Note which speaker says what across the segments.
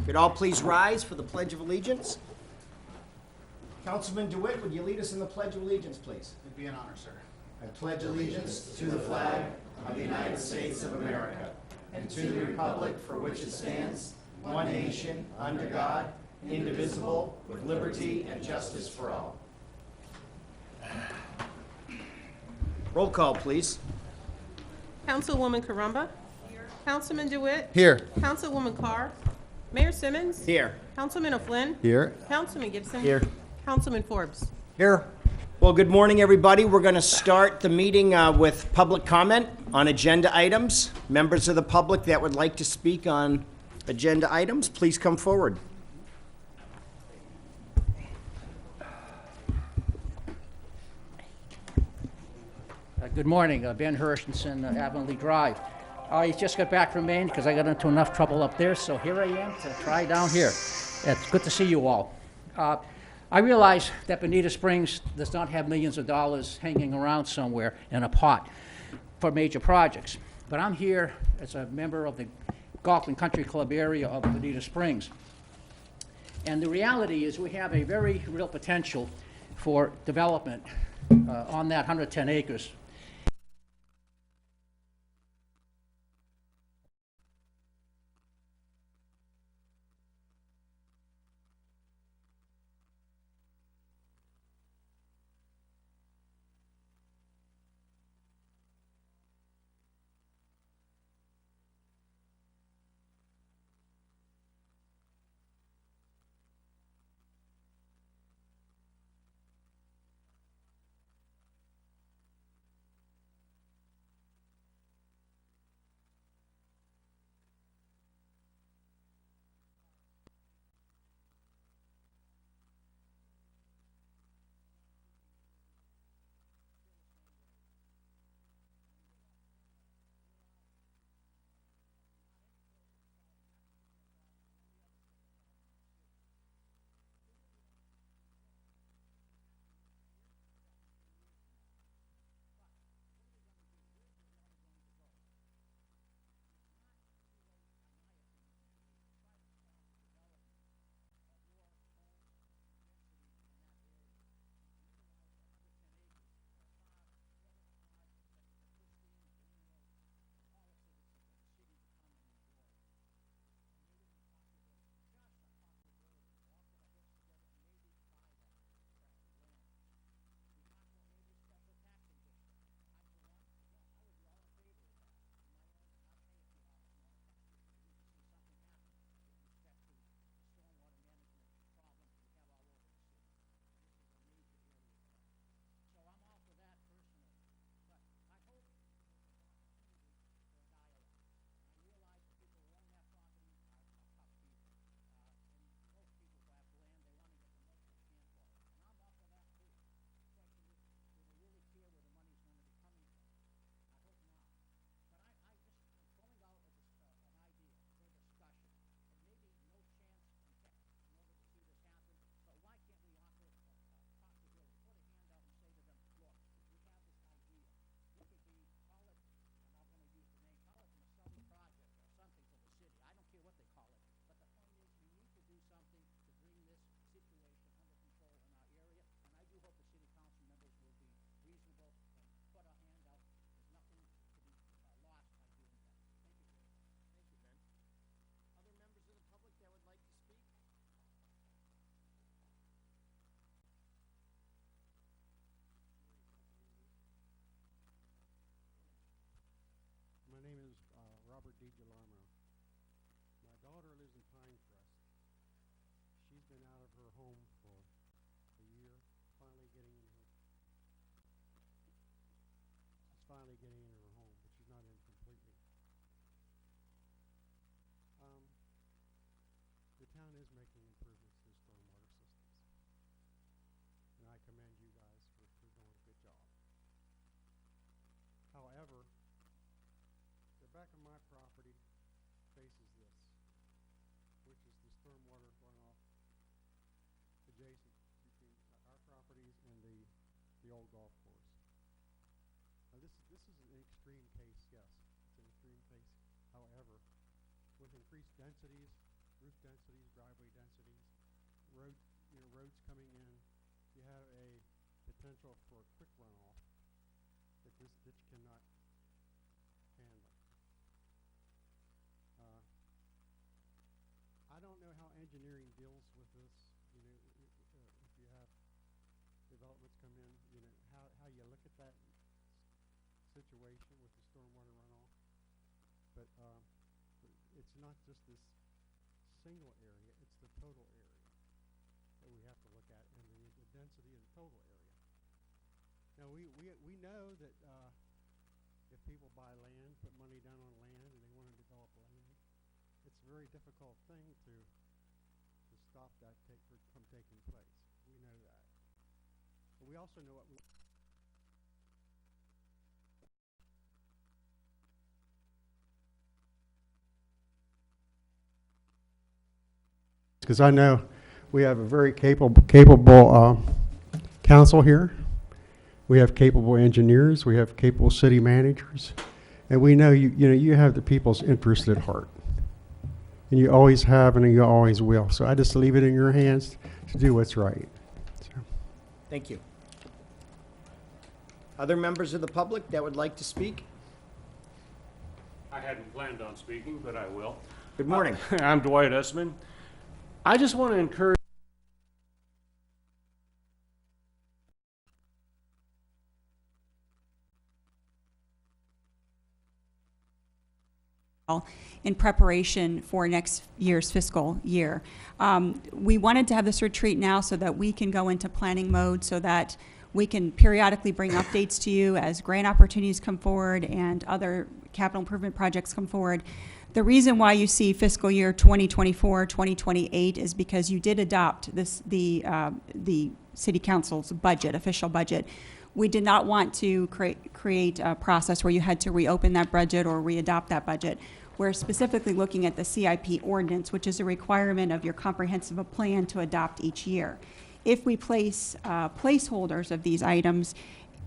Speaker 1: Could all please rise for the Pledge of Allegiance? Councilman DeWitt, would you lead us in the Pledge of Allegiance, please?
Speaker 2: It'd be an honor, sir.
Speaker 1: I pledge allegiance to the flag of the United States of America and to the republic for which it stands, one nation, under God, indivisible, with liberty and justice for all. Roll call, please.
Speaker 3: Councilwoman Carumba. Here. Councilman DeWitt.
Speaker 2: Here.
Speaker 3: Councilwoman Carr. Mayor Simmons.
Speaker 1: Here.
Speaker 3: Councilman O'Flynn.
Speaker 2: Here.
Speaker 3: Councilman Gibson.
Speaker 1: Here.
Speaker 3: Councilman Forbes.
Speaker 1: Here. Well, good morning, everybody. We're going to start the meeting with public comment on agenda items. Members of the public that would like to speak on agenda items, please come forward.
Speaker 4: Good morning, Ben Hershenson, Avonlea Drive. I just got back from Maine because I got into enough trouble up there, so here I am to try down here. It's good to see you all. I realize that Bonita Springs does not have millions of dollars hanging around somewhere in a pot for major projects, but I'm here as a member of the Golf and Country Club area of Bonita Springs. And the reality is we have a very real potential for development on that 110 acres.
Speaker 5: My name is Robert DiGiolamo. My daughter lives in Pinecrest. She's been out of her home for a year, finally getting in her. She's finally getting into her home, but she's not in completely. The town is making improvements to the stormwater systems, and I commend you guys for doing a good job. However, the back of my property faces this, which is the stormwater runoff adjacent between our properties and the old golf course. Now this is an extreme case, yes, it's an extreme case. However, with increased densities, roof densities roads coming in, you have a potential for a quick runoff that this ditch cannot handle. I don't know how engineering deals with this, if you have developments come in, how you look at that situation with the stormwater runoff. But it's not just this single area, it's the total area that we have to look at, and the density of the total area. Now, we know that if people buy land, put money down on land, and they want to develop land, it's a very difficult thing to stop that from taking place. We know that. But we also know what we... Because I know we have a very capable council here. We have capable engineers. We have capable city managers, and we know you have the people's interest at heart, and you always have, and you always will. So I just leave it in your hands to do what's right. So.
Speaker 1: Thank you. Other members of the public that would like to speak?
Speaker 2: I hadn't planned on speaking, but I will.
Speaker 1: Good morning.
Speaker 2: I'm Dwight Essman. I just want to encourage
Speaker 6: in preparation for next year's fiscal year. We wanted to have this retreat now so that we can go into planning mode, so that we can periodically bring updates to you as grant opportunities come forward and other capital improvement projects come forward. The reason why you see fiscal year 2024, 2028 is because you did adopt the City Council's budget, official budget. We did not want to create a process where you had to reopen that budget or readopt that budget. We're specifically looking at the CIP ordinance, which is a requirement of your comprehensive plan to adopt each year. If we place placeholders of these items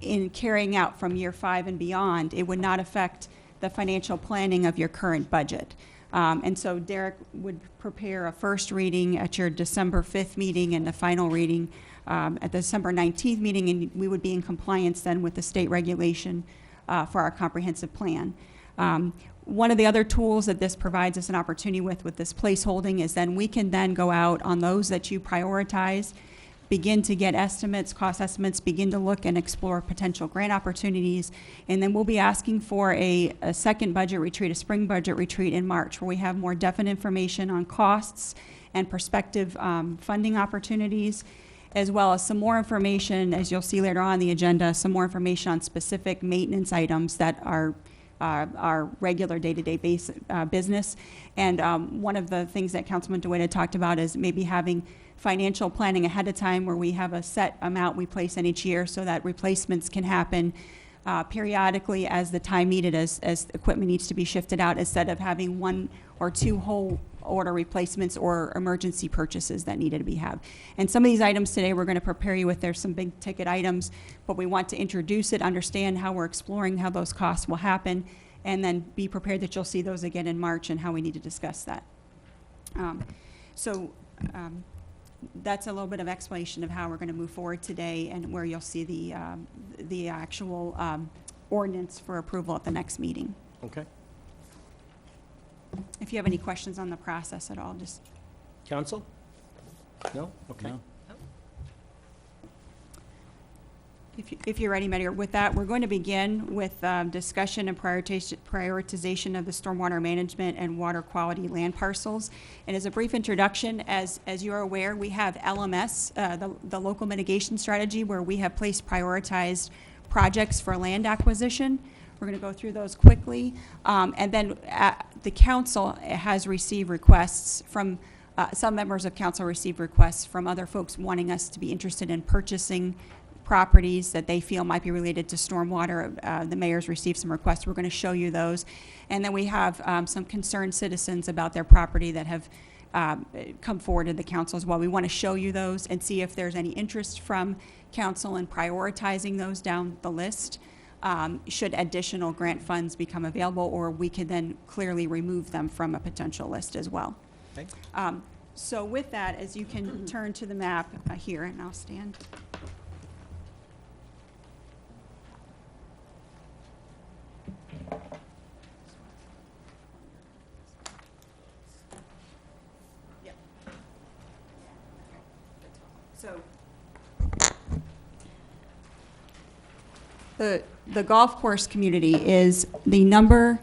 Speaker 6: in carrying out from year 5 and beyond, it would not affect the financial planning of your current budget. And so Derek would prepare a first reading at your December 5th meeting and the final reading at the December 19th meeting, and we would be in compliance then with the state regulation for our comprehensive plan. One of the other tools that this provides us an opportunity with this placeholding is then we can then go out on those that you prioritize, begin to get estimates, cost estimates, begin to look and explore potential grant opportunities, and then we'll be asking for a second budget retreat, a spring budget retreat in March, where we have more definite information on costs and prospective funding opportunities, as well as some more information, as you'll see later on the agenda, some more information on specific maintenance items that are our regular day-to-day business. And one of the things that Councilman DeWitt had talked about is maybe having financial planning ahead of time, where we have a set amount we place in each year so that replacements can happen periodically as the time needed, as equipment needs to be shifted out, instead of having 1 or 2 whole order replacements or emergency purchases that needed to be had. And some of these items today we're going to prepare you with. There's some big ticket items, but we want to introduce it, understand how we're exploring how those costs will happen, and then be prepared that you'll see those again in March and how we need to discuss that. That's a little bit of explanation of how we're going to move forward today, and where you'll see the actual ordinance for approval at the next meeting.
Speaker 1: Okay.
Speaker 6: If you have any questions on the process at all, just...
Speaker 1: Council? No? Okay.
Speaker 4: No.
Speaker 6: If you're ready, Mayor, with that, we're going to begin with discussion and prioritization of the stormwater management and water quality land parcels. And as a brief introduction, as you're aware, we have LMS, the local mitigation strategy, where we have placed prioritized projects for land acquisition. We're going to go through those quickly. And then the council has received requests from, some members of council received requests from other folks wanting us to be interested in purchasing properties that they feel might be related to stormwater. The mayor's received some requests. We're going to show you those. And then we have some concerned citizens about their property that have come forward to the council as well. We want to show you those and see if there's any interest from council in prioritizing those down the list. Should additional grant funds become available, or we could then clearly remove them from a potential list as well.
Speaker 1: Okay.
Speaker 6: So with that, as you can turn to the map here, and I'll stand. So the golf course community is the number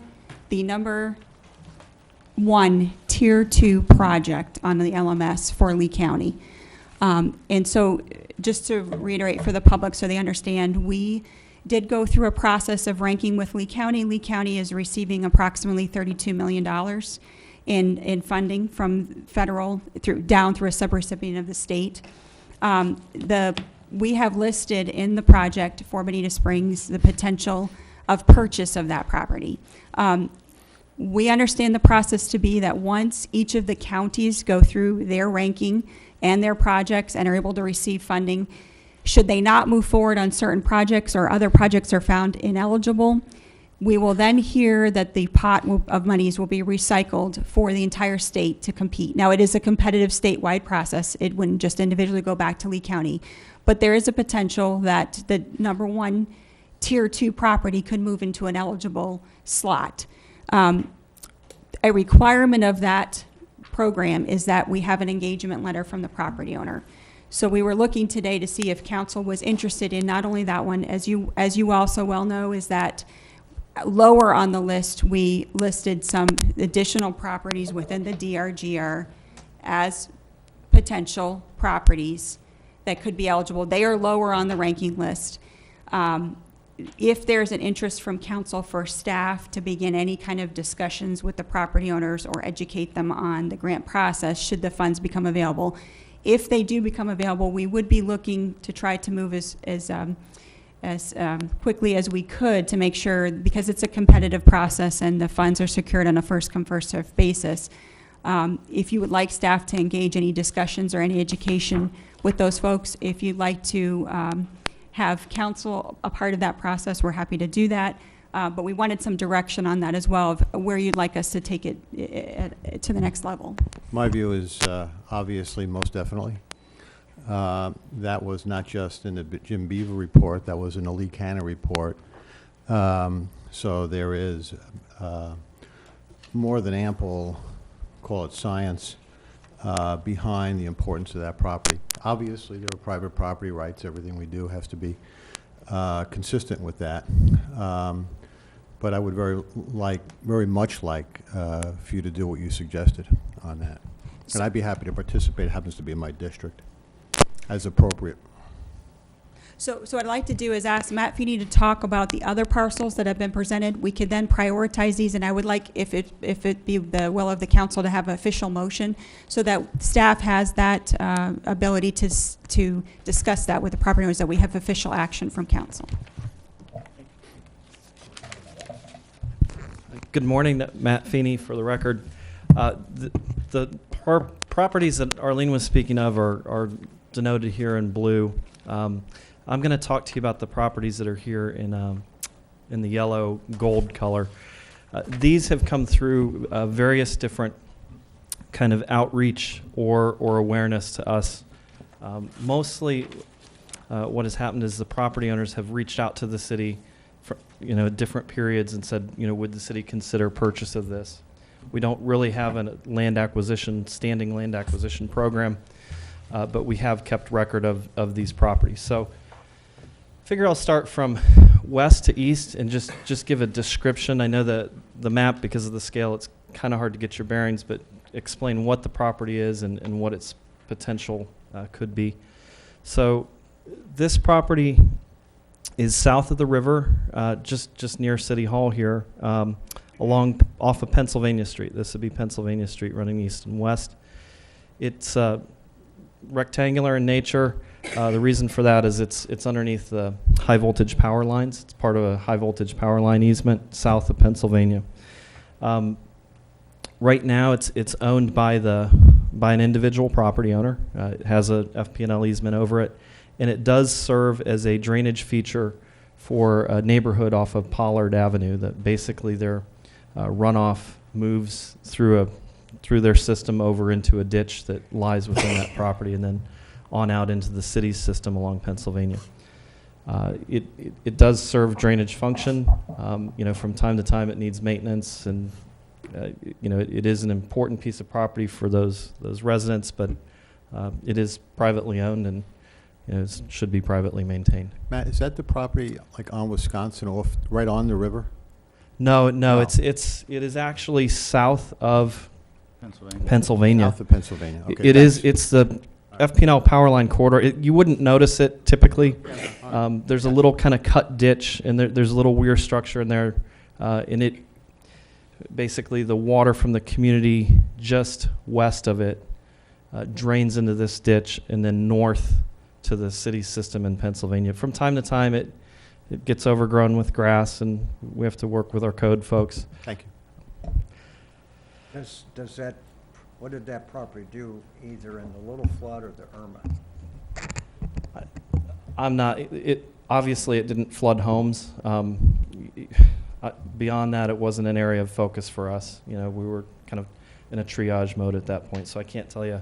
Speaker 6: one Tier 2 project on the LMS for Lee County. And so just to reiterate for the public so they understand, we did go through a process of ranking with Lee County. Lee County is receiving approximately $32 million in funding from federal down through a subrecipient of the state. We have listed in the project for Bonita Springs the potential of purchase of that property. We understand the process to be that once each of the counties go through their ranking and their projects and are able to receive funding, should they not move forward on certain projects or other projects are found ineligible, we will then hear that the pot of monies will be recycled for the entire state to compete. Now, it is a competitive statewide process. It wouldn't just individually go back to Lee County. But there is a potential that the number one Tier 2 property could move into an eligible slot. A requirement of that program is that we have an engagement letter from the property owner. So we were looking today to see if council was interested in not only that one, as you also well know, is that lower on the list, we listed some additional properties within the DRGR as potential properties that could be eligible. They are lower on the ranking list. If there's an interest from council for staff to begin any kind of discussions with the property owners or educate them on the grant process, should the funds become available. If they do become available, we would be looking to try to move as quickly as we could to make sure, because it's a competitive process and the funds are secured on a first-come, first-served basis. If you would like staff to engage any discussions or any education with those folks, if you'd like to have council a part of that process, we're happy to do that. But we wanted some direction on that as well, of where you'd like us to take it to the next level.
Speaker 7: My view is obviously most definitely. That was not just in the Jim Beaver report, that was in the Lee Cannon report. So there is more than ample, call it science, behind the importance of that property. Obviously, there are private property rights. Everything we do has to be consistent with that. But I would very much like for you to do what you suggested on that. And I'd be happy to participate. It happens to be in my district, as appropriate.
Speaker 6: So what I'd like to do is ask Matt Feeney to talk about the other parcels that have been presented. We could then prioritize these, and I would like, if it be the will of the council, to have an official motion so that staff has that ability to discuss that with the property owners, that we have official action from council.
Speaker 8: Good morning, Matt Feeney for the record. The properties that Arlene was speaking of are denoted here in blue. I'm going to talk to you about the properties that are here in the yellow gold color. These have come through various different kind of outreach or awareness to us. Mostly what has happened is the property owners have reached out to the city for, at different periods and said, would the city consider purchase of this? We don't really have a standing land acquisition program, but we have kept record of these properties. So figure I'll start from west to east and just give a description. I know that the map, because of the scale, it's kind of hard to get your bearings, but explain what the property is and what its potential could be. So this property is south of the river, just near City Hall here, off of Pennsylvania Street. This would be Pennsylvania Street running east and west. It's rectangular in nature. The reason for that is it's underneath the high voltage power lines. It's part of a high voltage power line easement south of Pennsylvania. Right now, it's owned by an individual property owner. It has a FP&L easement over it, and it does serve as a drainage feature for a neighborhood off of Pollard Avenue. That basically their runoff moves through a through their system over into a ditch that lies within that property, and then on out into the city's system along Pennsylvania. It does serve drainage function. From time to time it needs maintenance, and it is an important piece of property for those residents, but it is privately owned and should be privately maintained.
Speaker 7: Matt, is that the property like on Wisconsin, right on the river?
Speaker 8: No,
Speaker 7: No.
Speaker 8: it is actually south of Pennsylvania.
Speaker 7: South of Pennsylvania. Okay,
Speaker 8: It is.
Speaker 7: thanks.
Speaker 8: It's the FP&L power line corridor. You wouldn't notice it typically. There's a little kind of cut ditch, and there's a little weir structure in there, and it basically the water from the community just west of it drains into this ditch and then north to the city system in Pennsylvania. From time to time, it gets overgrown with grass, and we have to work with our code folks.
Speaker 7: Thank you.
Speaker 9: Does that, what did that property do either in the Little Flood or the Irma?
Speaker 8: I'm not, obviously it didn't flood homes. Beyond that, it wasn't an area of focus for us. We were kind of in a triage mode at that point, so I can't tell you,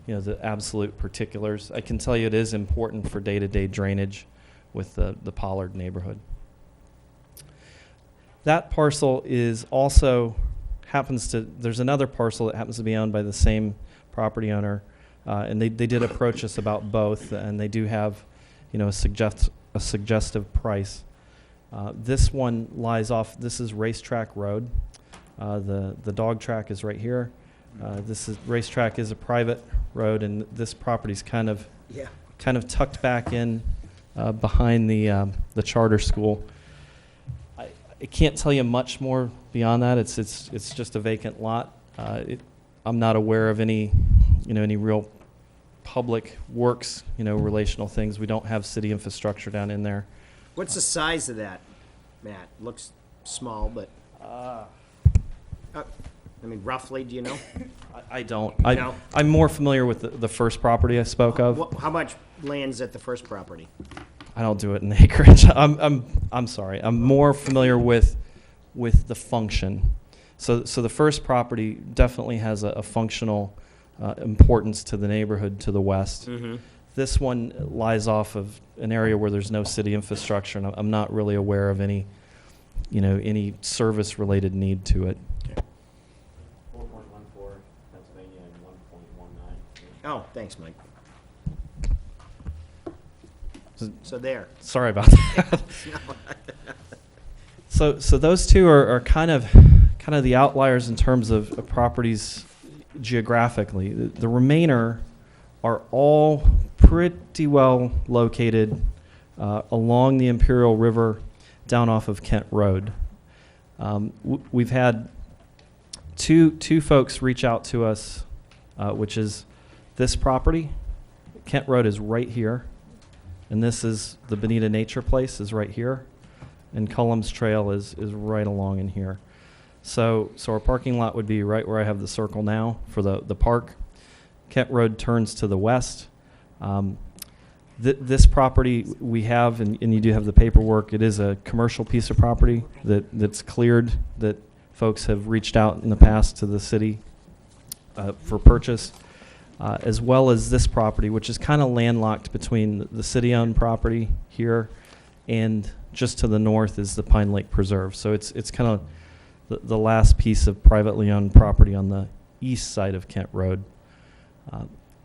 Speaker 8: the absolute particulars. I can tell you it is important for day-to-day drainage with the Pollard neighborhood. That parcel is also there's another parcel that happens to be owned by the same property owner, and they did approach us about both, and they do have, a suggestive price. This one lies off, this is Racetrack Road. The dog track is right here. Racetrack is a private road, and this property's kind of tucked back in behind the charter school. I can't tell you much more beyond that. It's just a vacant lot. I'm not aware of any real public works, relational things. We don't have city infrastructure down in there.
Speaker 1: What's the size of that, Matt? Looks small, but, roughly, do you know?
Speaker 8: I don't.
Speaker 1: No.
Speaker 8: I'm more familiar with the first property I spoke of.
Speaker 1: How much land's at the first property?
Speaker 8: I don't do it in acreage. I'm sorry. I'm more familiar with the function. So the first property definitely has a functional importance to the neighborhood to the west.
Speaker 1: Mm-hmm.
Speaker 8: This one lies off of an area where there's no city infrastructure, and I'm not really aware of any service-related need to it.
Speaker 10: 4.14 Pennsylvania and 1.19.
Speaker 1: Oh, thanks, Mike. So there.
Speaker 8: Sorry about that. So those two are kind of the outliers in terms of properties geographically. The remainder are all pretty well located along the Imperial River down off of Kent Road. We've had two folks reach out to us, which is this property. Kent Road is right here, and this is the Bonita Nature Place is right here, and Cullum's Trail is right along in here. So our parking lot would be right where I have the circle now for the park. Kent Road turns to the west. This property we have, and you do have the paperwork, it is a commercial piece of property that's cleared, that folks have reached out in the past to the city for purchase, as well as this property, which is kind of landlocked between the city-owned property here and just to the north is the Pine Lake Preserve. So it's kind of the last piece of privately owned property on the east side of Kent Road.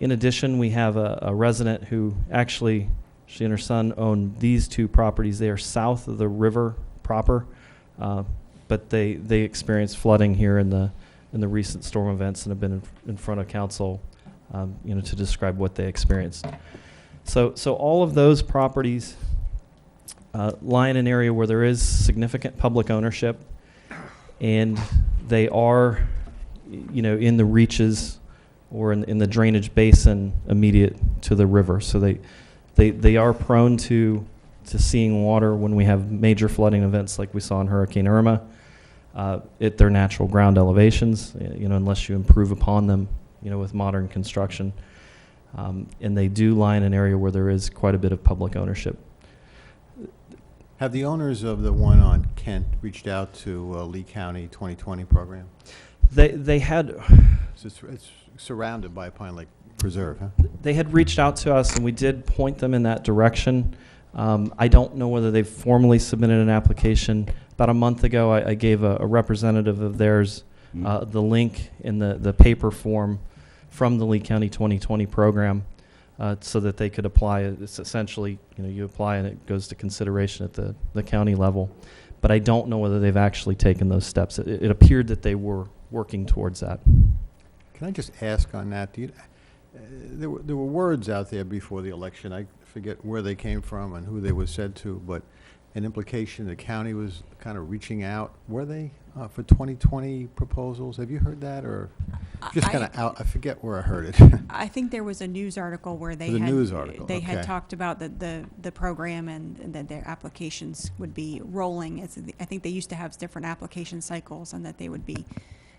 Speaker 8: In addition, we have a resident who actually, she and her son own these two properties. They are south of the river proper, but they experienced flooding here in the recent storm events and have been in front of council, to describe what they experienced. So all of those properties lie in an area where there is significant public ownership, and they are, in the reaches or in the drainage basin immediate to the river. So they are prone to seeing water when we have major flooding events like we saw in Hurricane Irma at their natural ground elevations, unless you improve upon them, with modern construction. And they do lie in an area where there is quite a bit of public ownership.
Speaker 7: Have the owners of the one on Kent reached out to Lee County 2020 program?
Speaker 8: They had
Speaker 7: It's surrounded by Pine Lake Preserve, huh?
Speaker 8: they had reached out to us, and we did point them in that direction. I don't know whether they've formally submitted an application. About a month ago, I gave a representative of theirs the link in the paper form from the Lee County 2020 program so that they could apply. It's essentially, you apply and it goes to consideration at the county level. But I don't know whether they've actually taken those steps. It appeared that they were working towards that.
Speaker 7: Can I just ask on that? There were words out there before the election. I forget where they came from and who they were said to, but an implication the county was kind of reaching out. Were they for 2020 proposals? Have you heard that, or just kind of out? I forget where I heard it.
Speaker 6: I think there was a news article where they
Speaker 7: The
Speaker 6: had
Speaker 7: news article,
Speaker 6: they had
Speaker 7: okay.
Speaker 6: talked about the program and that their applications would be rolling. I think they used to have different application cycles and that they would be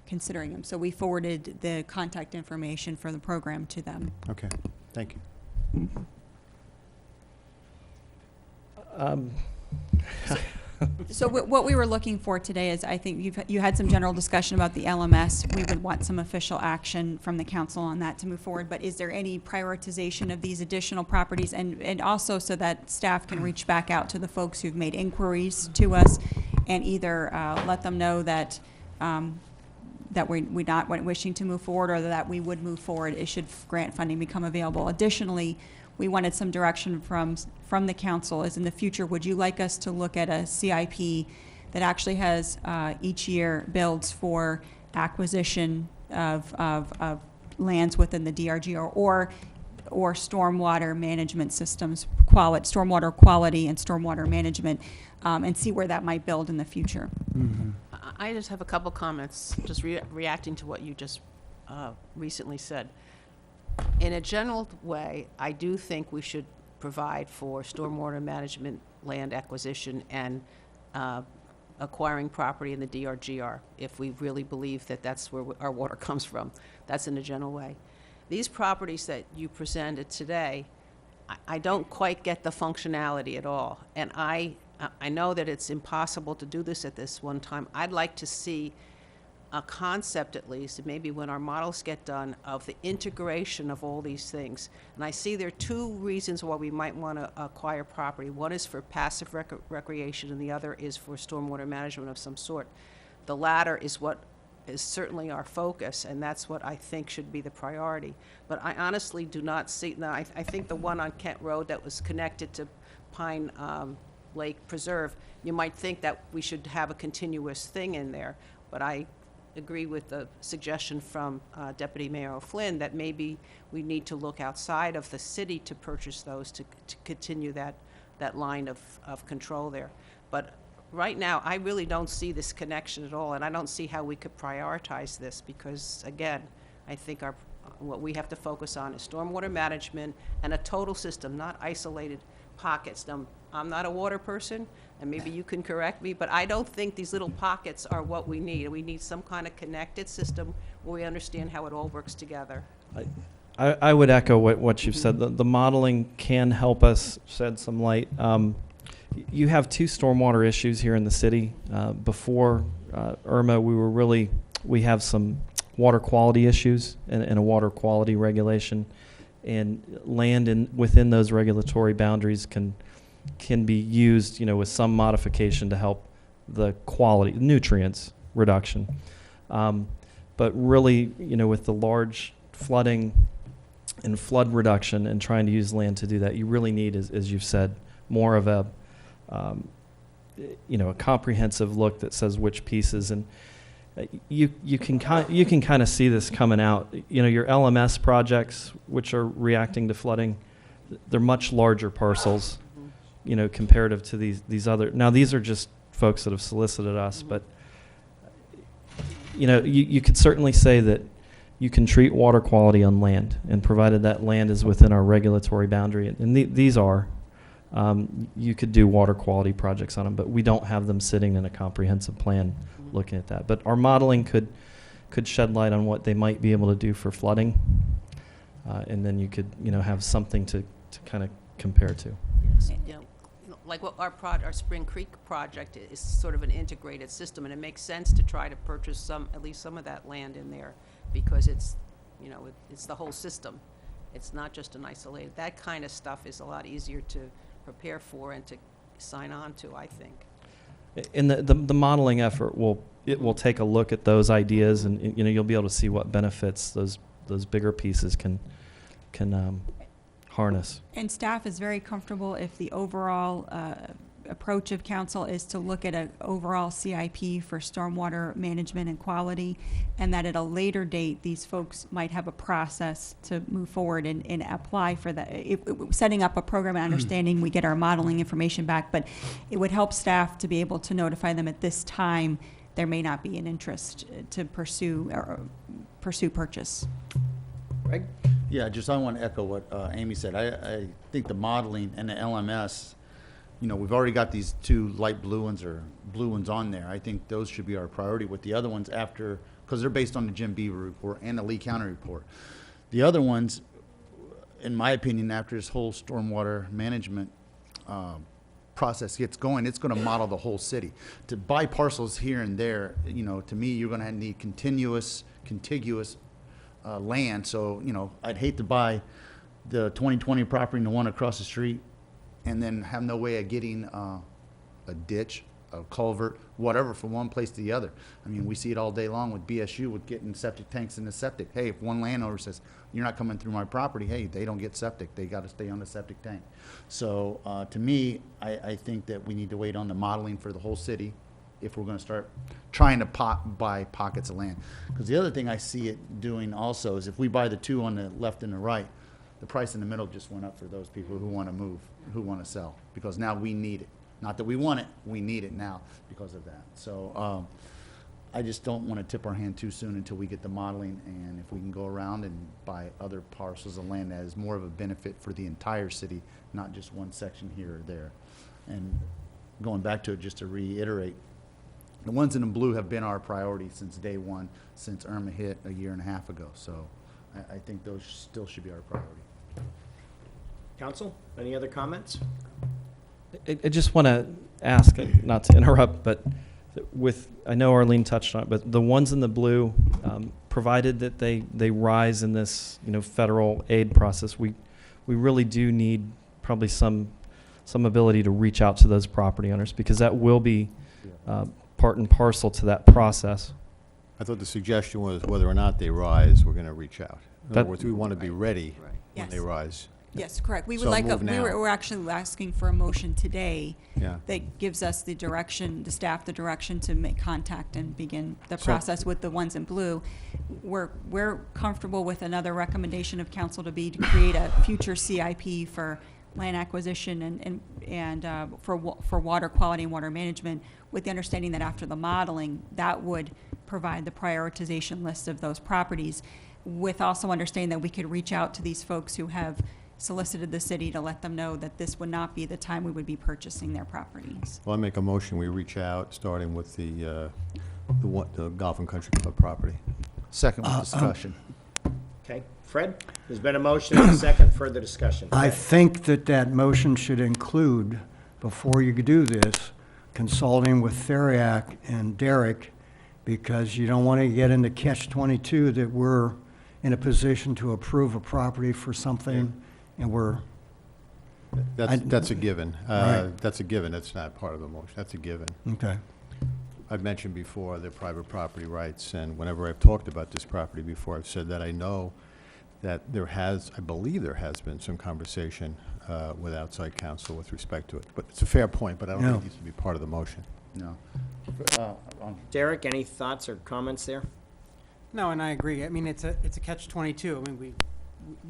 Speaker 6: considering them. So we forwarded the contact information for the program to them.
Speaker 7: Okay, thank you.
Speaker 6: So what we were looking for today is, I think you had some general discussion about the LMS. We would want some official action from the council on that to move forward. But is there any prioritization of these additional properties? And also so that staff can reach back out to the folks who've made inquiries to us and either let them know that that we're not wishing to move forward, or that we would move forward should grant funding become available. Additionally, we wanted some direction from the council, as in the future, would you like us to look at a CIP that actually has each year builds for acquisition of lands within the DRG or stormwater management systems, stormwater quality and stormwater management, and see where that might build in the future.
Speaker 3: I just have a couple comments, just reacting to what you just recently said. In a general way, I do think we should provide for stormwater management, land acquisition, and acquiring property in the DRGR, if we really believe that that's where our water comes from. That's in a general way. These properties that you presented today, I don't quite get the functionality at all. And I know that it's impossible to do this at this one time. I'd like to see a concept, at least, maybe when our models get done, of the integration of all these things. And I see there are two reasons why we might want to acquire property. One is for passive recreation, and the other is for stormwater management of some sort. The latter is what is certainly our focus, and that's what I think should be the priority. But I honestly do not see, now I think the one on Kent Road that was connected to Pine Lake Preserve, you might think that we should have a continuous thing in there, but I agree with the suggestion from Deputy Mayor O'Flynn that maybe we need to look outside of the city to purchase those to continue that line of control there. But right now, I really don't see this connection at all, and I don't see how we could prioritize this because, again, I think what we have to focus on is stormwater management and a total system, not isolated pockets. Now, I'm not a water person, and maybe you can correct me, but I don't think these little pockets are what we need. We need some kind of connected system where we understand how it all works together.
Speaker 8: I would echo what you've said. The modeling can help us shed some light. You have two stormwater issues here in the city. Before Irma, we have some water quality issues and a water quality regulation, and land within those regulatory boundaries can be used, with some modification to help the quality, nutrients reduction. But really, with the large flooding and flood reduction and trying to use land to do that, you really need, as you've said, more of a comprehensive look that says which pieces. And you can kind of see this coming out. Your LMS projects, which are reacting to flooding, they're much larger parcels, comparative to these other. Now, these are just folks that have solicited us, but you could certainly say that you can treat water quality on land, and provided that land is within our regulatory boundary, and these are, you could do water quality projects on them, but we don't have them sitting in a comprehensive plan looking at that. But our modeling could shed light on what they might be able to do for flooding, and then you could have something to kind of compare to.
Speaker 3: Yeah. like what our Spring Creek project is sort of an integrated system, and it makes sense to try to purchase at least some of that land in there, because it's, it's the whole system. It's not just an isolated, that kind of stuff is a lot easier to prepare for and to sign on to, I think.
Speaker 8: In the modeling effort will take a look at those ideas, and you'll be able to see what benefits those bigger pieces can harness.
Speaker 6: And staff is very comfortable if the overall approach of council is to look at an overall CIP for stormwater management and quality, and that at a later date, these folks might have a process to move forward and apply for that. Setting up a program and understanding, we get our modeling information back, but it would help staff to be able to notify them at this time there may not be an interest to pursue purchase.
Speaker 10: Greg?
Speaker 11: Yeah, I want to echo what Amy said. I think the modeling and the LMS, we've already got these two light blue ones or blue ones on there. I think those should be our priority, with the other ones after, because they're based on the Jim Beaver report and the Lee County report. The other ones, in my opinion, after this whole stormwater management process gets going, it's going to model the whole city. To buy parcels here and there, to me, you're going to need contiguous land. So, I'd hate to buy the 2020 property and the one across the street and then have no way of getting a ditch, a culvert, whatever, from one place to the other. I mean, we see it all day long with BSU, with getting septic tanks in the septic. Hey, if one landowner says, you're not coming through my property, hey, they don't get septic. They got to stay on the septic tank. So to me, I think that we need to wait on the modeling for the whole city if we're going to start trying to buy pockets of land. Because the other thing I see it doing also is if we buy the two on the left and the right, the price in the middle just went up for those people who want to move, who want to sell, because now we need it. Not that we want it, we need it now because of that. So I just don't want to tip our hand too soon until we get the modeling, and if we can go around and buy other parcels of land that is more of a benefit for the entire city, not just one section here or there. And going back to it, just to reiterate, the ones in the blue have been our priority since day one, since Irma hit a year and a half ago. So I think those still should be our priority.
Speaker 10: Council, any other comments?
Speaker 8: I just want to ask, not to interrupt, but I know Arlene touched on it, but the ones in the blue, provided that they rise in this federal aid process, we really do need probably some ability to reach out to those property owners, because that will be part and parcel to that process.
Speaker 7: I thought the suggestion was whether or not they rise, we're going to reach out. In other words, we want to be ready when
Speaker 6: Yes.
Speaker 7: they rise.
Speaker 6: Yes, correct. We would
Speaker 7: So
Speaker 6: like,
Speaker 7: move now.
Speaker 6: we're actually asking for a motion today
Speaker 7: Yeah.
Speaker 6: that gives us the direction, the staff the direction to make contact and begin the
Speaker 7: So-
Speaker 6: process with the ones in blue. We're comfortable with another recommendation of council to create a future CIP for land acquisition and for water quality and water management, with the understanding that after the modeling, that would provide the prioritization list of those properties, with also understanding that we could reach out to these folks who have solicited the city to let them know that this would not be the time we would be purchasing their properties.
Speaker 7: Well, I make a motion, we reach out, starting with the Golf and Country Club property.
Speaker 11: Second with discussion.
Speaker 10: Okay, Fred, there's been a motion and a second, further discussion.
Speaker 9: I
Speaker 10: Fred?
Speaker 9: think that motion should include, before you do this, consulting with Theriac and Derek, because you don't want to get into catch-22 that we're in a position to approve a property for something, and we're,
Speaker 7: That's a given.
Speaker 9: Right.
Speaker 7: That's a given. That's not part of the motion. That's a given.
Speaker 9: okay.
Speaker 7: I've mentioned before the private property rights, and whenever I've talked about this property before, I've said that I know that I believe there has been some conversation with outside counsel with respect to it. But it's a fair point, but I don't think
Speaker 9: Yeah.
Speaker 7: it needs to be part of the motion.
Speaker 11: No.
Speaker 10: Derek, any thoughts or comments there?
Speaker 5: No, and I agree. I mean, it's a catch-22. I mean,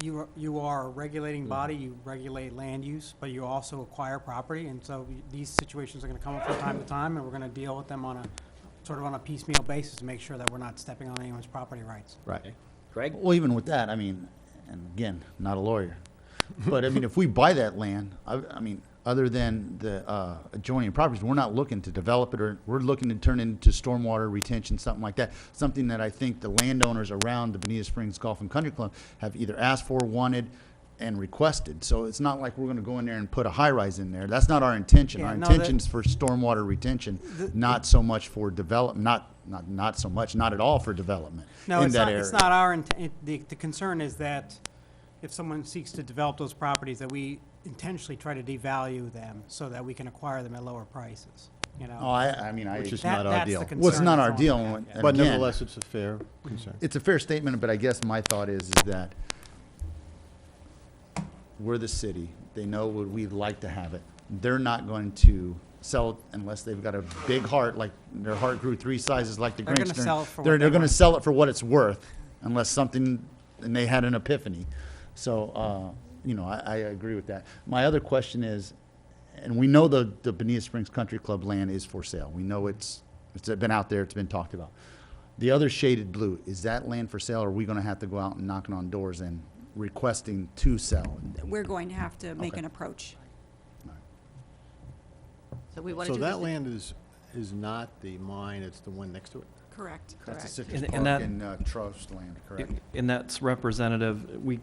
Speaker 5: you are a regulating body, you regulate land use, but you also acquire property, and so these situations are gonna come up from time to time, and we're gonna deal with them on a piecemeal basis to make sure that we're not stepping on anyone's property rights.
Speaker 7: Right.
Speaker 10: Greg?
Speaker 11: Well, even with that, I mean, and again, not a lawyer, but I mean, if we buy that land, I mean, other than the adjoining properties, we're not looking to develop it, or we're looking to turn it into stormwater retention, something like that. Something that I think the landowners around the Bonita Springs Golf and Country Club have either asked for, wanted, and requested. So it's not like we're gonna go in there and put a high-rise in there. That's not our intention.
Speaker 5: Yeah,
Speaker 11: Our
Speaker 5: no, that-
Speaker 11: intention is for stormwater retention, not so much for develop, not so much, not at all for development
Speaker 5: No,
Speaker 11: in
Speaker 5: it's
Speaker 11: that
Speaker 5: not,
Speaker 11: area.
Speaker 5: it's not our intent. The concern is that if someone seeks to develop those properties, that we intentionally try to devalue them so that we can acquire them at lower prices, you know?
Speaker 11: Oh, I mean,
Speaker 7: Which is
Speaker 5: That-
Speaker 7: not our
Speaker 5: that's
Speaker 7: deal.
Speaker 5: the concern
Speaker 11: well, it's not
Speaker 5: that's
Speaker 11: our
Speaker 5: on
Speaker 11: deal.
Speaker 5: that,
Speaker 11: and
Speaker 5: yeah.
Speaker 7: But
Speaker 11: again,
Speaker 7: nevertheless, it's a fair concern.
Speaker 11: it's a fair statement, but I guess my thought is that we're the city. They know what we'd like to have it. They're not going to sell it unless they've got a big heart, like their heart grew 3 sizes like the
Speaker 5: They're
Speaker 11: Grinch.
Speaker 5: gonna sell it for what
Speaker 11: They're
Speaker 5: they
Speaker 11: gonna
Speaker 5: want.
Speaker 11: sell it for what it's worth, unless something, and they had an epiphany. So, you know, I agree with that. My other question is, and we know the Bonita Springs Country Club land is for sale. We know it's been out there, it's been talked about. The other shaded blue, is that land for sale, or are we gonna have to go out and knocking on doors and requesting to sell?
Speaker 6: We're going to have to make
Speaker 11: Okay.
Speaker 6: an approach.
Speaker 3: So we want to
Speaker 7: So
Speaker 3: do this.
Speaker 7: that land is not the mine, it's the one next to it?
Speaker 6: Correct.
Speaker 11: That's a
Speaker 3: Correct.
Speaker 11: citrus
Speaker 8: And
Speaker 11: park
Speaker 8: that-
Speaker 11: and trust land, correct?
Speaker 8: And that's representative. We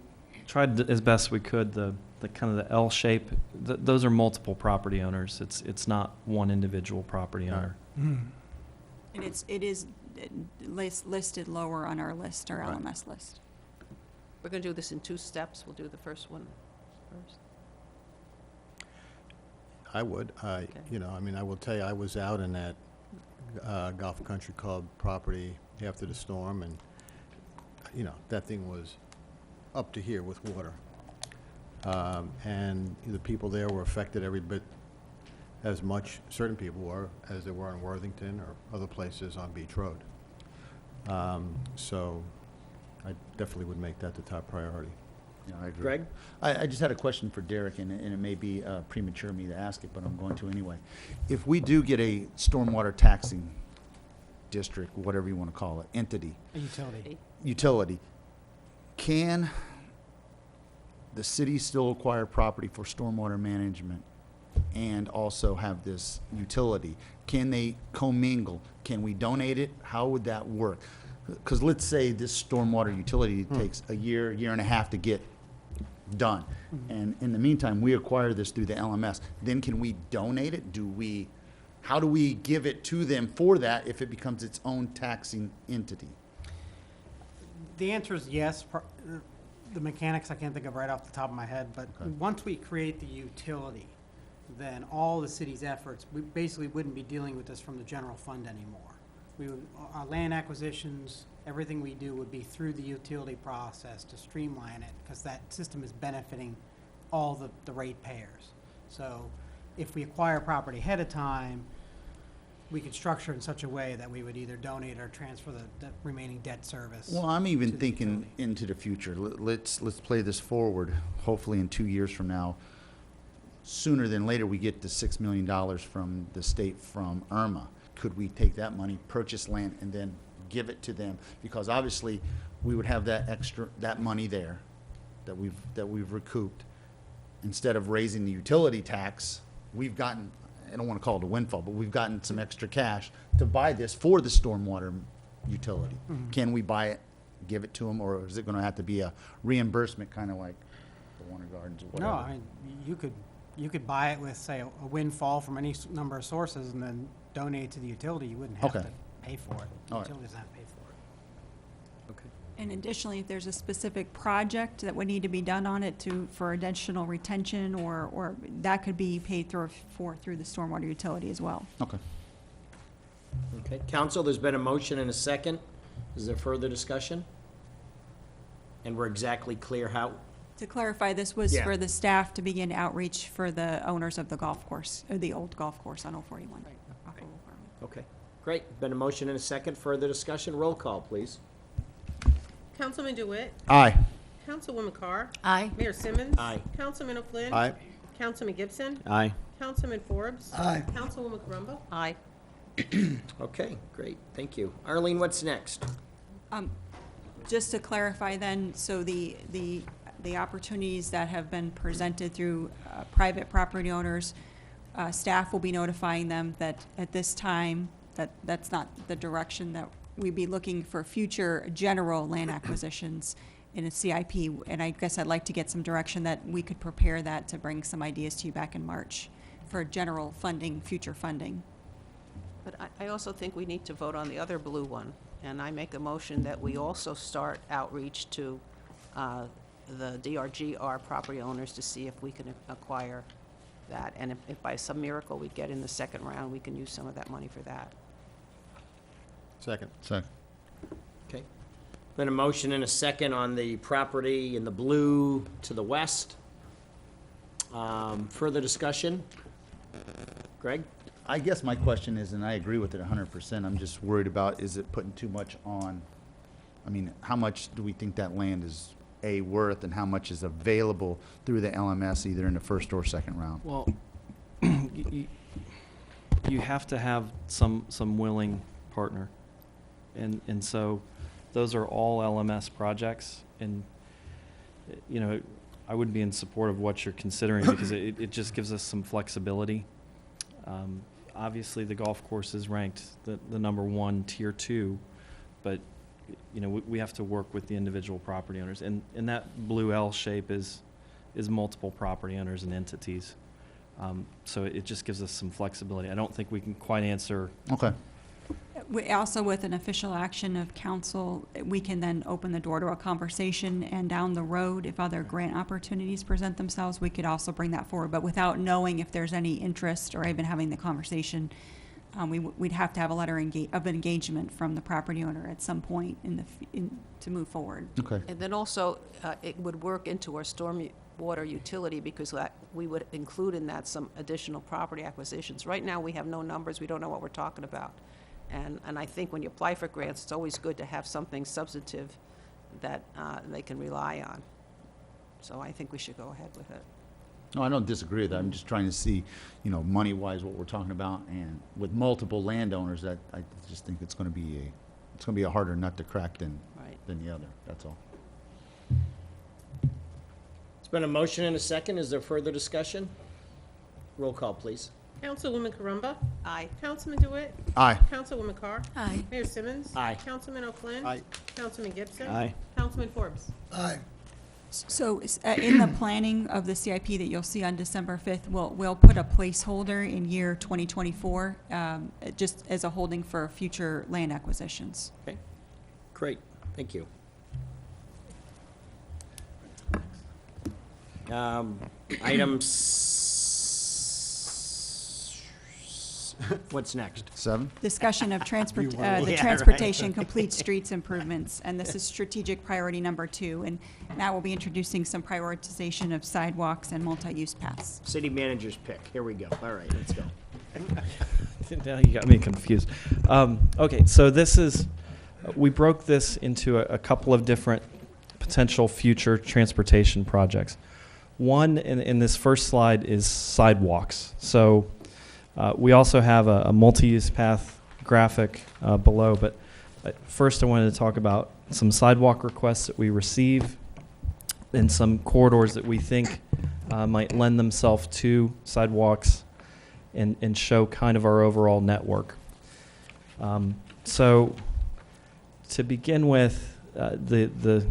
Speaker 8: tried as best we could, the kind of the L shape. Those are multiple property owners. It's not one individual property owner.
Speaker 6: And it is listed lower on our list, our
Speaker 7: Right.
Speaker 6: LMS list.
Speaker 3: We're going to do this in 2 steps. We'll do the first one first.
Speaker 7: I would. You know, I mean, I will tell you, I was out in that Golf Country Club property after the storm, and, you know, that thing was up to here with water. And the people there were affected every bit as much, certain people were, as they were in Worthington or other places on Beach Road. So I definitely would make that the top priority.
Speaker 11: Yeah, I agree.
Speaker 10: Greg?
Speaker 11: I just had a question for Derek, and it may be premature of me to ask it, but I'm going to anyway. If we do get a stormwater taxing district, whatever you want to call it, entity,
Speaker 5: A utility.
Speaker 11: utility, can the city still acquire property for stormwater management and also have this utility? Can they commingle? Can we donate it? How would that work? Because let's say this stormwater utility takes a year and a half to get done. And in the meantime, we acquire this through the LMS. Then can we donate it? How do we give it to them for that if it becomes its own taxing entity?
Speaker 5: The answer is yes. The mechanics I can't think of right off the top of my head, but
Speaker 11: Okay.
Speaker 5: once we create the utility, then all the city's efforts, we basically wouldn't be dealing with this from the general fund anymore. Our land acquisitions, everything we do would be through the utility process to streamline it, because that system is benefiting all the ratepayers. So if we acquire property ahead of time, we could structure it in such a way that we would either donate or transfer the remaining debt service.
Speaker 11: Well, I'm even
Speaker 5: to the
Speaker 11: thinking
Speaker 5: utility.
Speaker 11: into the future. Let's play this forward. Hopefully in 2 years from now, sooner than later, we get the $6 million from the state from Irma. Could we take that money, purchase land, and then give it to them? Because obviously, we would have that money there that we've recouped. Instead of raising the utility tax, we've gotten, I don't want to call it a windfall, but we've gotten some extra cash to buy this for the stormwater utility. Can we buy it, give it to them, or is it going to have to be a reimbursement, kind of like the Warner Gardens or whatever?
Speaker 5: No, I mean, you could buy it with, say, a windfall from any number of sources and then donate to the utility. You wouldn't have
Speaker 11: Okay.
Speaker 5: to pay for it. The
Speaker 11: All right.
Speaker 5: utility doesn't have to pay for it.
Speaker 10: Okay.
Speaker 6: And additionally, if there's a specific project that would need to be done on it for additional retention, or that could be paid through the stormwater utility as well.
Speaker 11: Okay.
Speaker 10: Okay. Council, there's been a motion and a second. Is there further discussion? And we're exactly clear how,
Speaker 6: To clarify, this was
Speaker 10: Yeah.
Speaker 6: for the staff to begin outreach for the owners of the golf course, or the old golf course on 041. off of Old Farm.
Speaker 10: okay. Great. Been a motion and a second. Further discussion. Roll call, please.
Speaker 12: Councilman DeWitt.
Speaker 11: Aye.
Speaker 12: Councilwoman Carr.
Speaker 3: Aye.
Speaker 12: Mayor Simmons.
Speaker 10: Aye.
Speaker 12: Councilman O'Flynn.
Speaker 7: Aye.
Speaker 12: Councilman Gibson.
Speaker 10: Aye.
Speaker 12: Councilman Forbes.
Speaker 9: Aye.
Speaker 12: Councilwoman Carumbo.
Speaker 3: Aye.
Speaker 10: Okay, great. Thank you. Arlene, what's next?
Speaker 6: Just to clarify then, so the opportunities that have been presented through private property owners, staff will be notifying them that at this time, that's not the direction that we'd be looking for future general land acquisitions. in a CIP, and I guess I'd like to get some direction that we could prepare that to bring some ideas to you back in March for general funding, future funding.
Speaker 3: But I also think we need to vote on the other blue one, and I make a motion that we also start outreach to the DRGR property owners to see if we can acquire that, and if by some miracle we get in the second round, we can use some of that money for that.
Speaker 7: Second.
Speaker 11: Second.
Speaker 10: Okay. Been a motion and a second on the property in the blue to the west. Further discussion? Greg?
Speaker 11: I guess my question is, and I agree with it 100%, I'm just worried about, is it putting too much on, I mean, how much do we think that land is, A, worth, and how much is available through the LMS, either in the first or second round?
Speaker 8: Well, you have to have some willing partner. And so those are all LMS projects. And, you know, I would be in support of what you're considering because it just gives us some flexibility. Obviously, the golf course is ranked the #1, Tier 2, but, you know, we have to work with the individual property owners. And that blue L shape is multiple property owners and entities. So it just gives us some flexibility. I don't think we can quite answer.
Speaker 11: Okay.
Speaker 6: We also, with an official action of council, we can then open the door to a conversation, and down the road, if other grant opportunities present themselves, we could also bring that forward. But without knowing if there's any interest or even having the conversation, we'd have to have a letter of engagement from the property owner at some point to move forward.
Speaker 11: Okay.
Speaker 3: And then also, it would work into our storm water utility because we would include in that some additional property acquisitions. Right now, we have no numbers. We don't know what we're talking about. And I think when you apply for grants, it's always good to have something substantive that they can rely on. So I think we should go ahead with it.
Speaker 11: No, I don't disagree with that. I'm just trying to see, you know, money-wise what we're talking about, and with multiple landowners, that I just think it's going to be a harder nut to crack than the other. That's all.
Speaker 10: It's been a motion and a second. Is there further discussion? Roll call, please.
Speaker 12: Councilwoman Carumba?
Speaker 3: Aye.
Speaker 12: Councilman DeWitt?
Speaker 11: Aye.
Speaker 12: Councilwoman Carr?
Speaker 6: Aye.
Speaker 12: Mayor Simmons?
Speaker 10: Aye.
Speaker 12: Councilman O'Flynn?
Speaker 7: Aye.
Speaker 12: Councilman Gibson?
Speaker 10: Aye.
Speaker 12: Councilman Forbes?
Speaker 6: So in the planning of the CIP that you'll see on December 5th, we'll put a placeholder in year 2024, just as a holding for future land acquisitions.
Speaker 10: Okay. Great. Thank you. Item what's next?
Speaker 11: 7?
Speaker 6: Discussion of the
Speaker 10: Yeah,
Speaker 6: transportation complete streets improvements, and this is strategic priority number 2. And Matt will be introducing some prioritization of sidewalks and multi-use paths.
Speaker 10: City manager's pick. Here we go. All right, let's go.
Speaker 8: Now you got me confused. Okay, so we broke this into a couple of different potential future transportation projects. One in this first slide is sidewalks. So we also have a multi-use path graphic below, but first I wanted to talk about some sidewalk requests that we receive and some corridors that we think might lend themselves to sidewalks and show kind of our overall network. So to begin with, the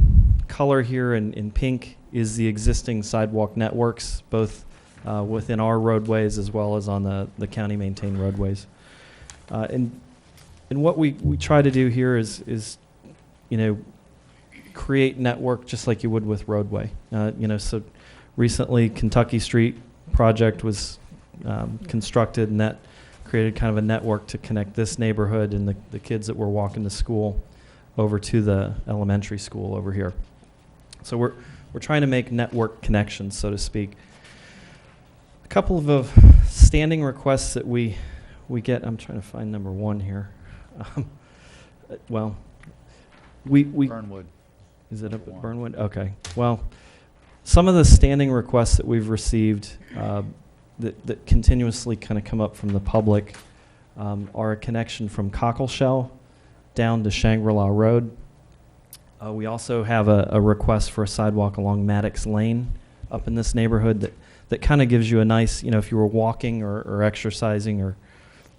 Speaker 8: color here in pink is the existing sidewalk networks, both within our roadways as well as on the county maintained roadways. And what we try to do here is you know, create network just like you would with roadway. You know, so recently Kentucky Street project was constructed, and that created kind of a network to connect this neighborhood and the kids that were walking to school over to the elementary school over here. So we're trying to make network connections, so to speak. A couple of standing requests that we get. I'm trying to find number 1 here. Well, we
Speaker 11: Burnwood.
Speaker 8: Is it up at Burnwood? Okay. Well, some of the standing requests that we've received that continuously kind of come up from the public are a connection from Cockleshell down to Shangri-La Road. We also have a request for a sidewalk along Maddox Lane up in this neighborhood that kind of gives you a nice, you know, if you were walking or exercising, or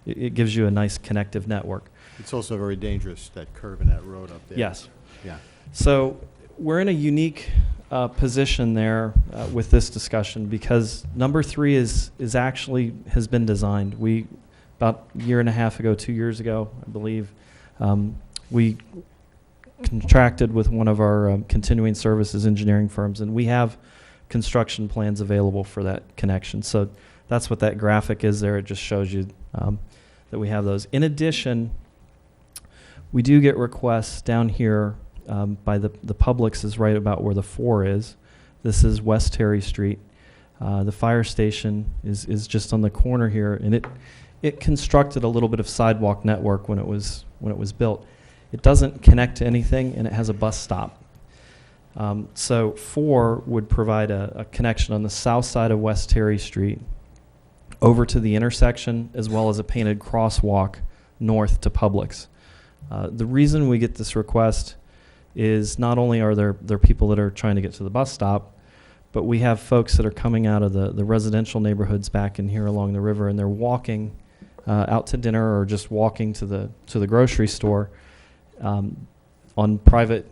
Speaker 8: it gives you a nice connective network.
Speaker 7: It's also very dangerous, that curve in that road up there.
Speaker 8: Yes.
Speaker 7: Yeah.
Speaker 8: So we're in a unique position there with this discussion because number 3 is actually has been designed. We about a year and a half ago, 2 years ago, I believe, we contracted with one of our continuing services engineering firms, and we have construction plans available for that connection. So that's what that graphic is there. It just shows you that we have those. In addition, we do get requests down here by the Publix is right about where the 4 is. This is West Terry Street. The fire station is just on the corner here, and it constructed a little bit of sidewalk network when it was built. It doesn't connect to anything, and it has a bus stop. So 4 would provide a connection on the south side of West Terry Street over to the intersection, as well as a painted crosswalk north to Publix. The reason we get this request is not only are there people that are trying to get to the bus stop, but we have folks that are coming out of the residential neighborhoods back in here along the river, and they're walking out to dinner or just walking to the grocery store on private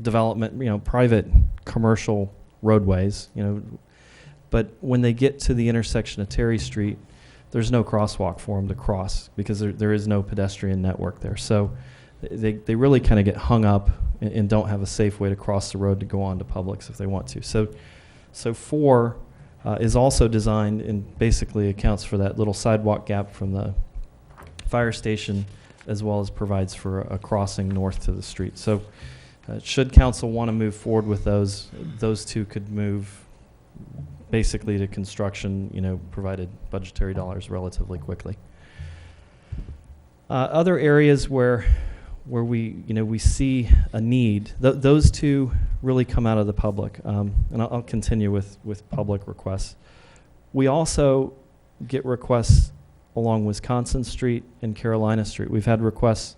Speaker 8: development, private commercial roadways, But when they get to the intersection of Terry Street, there's no crosswalk for them to cross because there is no pedestrian network there. So they really kind of get hung up and don't have a safe way to cross the road to go on to Publix if they want to. So 4 is also designed and basically accounts for that little sidewalk gap from the fire station, as well as provides for a crossing north to the street. So should council want to move forward with those 2 could move basically to construction, provided budgetary dollars relatively quickly. Other areas where we see a need, those 2 really come out of the public, and I'll continue with public requests. We also get requests along Wisconsin Street and Carolina Street. We've had requests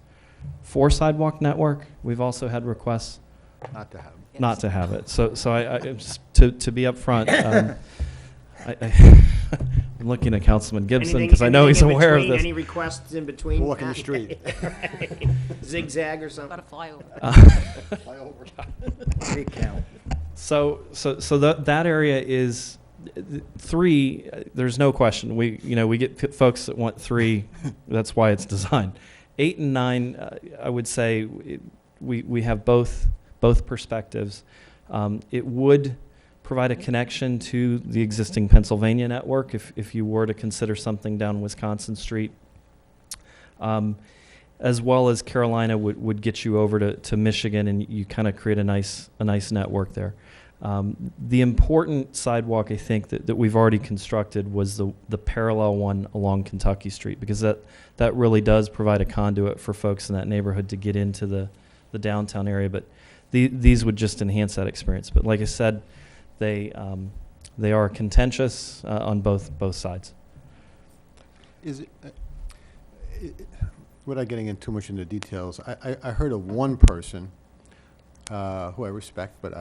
Speaker 8: for sidewalk network. We've also had requests not to have it. So I just to be upfront, I'm looking at Councilman Gibson because I know he's aware of this.
Speaker 10: Any requests in between?
Speaker 7: Walking the street.
Speaker 10: Zigzag or something?
Speaker 3: Got to fly over.
Speaker 10: Big count.
Speaker 8: So that area is 3. There's no question. We get folks that want 3. That's why it's designed. 8 and 9, I would say we have both perspectives. It would provide a connection to the existing Pennsylvania network if you were to consider something down Wisconsin Street, as well as Carolina would get you over to Michigan, and you kind of create a nice network there. The important sidewalk, I think, that we've already constructed was the parallel one along Kentucky Street, because that really does provide a conduit for folks in that neighborhood to get into the downtown area. But these would just enhance that experience. But like I said, they are contentious on both sides.
Speaker 7: Is it, without getting in too much into details, I heard of one person who I respect, but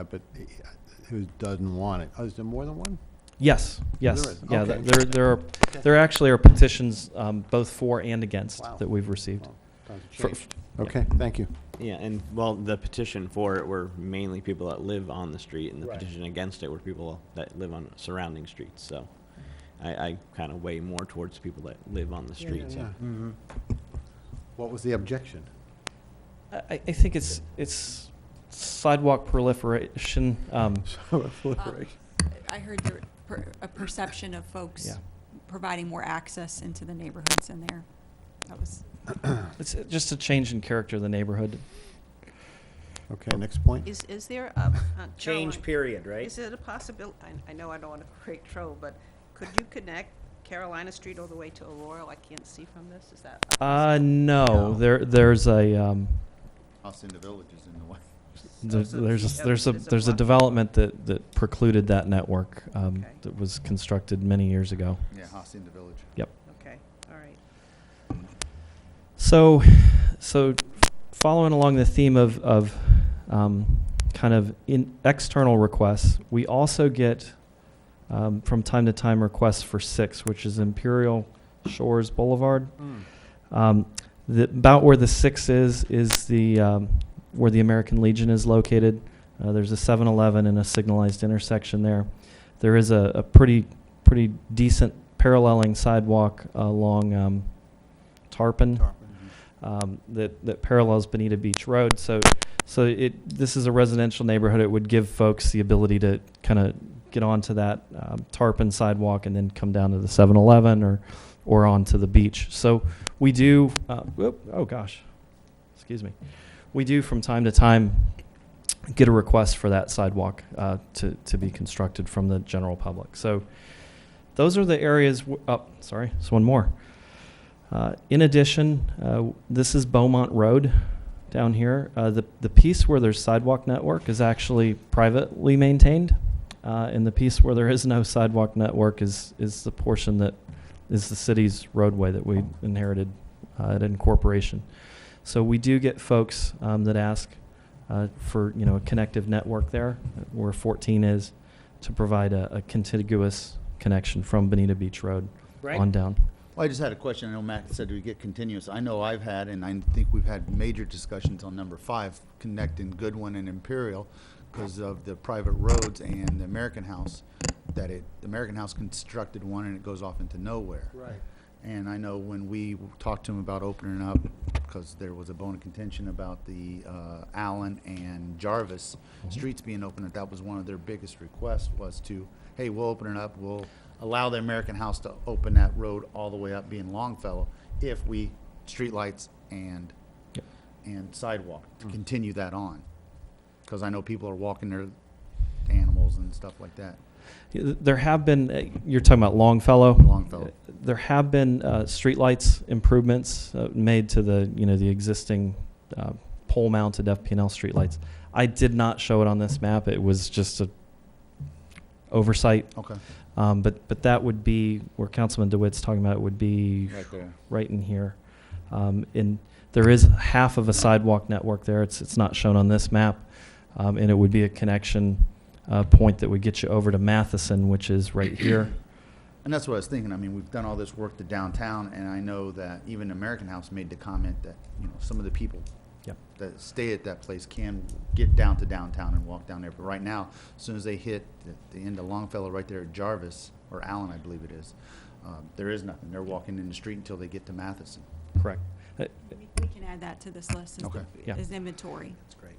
Speaker 7: who doesn't want it. Oh, is there more than one?
Speaker 8: Yes.
Speaker 7: There is?
Speaker 8: Yeah,
Speaker 7: Okay.
Speaker 8: there actually are petitions both for and against that we've received.
Speaker 7: Well, times have changed. Okay, thank you.
Speaker 13: Yeah, and the petition for it were mainly people that live on the street, and the
Speaker 7: Right.
Speaker 13: petition against it were people that live on surrounding streets. So I kind of weigh more towards people that live on the streets.
Speaker 7: Yeah. Mm-hmm. What was the objection?
Speaker 8: I think it's sidewalk proliferation.
Speaker 6: I heard a perception of folks
Speaker 8: Yeah.
Speaker 6: providing more access into the neighborhoods in there. That was,
Speaker 8: It's just a change in character of the neighborhood.
Speaker 7: Okay, next point.
Speaker 3: Is there
Speaker 10: Change
Speaker 3: Caroline,
Speaker 10: period, right?
Speaker 3: Is it a possibility, I know I don't want to create trouble, but could you connect Carolina Street all the way to Aurora? I can't see from this. Is that?
Speaker 8: No, there's a
Speaker 11: House in the Village is in the way.
Speaker 8: there's a development that precluded that network
Speaker 3: Okay.
Speaker 8: that was constructed many years ago.
Speaker 11: Yeah, House in the Village.
Speaker 8: Yep.
Speaker 3: Okay, all right.
Speaker 8: So following along the theme of kind of external requests, we also get from time to time requests for 6, which is Imperial Shores Boulevard. About where the 6 is where the American Legion is located. There's a 7-Eleven and a signalized intersection there. There is a pretty decent paralleling sidewalk along Tarpon. That parallels Bonita Beach Road. So this is a residential neighborhood. It would give folks the ability to kind of get onto that Tarpon sidewalk and then come down to the 7-Eleven or onto the beach. So we do, excuse me. We do from time to time get a request for that sidewalk to be constructed from the general public. So those are the areas, sorry, there's one more. In addition, this is Beaumont Road down here. The piece where there's sidewalk network is actually privately maintained, and the piece where there is no sidewalk network is the portion that is the city's roadway that we inherited at incorporation. So we do get folks that ask for a connective network there, where 14 is, to provide a contiguous connection from Bonita Beach Road
Speaker 10: Greg?
Speaker 8: on down.
Speaker 11: Well, I just had a question. I know Matt said we get continuous. I know I've had, and I think we've had major discussions on number 5, connecting Goodwin and Imperial, because of the private roads and the American House, the American House constructed one and it goes off into nowhere.
Speaker 10: Right.
Speaker 11: And I know when we talked to him about opening up, because there was a bone of contention about the Allen and Jarvis streets being open, that was one of their biggest requests was to, hey, we'll open it up, we'll allow the American House to open that road all the way up being Longfellow if we streetlights and sidewalk to continue that on. Because I know people are walking their animals and stuff like that.
Speaker 8: There have been, you're talking about Longfellow?
Speaker 11: Longfellow.
Speaker 8: There have been streetlights improvements made to the existing pole-mounted FP&L streetlights. I did not show it on this map. It was just a oversight.
Speaker 11: Okay.
Speaker 8: But that would be where Councilman DeWitt's talking about. It would be
Speaker 11: Right there.
Speaker 8: right in here. And there is half of a sidewalk network there. It's not shown on this map, and it would be a connection point that would get you over to Matheson, which is right here.
Speaker 11: And that's what I was thinking. I mean, we've done all this work to downtown, and I know that even American House made the comment that, some of the people that stay at that place can get down to downtown and walk down there. But right now, as soon as they hit the end of Longfellow right there at Jarvis, or Allen, I believe it is, there is nothing. They're walking in the street until they get to Matheson.
Speaker 8: Correct.
Speaker 6: We can add that to this list
Speaker 11: Okay.
Speaker 6: as inventory.
Speaker 11: That's great.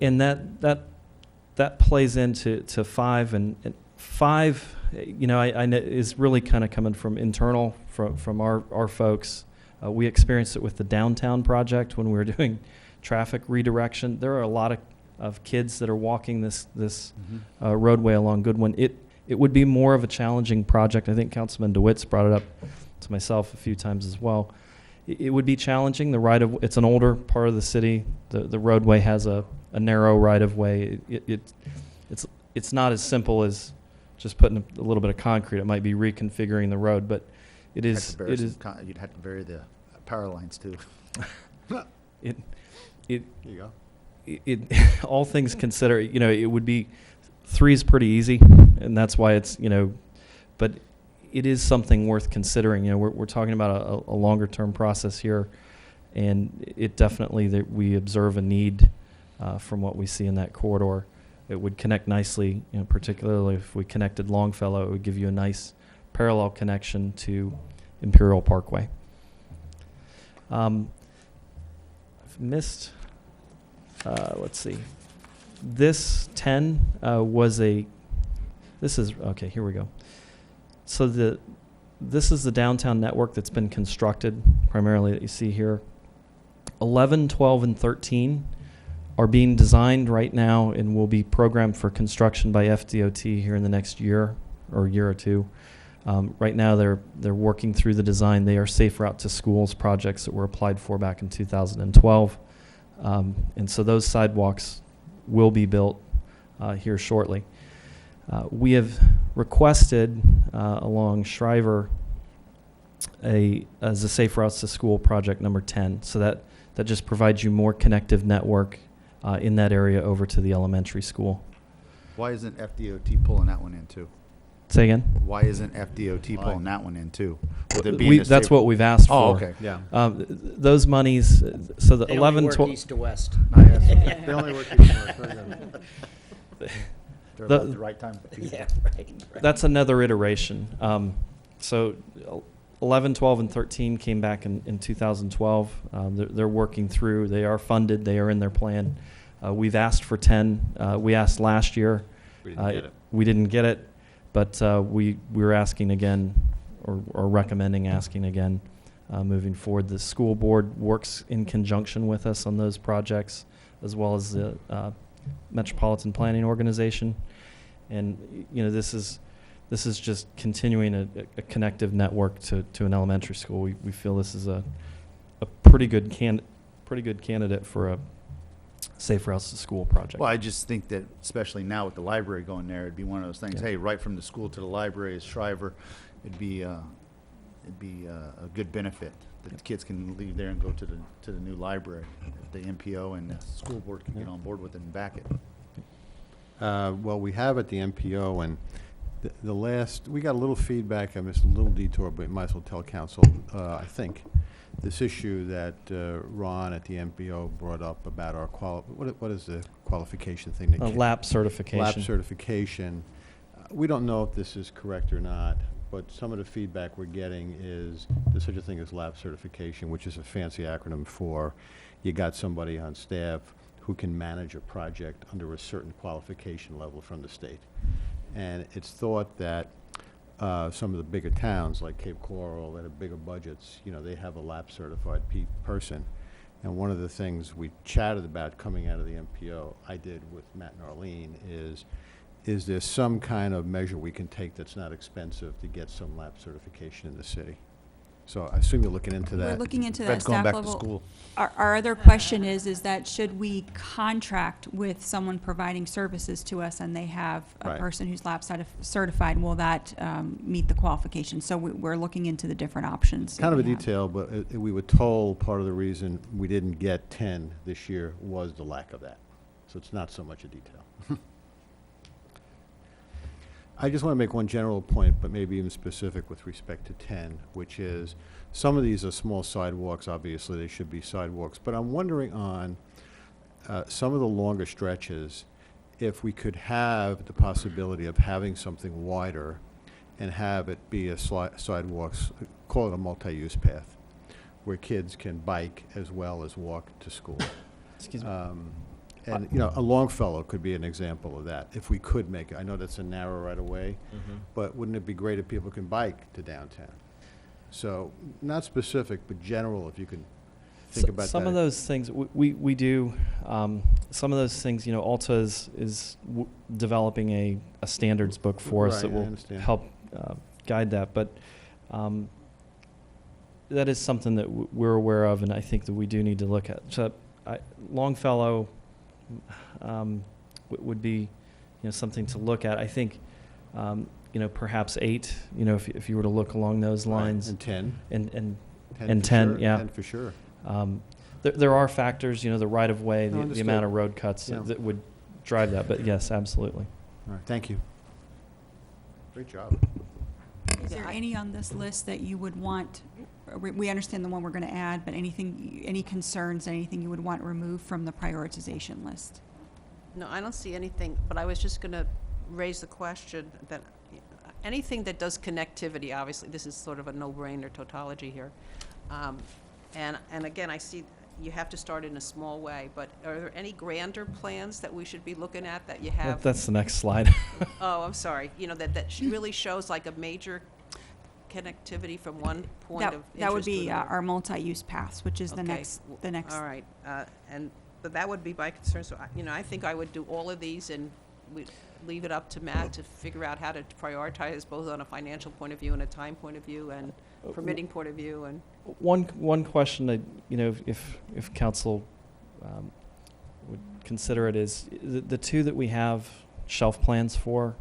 Speaker 8: And that plays into 5, and 5, I know is really kind of coming from internal, from our folks. We experienced it with the downtown project when we were doing traffic redirection. There are a lot of kids that are walking this roadway along Goodwin. It would be more of a challenging project. I think Councilman DeWitt's brought it up to myself a few times as well. It would be challenging. It's an older part of the city. The roadway has a narrow right of way. It's not as simple as just putting a little bit of concrete. It might be reconfiguring the road, but it is.
Speaker 11: You'd have to bury the power lines too.
Speaker 8: There
Speaker 11: you go.
Speaker 8: All things considered, it would be 3 is pretty easy, and that's why it's but it is something worth considering. We're talking about a longer term process here, and it definitely that we observe a need from what we see in that corridor. It would connect nicely, particularly if we connected Longfellow, it would give you a nice parallel connection to Imperial Parkway. I've missed, let's see. This 10 okay, here we go. So this is the downtown network that's been constructed, primarily that you see here. 11, 12, and 13 are being designed right now and will be programmed for construction by FDOT here in the next year or two. Right now, they're working through the design. They are Safe Route to Schools projects that were applied for back in 2012. And so those sidewalks will be built here shortly. We have requested along Shriver as a Safe Routes to School project number 10. So that just provides you more connective network in that area over to the elementary school.
Speaker 11: Why isn't FDOT pulling that one in too?
Speaker 8: Say again?
Speaker 11: Why isn't FDOT pulling that one in too? With it being the
Speaker 8: That's
Speaker 11: state-
Speaker 8: what we've asked for.
Speaker 11: Oh, okay.
Speaker 7: Yeah.
Speaker 8: Those monies, so the
Speaker 10: They only
Speaker 8: 11,
Speaker 10: work
Speaker 8: 12.
Speaker 10: east to west.
Speaker 7: They only work each month, very good.
Speaker 11: They're
Speaker 8: The-
Speaker 11: about the right time.
Speaker 10: Yeah, right.
Speaker 8: That's another iteration. So 11, 12, and 13 came back in 2012. They're working through. They are funded. They are in their plan. We've asked for 10. We asked last year.
Speaker 7: We didn't get it.
Speaker 8: We didn't get it, but we're asking again, or recommending asking again, moving forward. The school board works in conjunction with us on those projects, as well as the Metropolitan Planning Organization. And this is just continuing a connective network to an elementary school. We feel this is a pretty good candidate for a Safe Routes to School project.
Speaker 11: Well, I just think that, especially now with the library going there, it'd be one of those things.
Speaker 8: Yeah.
Speaker 11: Hey, right from the school to the library is Shriver. It'd be a good benefit that the kids can leave there and go to the new library. If the MPO and the school board can get on board with it and back it.
Speaker 7: Well, we have at the MPO, and the last, we got a little feedback, I missed a little detour, but might as well tell council, I think, this issue that Ron at the MPO brought up about our what is the qualification thing? that
Speaker 8: LAP certification.
Speaker 7: LAP certification. We don't know if this is correct or not, but some of the feedback we're getting is there's such a thing as LAP certification, which is a fancy acronym for you got somebody on staff who can manage a project under a certain qualification level from the state. And it's thought that some of the bigger towns like Cape Coral that have bigger budgets, they have a LAP certified person. And one of the things we chatted about coming out of the MPO, I did with Matt and Arlene, is there some kind of measure we can take that's not expensive to get some LAP certification in the city? So I assume you're looking into that.
Speaker 6: We're looking into that
Speaker 11: Fred's going
Speaker 6: staff
Speaker 11: back to
Speaker 6: level.
Speaker 11: school.
Speaker 6: Our other question is that should we contract with someone providing services to us and they have a
Speaker 7: Right.
Speaker 6: person who's lab certified, will that meet the qualifications? So we're looking into the different options. that
Speaker 7: Kind of a
Speaker 6: we have.
Speaker 7: detail, but we were told part of the reason we didn't get 10 this year was the lack of that. So it's not so much a detail. I just want to make one general point, but maybe even specific with respect to 10, which is some of these are small sidewalks. Obviously, they should be sidewalks. But I'm wondering on some of the longer stretches, if we could have the possibility of having something wider and have it be a sidewalks, call it a multi-use path, where kids can bike as well as walk to school.
Speaker 8: Excuse me.
Speaker 7: And, a Longfellow could be an example of that, if we could make it. I know that's a narrow right of way, but wouldn't it be great if people can bike to downtown? So, not specific, but general, if you can think about that.
Speaker 8: Some of those things we do. Some of those things, Alta is developing a standards book for us
Speaker 7: Right,
Speaker 8: that
Speaker 7: I
Speaker 8: will
Speaker 7: understand.
Speaker 8: help guide that. But that is something that we're aware of, and I think that we do need to look at. So, Longfellow would be, something to look at. I think, perhaps 8. If you were to look along those
Speaker 7: Right,
Speaker 8: lines,
Speaker 7: and 10.
Speaker 8: and
Speaker 7: 10 for
Speaker 8: 10,
Speaker 7: sure,
Speaker 8: yeah.
Speaker 7: 10 for sure.
Speaker 8: There are factors, the right of way,
Speaker 7: No,
Speaker 8: the amount
Speaker 7: understood.
Speaker 8: of road cuts
Speaker 7: Yeah.
Speaker 8: that would drive that. But yes, absolutely.
Speaker 7: All right, thank you. Great job.
Speaker 6: Is there any on this list that you would want, we understand the one we're going to add, but any concerns, anything you would want removed from the prioritization list?
Speaker 3: No, I don't see anything, but I was just going to raise the question that anything that does connectivity, obviously, this is sort of a no-brainer tautology here. And again, I see you have to start in a small way, but are there any grander plans that we should be looking at that you have?
Speaker 8: That's the next slide.
Speaker 3: Oh, I'm sorry. That really shows like a major connectivity from one point of interest.
Speaker 6: That would be
Speaker 3: to another.
Speaker 6: our multi-use paths, which is the
Speaker 3: Okay.
Speaker 6: next.
Speaker 3: All right, but that would be my concern, so, I think I would do all of these, and we'd leave it up to Matt to figure out how to prioritize, both on a financial point of view and a time point of view, and permitting point of view, and,
Speaker 8: One question that, if council would consider it is, the 2 that we have shelf plans for,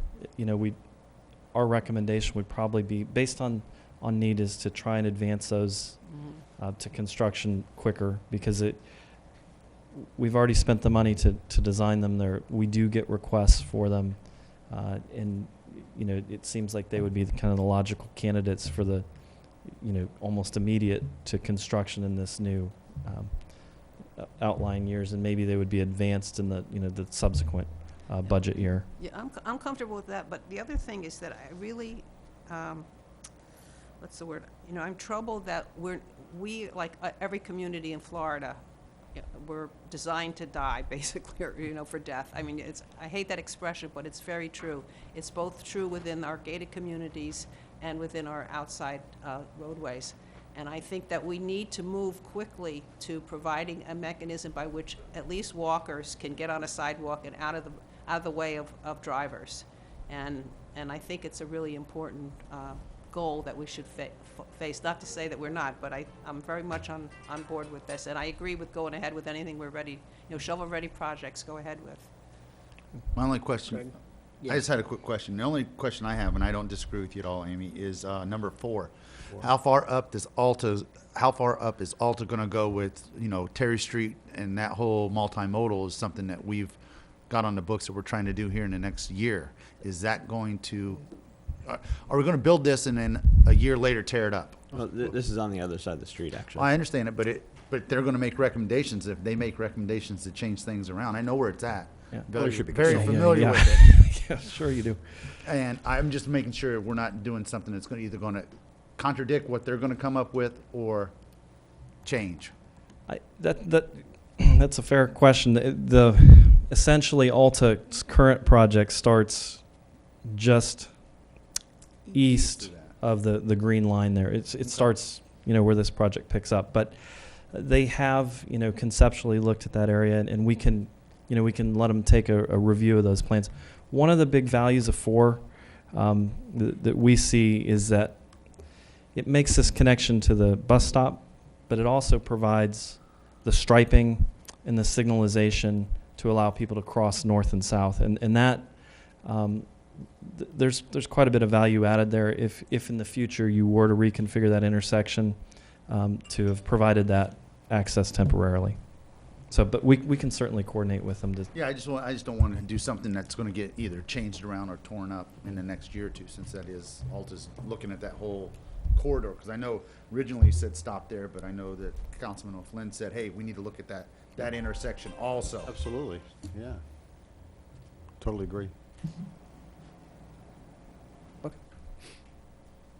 Speaker 8: our recommendation would probably be, based on need, is to try and advance those to construction quicker, because we've already spent the money to design them. We do get requests for them, and you know, it seems like they would be kind of the logical candidates for the, you know, almost immediate to construction in this new outlying years, and maybe they would be advanced in the, you know, the subsequent budget year.
Speaker 3: Yeah, I'm comfortable with that, but the other thing is that I really, what's the word? You know, I'm troubled that we, like every community in Florida, we're designed to die, basically, or, you know, for death. I mean, I hate that expression, but it's very true. It's both true within our gated communities and within our outside roadways. And I think that we need to move quickly to providing a mechanism by which at least walkers can get on a sidewalk and out of the way of drivers. And I think it's a really important goal that we should face. Not to say that we're not, but I'm very much on board with this. And I agree with going ahead with anything we're ready, you know, shovel-ready projects, go ahead with.
Speaker 11: My only question,
Speaker 10: Yeah.
Speaker 11: I just had a quick question. The only question I have, and I don't disagree with you at all, Amy, is number 4. How far up is Alta going to go with, you know, Terry Street and that whole multimodal is something that we've got on the books that we're trying to do here in the next year. Is that going to, are we going to build this and then a year later tear it up?
Speaker 13: Well, this is on the other side of the street, actually.
Speaker 11: I understand it, but they're going to make recommendations. If they make recommendations to change things around, I know where it's at.
Speaker 8: Yeah.
Speaker 11: Very,
Speaker 7: should be
Speaker 11: very
Speaker 7: consulted.
Speaker 11: familiar
Speaker 8: Yeah.
Speaker 11: with it.
Speaker 8: Yeah, sure you do.
Speaker 11: And I'm just making sure we're not doing something that's either going to contradict what they're going to come up with or change.
Speaker 8: That's a fair question. Essentially Alta's current project starts just east of the green line there. It starts, you know, where this project picks up, but they have, you know, conceptually looked at that area, and we can, you know, we can let them take a review of those plans. One of the big values of 4 that we see is that it makes this connection to the bus stop, but it also provides the striping and the signalization to allow people to cross north and south, and that there's quite a bit of value added there if in the future you were to reconfigure that intersection to have provided that access temporarily. So, but we can certainly coordinate with them to.
Speaker 11: Yeah, I just don't want to do something that's going to get either changed around or torn up in the next year or two, since that is Alta's looking at that whole corridor. Because I know originally you said stop there, but I know that Councilman O'Flynn said, hey, we need to look at that intersection also.
Speaker 7: Absolutely, yeah. Totally agree.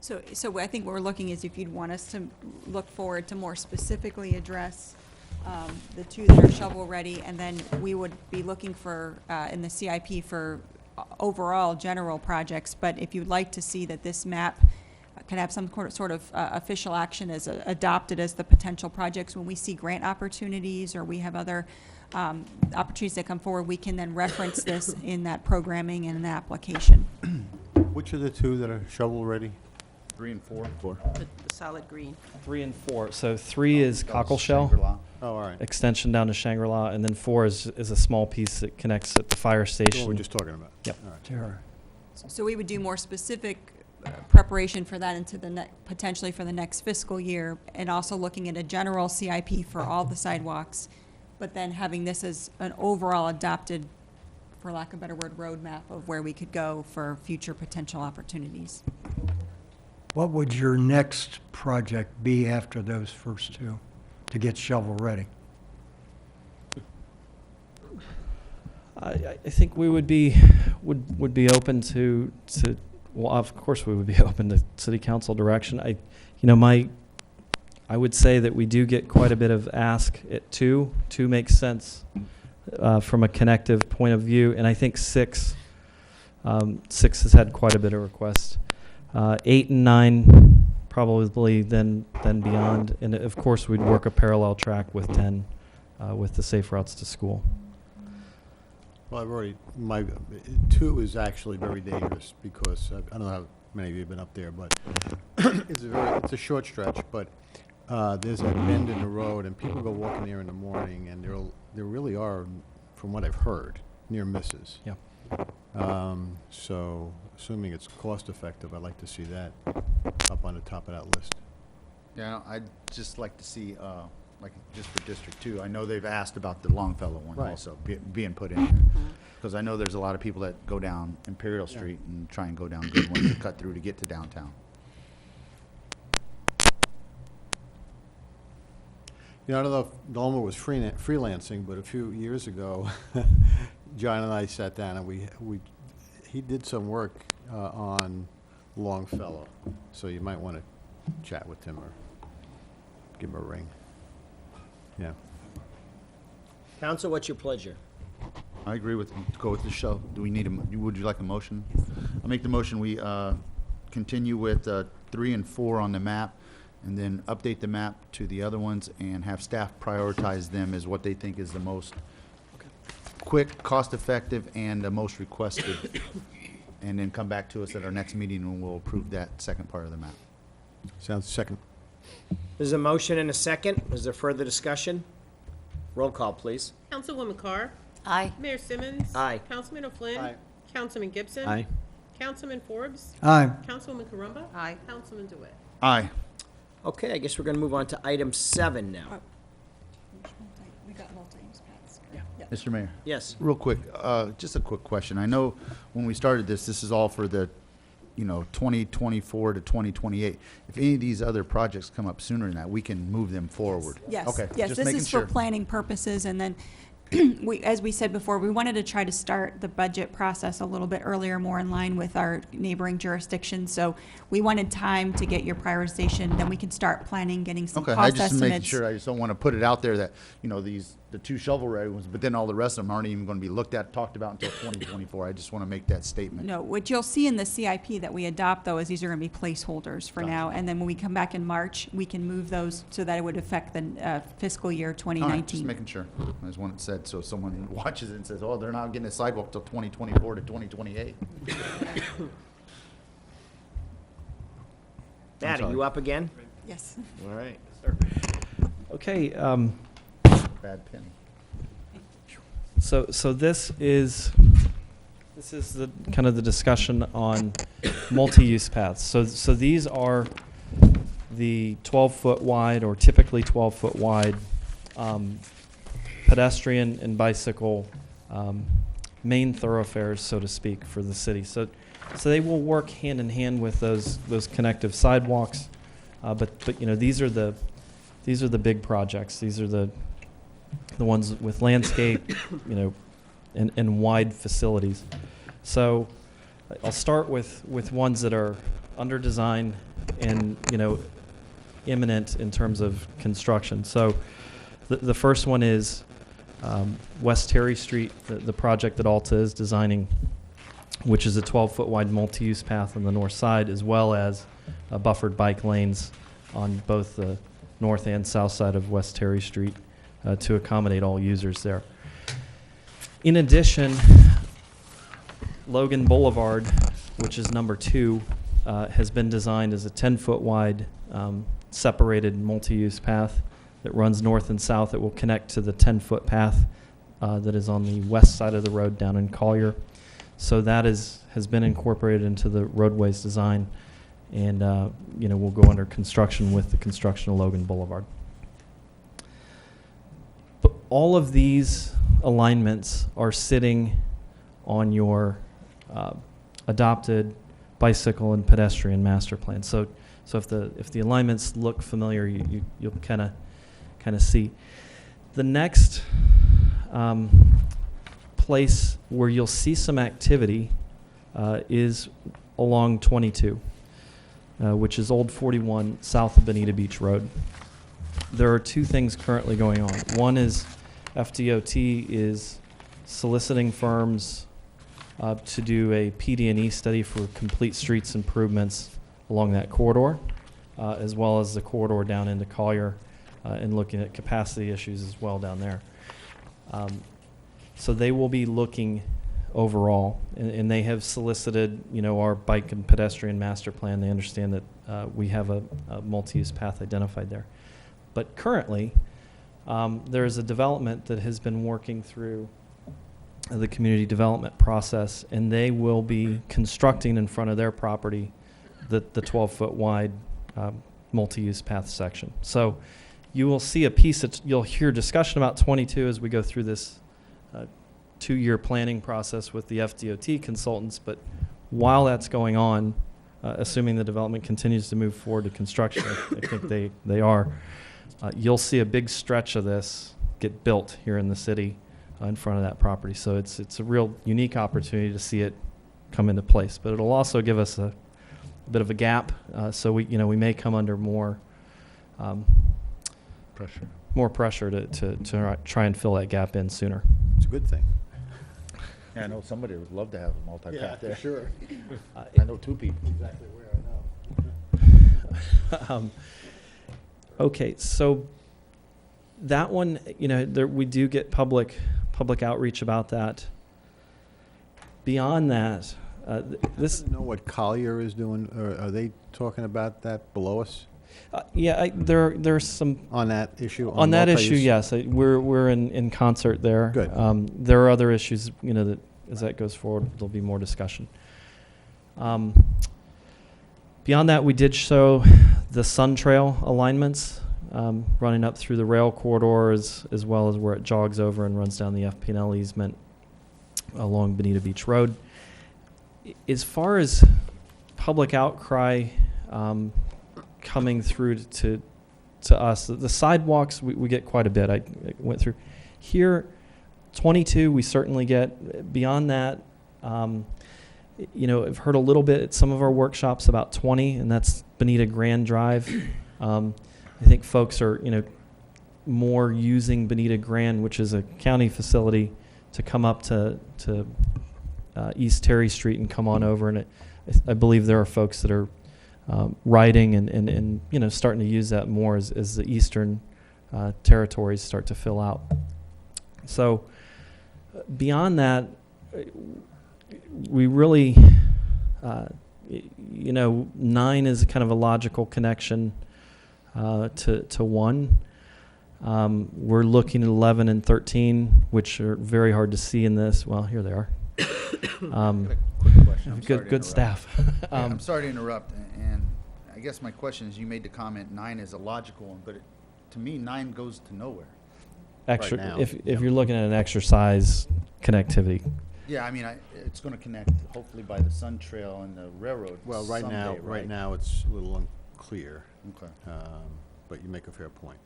Speaker 6: So I think what we're looking is if you'd want us to look forward to more specifically address the 2 that are shovel-ready, and then we would be looking for, in the CIP for overall general projects. But if you'd like to see that this map can have some sort of official action as adopted as the potential projects, when we see grant opportunities or we have other opportunities that come forward, we can then reference this in that programming and in the application.
Speaker 7: Which are the 2 that are shovel-ready?
Speaker 11: 3 and 4.
Speaker 3: The solid green.
Speaker 8: 3 and 4. So 3 is Cockleshell
Speaker 11: Shangri-La.
Speaker 7: Oh, all right.
Speaker 8: extension down to Shangri-La, and then 4 is a small piece that connects at the fire
Speaker 7: The one
Speaker 8: station.
Speaker 7: we're just talking about.
Speaker 8: Yep.
Speaker 7: All right.
Speaker 9: Sure.
Speaker 6: So we would do more specific preparation for that into the potentially for the next fiscal year, and also looking at a general CIP for all the sidewalks, but then having this as an overall adopted, for lack of a better word, roadmap of where we could go for future potential opportunities.
Speaker 9: What would your next project be after those first 2 to get shovel-ready?
Speaker 8: I think we would be open to well, of course we would be open to city council direction. I would say that we do get quite a bit of ask at 2. 2 makes sense from a connective point of view, and I think 6 has had quite a bit of requests. 8 and 9 probably then beyond, and of course we'd work a parallel track with 10 with the safe routes to school.
Speaker 7: Well, my 2 is actually very dangerous because I don't know how many of you have been up there, but it's a short stretch, but there's a bend in the road and people go walking there in the morning, and there really are, from what I've heard, near misses.
Speaker 8: Yeah.
Speaker 7: So assuming it's cost effective, I'd like to see that up on the top of that list.
Speaker 11: Yeah, I'd just like to see like, just for District 2, I know they've asked about the Longfellow one
Speaker 7: Right.
Speaker 11: also being put in there. Because I know there's a lot of people that go down Imperial Street and try and go down Goodwin to cut through to get to downtown.
Speaker 7: You know, I don't know if Dolma was freelancing, but a few years ago, John and I sat down and he did some work on Longfellow. So you might want to chat with him or give him a ring. Yeah.
Speaker 10: Council, what's your pleasure?
Speaker 11: I agree with, go with the show. Do we need would you like a motion? I'll make the motion, we continue with 3 and 4 on the map, and then update the map to the other ones and have staff prioritize them as what they think is the most quick, cost-effective, and the most requested. And then come back to us at our next meeting and we'll approve that second part of the map.
Speaker 7: Sounds second.
Speaker 10: There's a motion and a second. Is there further discussion? Roll call, please.
Speaker 12: Councilwoman Carr?
Speaker 3: Aye.
Speaker 12: Mayor Simmons?
Speaker 10: Aye.
Speaker 12: Councilman O'Flynn?
Speaker 7: Aye.
Speaker 12: Councilman Gibson?
Speaker 13: Aye.
Speaker 12: Councilman Forbes?
Speaker 9: Aye.
Speaker 12: Councilwoman Carumba?
Speaker 3: Aye.
Speaker 12: Councilman DeWitt?
Speaker 11: Aye.
Speaker 10: Okay, I guess we're gonna move on to item 7 now.
Speaker 6: We got multi-use paths.
Speaker 11: Mr. Mayor.
Speaker 10: Yes.
Speaker 11: Real quick, just a quick question. I know when we started this is all for the, 2024 to 2028. If any of these other projects come up sooner than that, we can move them forward.
Speaker 6: Yes,
Speaker 11: Okay,
Speaker 6: yes,
Speaker 11: just
Speaker 6: this
Speaker 11: making
Speaker 6: is
Speaker 11: sure.
Speaker 6: for planning purposes, and then, as we said before, we wanted to try to start the budget process a little bit earlier, more in line with our neighboring jurisdictions, so we wanted time to get your prioritization, then we can start planning, getting some
Speaker 11: Okay, I
Speaker 6: cost
Speaker 11: just making
Speaker 6: estimates.
Speaker 11: sure, I just don't want to put it out there that, the 2 shovel-ready ones, but then all the rest of them aren't even going to be looked at, talked about until 2024. I just want to make that statement.
Speaker 6: No, what you'll see in the CIP that we adopt, though, is these are going to be placeholders for now, and then when we come back in March, we can move those so that it would affect the fiscal year
Speaker 11: All right,
Speaker 6: 2019.
Speaker 11: just making sure. I just want it said, so someone watches it and says, oh, they're not getting a sidewalk till 2024 to 2028.
Speaker 10: Matt, are
Speaker 11: sorry.
Speaker 10: you up again?
Speaker 6: Yes.
Speaker 10: All right.
Speaker 8: Okay,
Speaker 11: Bad penny.
Speaker 8: so this is the kind of the discussion on multi-use paths. So these are the 12-foot wide, or typically 12-foot wide, pedestrian and bicycle main thoroughfares, so to speak, for the city. So they will work hand in hand with those connective sidewalks, but these are the big projects. These are the ones with landscape, and wide facilities. So I'll start with ones that are under design and imminent in terms of construction. So the first one is West Terry Street, the project that Alta is designing, which is a 12-foot wide multi-use path on the north side, as well as buffered bike lanes on both the north and south side of West Terry Street to accommodate all users there. In addition, Logan Boulevard, which is number 2, has been designed as a 10-foot wide separated multi-use path that runs north and south. It will connect to the 10-foot path that is on the west side of the road down in Collier. So that has been incorporated into the roadways design, and will go under construction with the construction of Logan Boulevard. But all of these alignments are sitting on your adopted bicycle and pedestrian master plan. So if the alignments look familiar, you'll kind of see. The next place where you'll see some activity is along 22, which is Old 41 south of Bonita Beach Road. There are 2 things currently going on. One is FDOT is soliciting firms to do a PD&E study for complete streets improvements along that corridor, as well as the corridor down into Collier, and looking at capacity issues as well down there. So they will be looking overall, and they have solicited, our bike and pedestrian master plan. They understand that we have a multi-use path identified there. But currently, there is a development that has been working through the community development process, and they will be constructing in front of their property the 12-foot wide multi-use path section. So You will see a piece that you'll hear discussion about 22 as we go through this 2-year planning process with the FDOT consultants. But while that's going on, assuming the development continues to move forward to construction, I think they are, you'll see a big stretch of this get built here in the city in front of that property. So it's a real unique opportunity to see it come into place. But it'll also give us a bit of a gap, so we may come under more pressure to try and fill that gap in sooner.
Speaker 7: It's a good thing.
Speaker 11: Yeah, I know somebody would love to have a multi-path there.
Speaker 7: sure.
Speaker 11: I know 2 people.
Speaker 7: Exactly where I know.
Speaker 8: Okay, so that one, we do get public outreach about that. Beyond that, this.
Speaker 7: I don't know what Collier is doing, or are they talking about that below us
Speaker 8: There's some
Speaker 7: on that issue?
Speaker 8: on that issue.
Speaker 7: multi-use?
Speaker 8: Yes, we're in concert there.
Speaker 7: Good.
Speaker 8: There are other issues, that as that goes forward, there'll be more discussion. Beyond that, we did show the Sun Trail alignments running up through the rail corridors, as well as where it jogs over and runs down the FP&L easement along Bonita Beach Road. As far as public outcry coming through to us, the sidewalks, we get quite a bit. I went through here. 22 we certainly get. Beyond that, I've heard a little bit at some of our workshops about 20, and that's Bonita Grand Drive. I think folks are more using Bonita Grand, which is a county facility, to come up to East Terry Street and come on over, and I believe there are folks that are riding and starting to use that more as the eastern territories start to fill out. So beyond that, we really, 9 is kind of a logical connection to 1. We're looking at 11 and 13, which are very hard to see in this. Well, here they are.
Speaker 11: Quick question.
Speaker 8: Good staff.
Speaker 11: I'm sorry to interrupt, and I guess my question is, you made the comment 9 is a logical one, but to me, 9 goes to nowhere.
Speaker 8: Extra,
Speaker 7: Right now.
Speaker 8: if you're looking at an exercise connectivity.
Speaker 11: Yeah, I mean, it's going to connect hopefully by the Sun Trail and the railroad.
Speaker 7: Well, right
Speaker 11: someday,
Speaker 7: now it's a little unclear,
Speaker 11: Okay.
Speaker 7: but you make a fair point.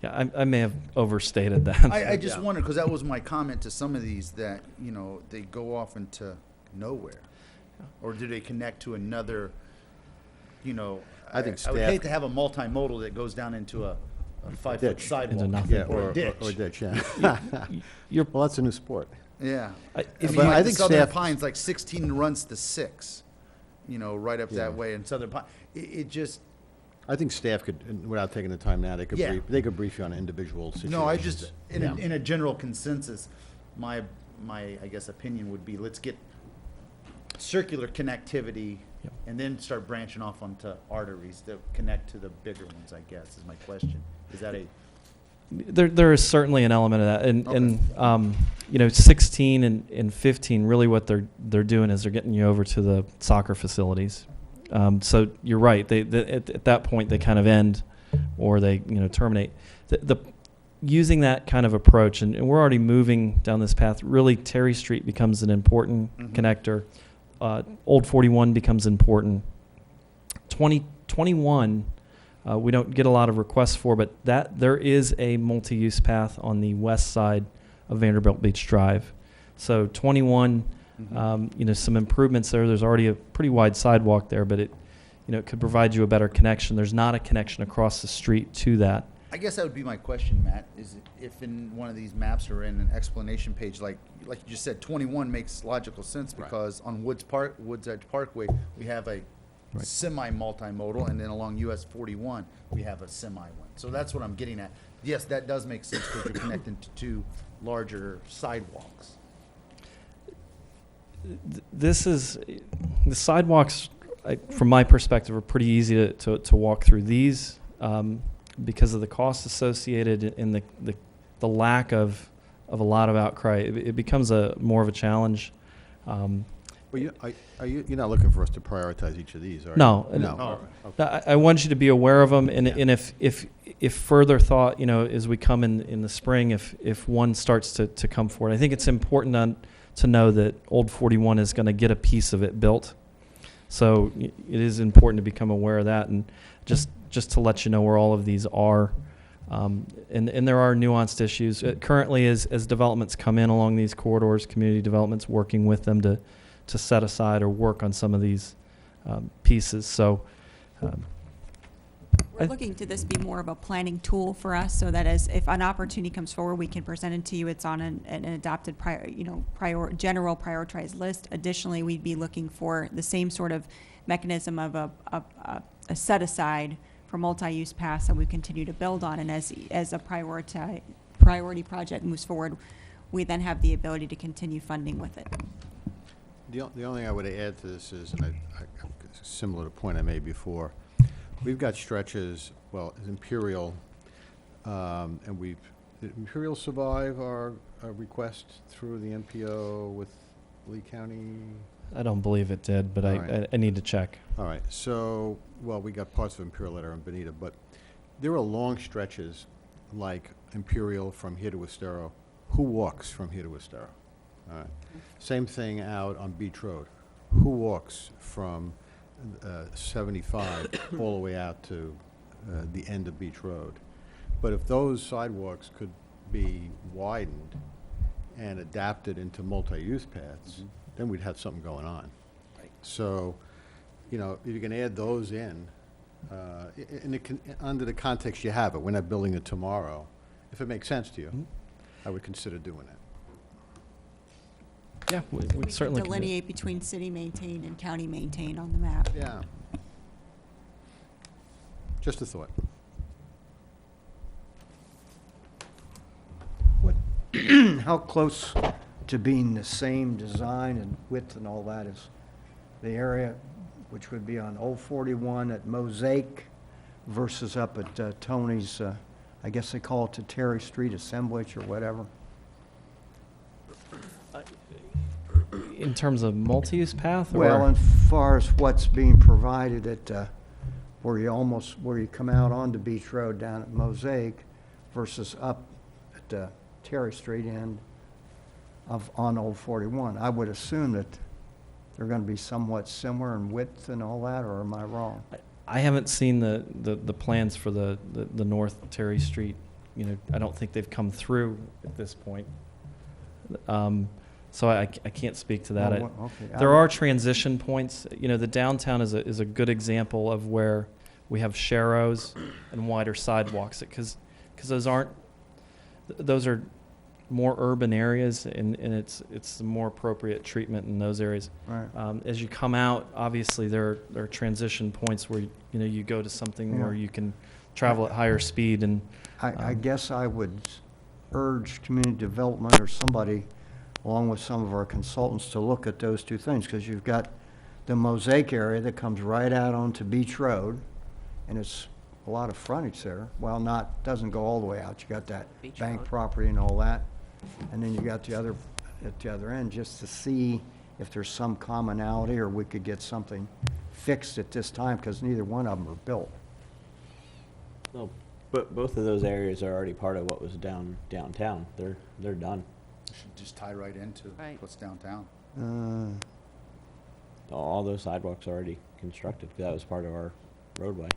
Speaker 8: Yeah, I may have overstated that.
Speaker 11: I just wondered, because that was my comment to some of these, that, they go off into nowhere. Or do they connect to another,
Speaker 7: I think
Speaker 11: I would
Speaker 7: staff-
Speaker 11: hate to have a multimodal that goes down into a 5-foot
Speaker 7: Ditch.
Speaker 11: sidewalk.
Speaker 8: Into nothing.
Speaker 7: Yeah,
Speaker 11: Or a ditch.
Speaker 7: Or a ditch, yeah. Well, that's a new sport.
Speaker 11: Yeah.
Speaker 8: If
Speaker 11: I mean,
Speaker 7: But
Speaker 11: like
Speaker 7: I
Speaker 11: the
Speaker 7: think
Speaker 11: Southern
Speaker 7: staff-
Speaker 11: Pines, like 16 runs to 6, right up
Speaker 7: Yeah.
Speaker 11: that way in Southern Pines. It just,
Speaker 7: I think staff could, without taking the time now, they could
Speaker 11: Yeah.
Speaker 7: brief you on individual situations.
Speaker 11: no, I just, in
Speaker 7: Yeah.
Speaker 11: a general consensus, my, I guess, opinion would be, let's get circular connectivity
Speaker 8: Yep.
Speaker 11: and then start branching off onto arteries that connect to the bigger ones, I guess, is my question. Is that a,
Speaker 8: There is certainly an element of that, and 16 and 15, really what they're doing is they're getting you over to the soccer facilities. So you're right. They at that point they kind of end, or they terminate. The using that kind of approach, and we're already moving down this path. Really, Terry Street becomes an important connector. Old 41 becomes important. 2021. We don't get a lot of requests for, but there is a multi-use path on the west side of Vanderbilt Beach Drive. So 21, some improvements there. There's already a pretty wide sidewalk there, but it could provide you a better connection. There's not a connection across the street to that.
Speaker 11: I guess that would be my question, Matt, is if in one of these maps or in an explanation page, like you just said, 21 makes logical sense because on Woods Edge Parkway, we have a semi-multimodal, and then along US 41, we have a semi one. So that's what I'm getting at. Yes, that does make sense because you're connecting to 2 larger sidewalks.
Speaker 8: The sidewalks, from my perspective, are pretty easy to walk through these because of the cost associated and the lack of a lot of outcry. It becomes more of a challenge.
Speaker 7: Well, you're not looking for us to prioritize each of these, are you?
Speaker 8: No,
Speaker 7: No.
Speaker 8: no.
Speaker 7: All right. Okay.
Speaker 8: I want you to be aware of them, and if further thought, as we come in the spring, if one starts to come forward, I think it's important to know that Old 41 is going to get a piece of it built. So it is important to become aware of that, and just to let you know where all of these are. And there are nuanced issues. Currently, as developments come in along these corridors, community development's working with them to set aside or work on some of these pieces. So
Speaker 6: We're looking to this be more of a planning tool for us, so that if an opportunity comes forward, we can present it to you. It's on an adopted general prioritized list. Additionally, we'd be looking for the same sort of mechanism of a set aside for multi-use paths that we continue to build on. And as a priority project moves forward, we then have the ability to continue funding with it.
Speaker 7: The only thing I would add to this is, and similar to the point I made before, we've got stretches, well, Imperial, and did Imperial survive our request through the MPO with Lee County?
Speaker 8: I don't believe it did, but
Speaker 7: All right.
Speaker 8: I need to check.
Speaker 7: All right, so, well, we got parts of Imperial that are in Bonita, but there are long stretches like Imperial from here to Estero. Who walks from here to Estero? All right. Same thing out on Beach Road. Who walks from 75 all the way out to the end of Beach Road? But if those sidewalks could be widened and adapted into multi-use paths, then we'd have something going on.
Speaker 10: Right.
Speaker 7: So, if you can add those in under the context you have it, we're not building it tomorrow. If it makes sense to you, I would consider doing it.
Speaker 8: Yeah, we
Speaker 6: We
Speaker 8: certainly
Speaker 6: can
Speaker 8: can do it.
Speaker 6: delineate between city maintained and county maintained on the map.
Speaker 7: Yeah. Just a thought.
Speaker 9: How close to being the same design and width and all that is the area, which would be on Old 41 at Mosaic versus up at Tony's, I guess they call it the Terry Street Assemblage or whatever?
Speaker 8: In terms of multi-use path?
Speaker 9: Well,
Speaker 8: or?
Speaker 9: as far as what's being provided at, where you come out onto Beach Road down at Mosaic versus up at Terry Street end on Old 41. I would assume that they're going to be somewhat similar in width and all that, or am I wrong?
Speaker 8: I haven't seen the plans for the North Terry Street. I don't think they've come through at this point. So I can't speak to that.
Speaker 9: Oh, okay.
Speaker 8: There are transition points. The downtown is a good example of where we have sharrows and wider sidewalks, because those are more urban areas, and it's the more appropriate treatment in those areas.
Speaker 9: Right.
Speaker 8: As you come out, obviously there are transition points where you go to something
Speaker 9: Yeah.
Speaker 8: where you can travel at higher speed, and
Speaker 9: I guess I would urge community development or somebody, along with some of our consultants, to look at those two things, because you've got the Mosaic area that comes right out onto Beach Road, and it's a lot of frontage there. Well, doesn't go all the way out. You got that
Speaker 3: Beach
Speaker 9: bank
Speaker 3: Road.
Speaker 9: property and all that. And then you got at the other end, just to see if there's some commonality or we could get something fixed at this time, because neither one of them are built.
Speaker 13: No, but both of those areas are already part of what was downtown. They're done.
Speaker 11: Should just tie right into
Speaker 3: Right.
Speaker 11: what's downtown.
Speaker 13: All those sidewalks are already constructed. That was part of our roadway.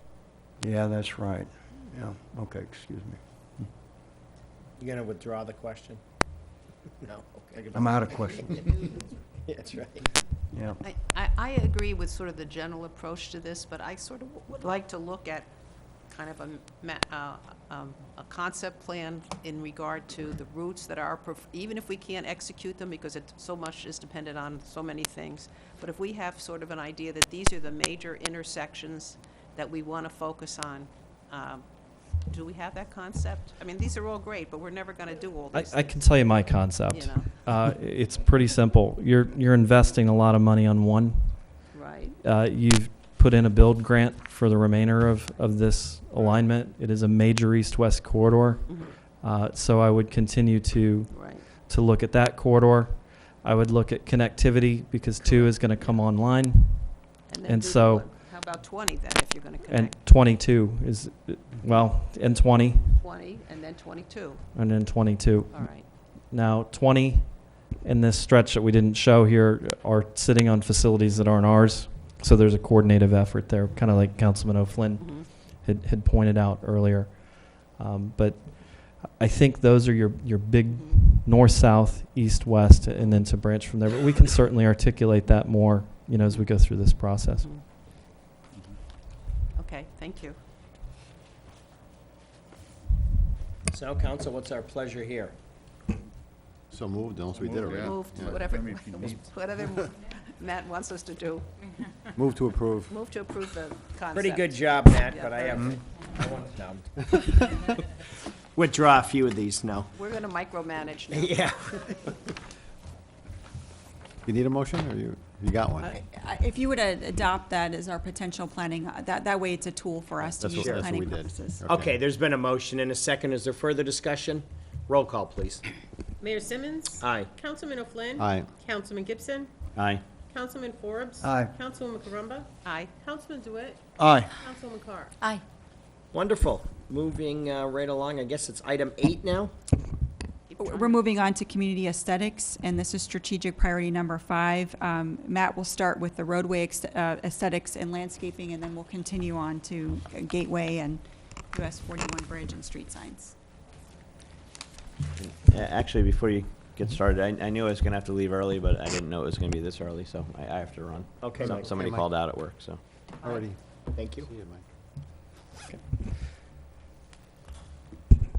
Speaker 9: Yeah, that's right. Yeah, okay, excuse me.
Speaker 10: You gonna withdraw the question? No, okay.
Speaker 9: I'm out of questions.
Speaker 10: That's right.
Speaker 9: Yeah.
Speaker 3: I agree with sort of the general approach to this, but I sort of would like to look at kind of a concept plan in regard to the routes that are, even if we can't execute them, because so much is dependent on so many things, but if we have sort of an idea that these are the major intersections that we want to focus on, do we have that concept? I mean, these are all great, but we're never going to do all these
Speaker 8: I can tell you my concept.
Speaker 3: You know.
Speaker 8: It's pretty simple. You're investing a lot of money on one.
Speaker 3: Right.
Speaker 8: You've put in a build grant for the remainder of this alignment. It is a major east-west corridor. So I would continue to
Speaker 3: Right.
Speaker 8: look at that corridor. I would look at connectivity because 2 is going to come online.
Speaker 3: then
Speaker 8: And
Speaker 3: do
Speaker 8: so-
Speaker 3: what? How about 20 then, if you're going to
Speaker 8: And
Speaker 3: connect?
Speaker 8: 22 is, well, and 20,
Speaker 3: 20 and then 22,
Speaker 8: and then 22.
Speaker 3: all right.
Speaker 8: Now, 20 in this stretch that we didn't show here are sitting on facilities that aren't ours. So there's a coordinative effort there, kind of like Councilman O'Flynn had pointed out earlier. But I think those are your big north, south, east, west, and then to branch from there. But we can certainly articulate that more, as we go through this process.
Speaker 3: Okay, thank you.
Speaker 10: So, council, what's our pleasure here?
Speaker 7: So moved, unless we did it, right?
Speaker 3: Move to
Speaker 7: Yeah.
Speaker 3: whatever Matt wants us to do.
Speaker 7: Move to approve.
Speaker 3: Move to approve the concept.
Speaker 10: Pretty good job, Matt,
Speaker 3: Yeah,
Speaker 10: but I
Speaker 3: very
Speaker 10: have,
Speaker 3: good.
Speaker 10: no. Withdraw a few of these now.
Speaker 3: We're going to micromanage now.
Speaker 10: Yeah.
Speaker 7: You need a motion, or you got one?
Speaker 6: If you would adopt that as our potential planning, that way it's a tool for us to
Speaker 7: That's
Speaker 6: use
Speaker 7: what-
Speaker 6: for
Speaker 7: that's what we
Speaker 6: planning
Speaker 7: did.
Speaker 6: purposes.
Speaker 10: Okay, there's been a motion and a second. Is there further discussion? Roll call, please.
Speaker 12: Mayor Simmons.
Speaker 10: Aye.
Speaker 12: Councilman O'Flynn.
Speaker 7: Aye.
Speaker 12: Councilman Gibson.
Speaker 13: Aye.
Speaker 12: Councilman Forbes.
Speaker 9: Aye.
Speaker 12: Councilwoman Carumba.
Speaker 3: Aye.
Speaker 12: Councilman DeWitt.
Speaker 9: Aye.
Speaker 12: Councilwoman Carr.
Speaker 6: Aye.
Speaker 10: Wonderful. Moving right along, I guess it's item 8 now.
Speaker 6: We're moving on to community aesthetics, and this is strategic priority number 5. Matt will start with the roadway aesthetics and landscaping, and then we'll continue on to Gateway and US 41 Bridge and street signs.
Speaker 13: Actually, before you get started, I knew I was going to have to leave early, but I didn't know it was going to be this early, so I have to run.
Speaker 10: Okay, Mike.
Speaker 13: Somebody
Speaker 7: Mike.
Speaker 13: called out at work, so.
Speaker 7: Already.
Speaker 10: Thank you.
Speaker 7: See you, Mike.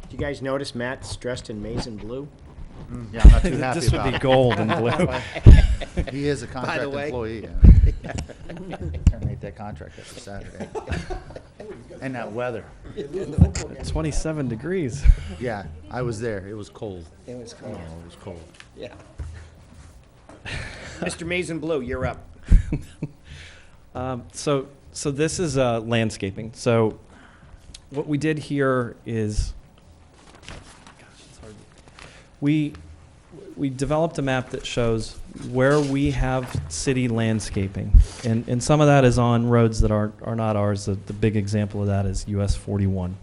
Speaker 10: Did you guys notice Matt's dressed in maize and blue?
Speaker 11: Yeah, I'm not too happy
Speaker 8: This would
Speaker 11: about
Speaker 8: be
Speaker 11: it.
Speaker 8: gold and blue.
Speaker 11: He is a contract
Speaker 10: way.
Speaker 11: employee. Terminate that contract after Saturday. And that weather.
Speaker 8: 27 degrees.
Speaker 11: Yeah, I was there. It was cold.
Speaker 10: It was
Speaker 11: Oh, it was cold.
Speaker 10: Yeah. Mr. Maize and Blue, you're up.
Speaker 8: So this is landscaping. So what we did here is, we developed a map that shows where we have city landscaping, and some of that is on roads that are not ours. The big example of that is US 41.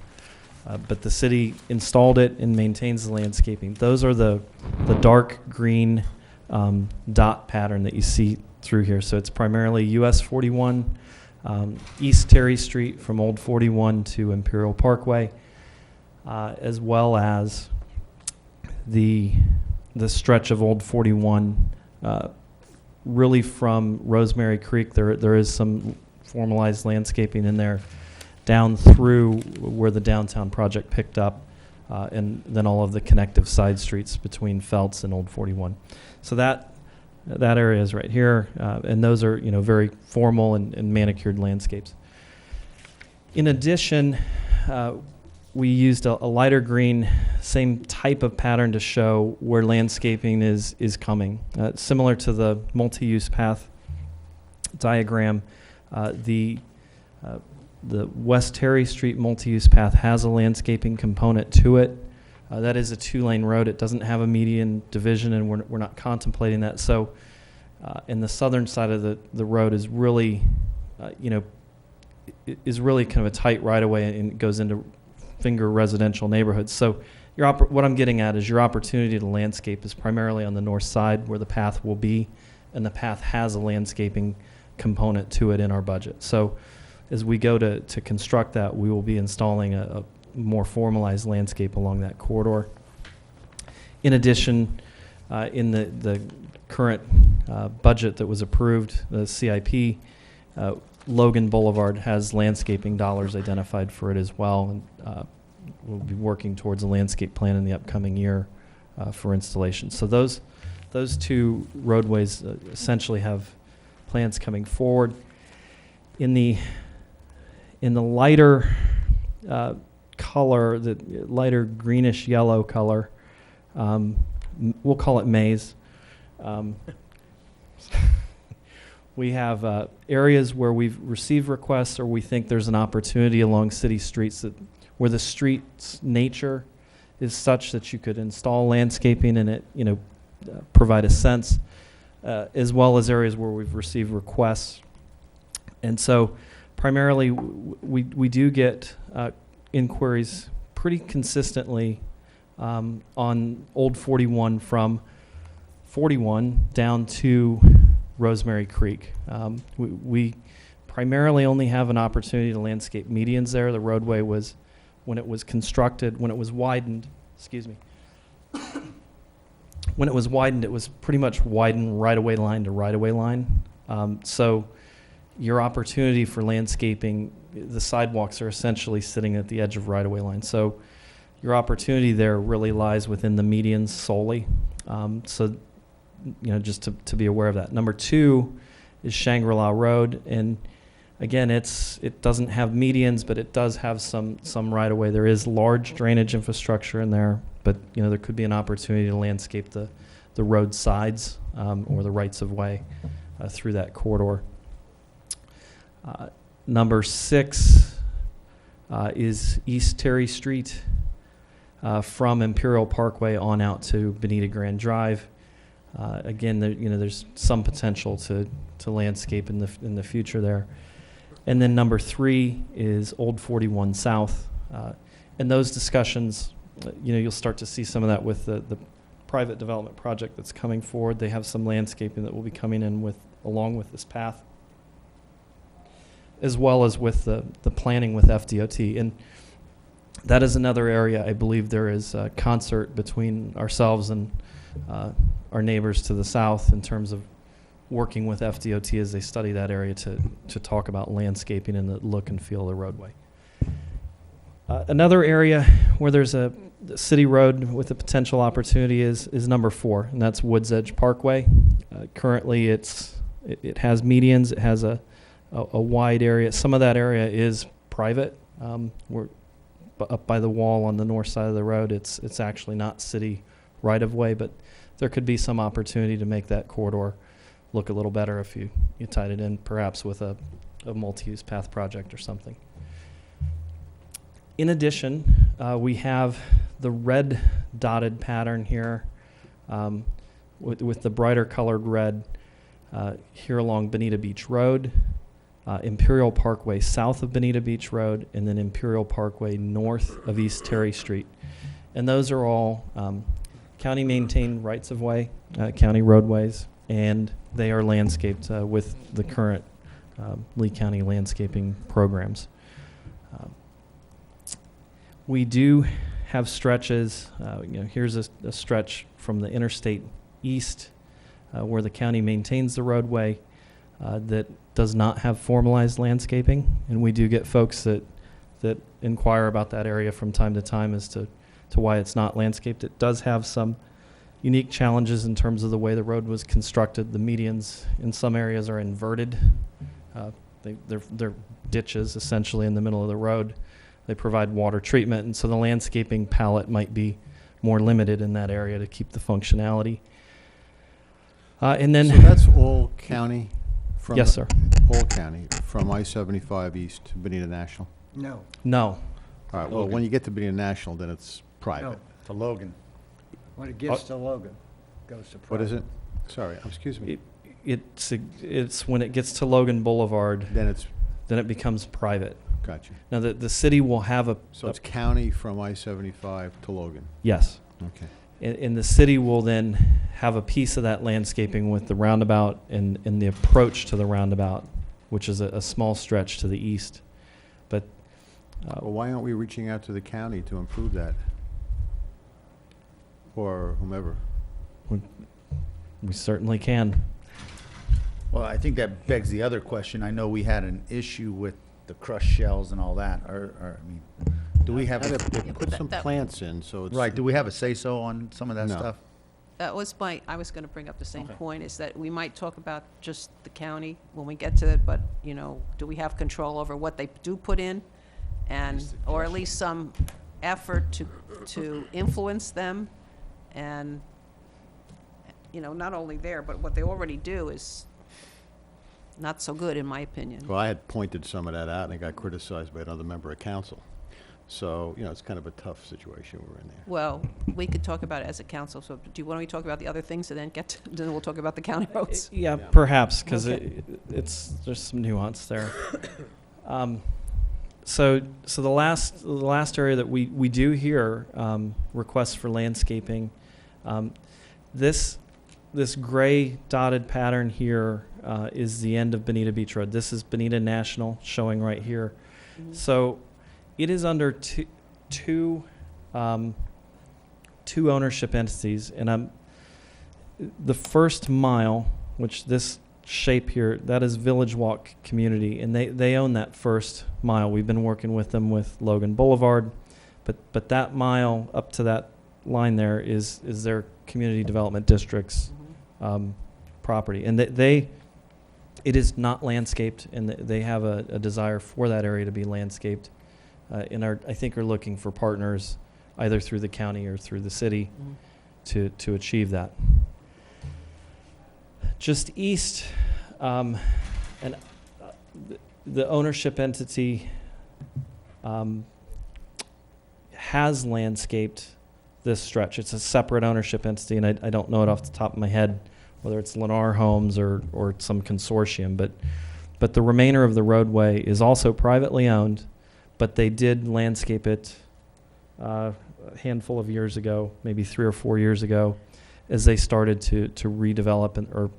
Speaker 8: But the city installed it and maintains the landscaping. Those are the dark green dot pattern that you see through here. So it's primarily US 41, East Terry Street from Old 41 to Imperial Parkway, as well as the stretch of Old 41, really from Rosemary Creek. There is some formalized landscaping in there, down through where the downtown project picked up, and then all of the connective side streets between Feltz and Old 41. So that area is right here, and those are very formal and manicured landscapes. In addition, we used a lighter green, same type of pattern to show where landscaping is coming. Similar to the multi-use path diagram, the West Terry Street multi-use path has a landscaping component to it. That is a 2-lane road. It doesn't have a median division, and we're not contemplating that. So, in the southern side of the road is really, is really kind of a tight right-of-way, and it goes into finger residential neighborhoods. So, what I'm getting at is your opportunity to landscape is primarily on the north side where the path will be, and the path has a landscaping component to it in our budget. So, as we go to construct that, we will be installing a more formalized landscape along that corridor. In addition, in the current budget that was approved, the CIP, Logan Boulevard has landscaping dollars identified for it as well. And we'll be working towards a landscape plan in the upcoming year for installation. So those two roadways essentially have plans coming forward. In the lighter color, the lighter greenish yellow color, we'll call it maize. We have areas where we've received requests, or we think there's an opportunity along city streets where the street's nature is such that you could install landscaping and it, provide a sense. as well as areas where we've received requests. And so primarily, we do get inquiries pretty consistently on Old 41 from 41 down to Rosemary Creek. We primarily only have an opportunity to landscape medians there. The roadway was, when it was constructed, when it was widened, excuse me, when it was widened, it was pretty much widened right-of-way line to right-of-way line. So your opportunity for landscaping, the sidewalks are essentially sitting at the edge of right-of-way line. So your opportunity there really lies within the medians solely. So, you know, just to be aware of that. Number 2 is Shangri-La Road, and again, it doesn't have medians, but it does have some right-of-way. There is large drainage infrastructure in there, but you know there could be an opportunity to landscape the road sides or the rights-of-way through that corridor. Number 6 is East Terry Street from Imperial Parkway on out to Bonita Grand Drive. Again, there's some potential to landscape in the future there. And then number 3 is Old 41 South. And those discussions, you'll start to see some of that with the private development project that's coming forward. They have some landscaping that will be coming in along with this path, as well as with the planning with FDOT. And that is another area I believe there is a concert between ourselves and our neighbors to the south in terms of working with FDOT as they study that area to talk about landscaping and the look and feel of the roadway. Another area where there's a city road with a potential opportunity is number 4, and that's Woods Edge Parkway. Currently, it has medians. It has a wide area. Some of that area is private. We're up by the wall on the north side of the road. It's actually not city right of way, but there could be some opportunity to make that corridor look a little better if you tied it in perhaps with a multi-use path project or something. In addition, we have the red dotted pattern here with the brighter colored red here along Bonita Beach Road, Imperial Parkway south of Bonita Beach Road, and then Imperial Parkway north of East Terry Street. And those are all county maintained rights of way, county roadways, and they are landscaped with the current Lee County landscaping programs. We do have stretches. Here's a stretch from the interstate east where the county maintains the roadway that does not have formalized landscaping, and we do get folks that inquire about that area from time to time as to why it's not landscaped. It does have some unique challenges in terms of the way the road was constructed. The medians in some areas are inverted. They're ditches essentially in the middle of the road. They provide water treatment, and so the landscaping palette might be more limited in that area to keep the functionality. And then,
Speaker 7: so that's all county?
Speaker 8: Yes, sir.
Speaker 7: All county, from I-75 east to Bonita National?
Speaker 9: No.
Speaker 8: No.
Speaker 7: All right, well, when you get to Bonita National, then it's private.
Speaker 9: No.
Speaker 11: To Logan.
Speaker 9: When it gets to Logan, goes to private.
Speaker 7: What is it? Sorry, excuse me.
Speaker 8: It's when it gets to Logan Boulevard,
Speaker 7: Then it's,
Speaker 8: then it becomes private.
Speaker 7: gotcha.
Speaker 8: Now, the city will have
Speaker 7: So it's county from I-75 to Logan?
Speaker 8: yes.
Speaker 7: Okay.
Speaker 8: And the city will then have a piece of that landscaping with the roundabout and the approach to the roundabout, which is a small stretch to the east. But
Speaker 7: Well, why aren't we reaching out to the county to improve that? Or whomever?
Speaker 8: we certainly can.
Speaker 11: Well, I think that begs the other question. I know we had an issue with the crushed shells and all that. Do we have,
Speaker 7: They put some plants in, so it's.
Speaker 11: right, do we have a say-so on some of that
Speaker 7: No.
Speaker 11: stuff?
Speaker 3: That was I was going to bring up the same
Speaker 11: Okay.
Speaker 3: point, is that we might talk about just the county when we get to it, but, do we have control over what they do put in? And, or at least some effort to influence them, and, not only there, but what they already do is not so good, in my opinion.
Speaker 7: Well, I had pointed some of that out, and I got criticized by another member of council. So, you know, it's kind of a tough situation we're in there.
Speaker 3: Well, we could talk about it as a council, so do you want to talk about the other things and then then we'll talk about the county roads?
Speaker 8: Yeah,
Speaker 7: Yeah.
Speaker 8: perhaps, because
Speaker 3: Okay.
Speaker 8: there's some nuance there. So the last area that we do hear requests for landscaping, this gray dotted pattern here is the end of Bonita Beach Road. This is Bonita National showing right here.
Speaker 3: Mhm.
Speaker 8: So it is under two ownership entities, and the first mile, which this shape here, that is Village Walk Community, and they own that first mile. We've been working with them with Logan Boulevard, but that mile up to that line there is their community development district's property, and it is not landscaped, and they have a desire for that area to be landscaped, and I think are looking for partners either through the county or through the city to achieve that. Just east, and the ownership entity has landscaped this stretch. It's a separate ownership entity, and I don't know it off the top of my head whether it's Lennar Homes or some consortium, but the remainder of the roadway is also privately owned, but they did landscape it a handful of years ago, maybe 3 or 4 years ago, as they started to redevelop or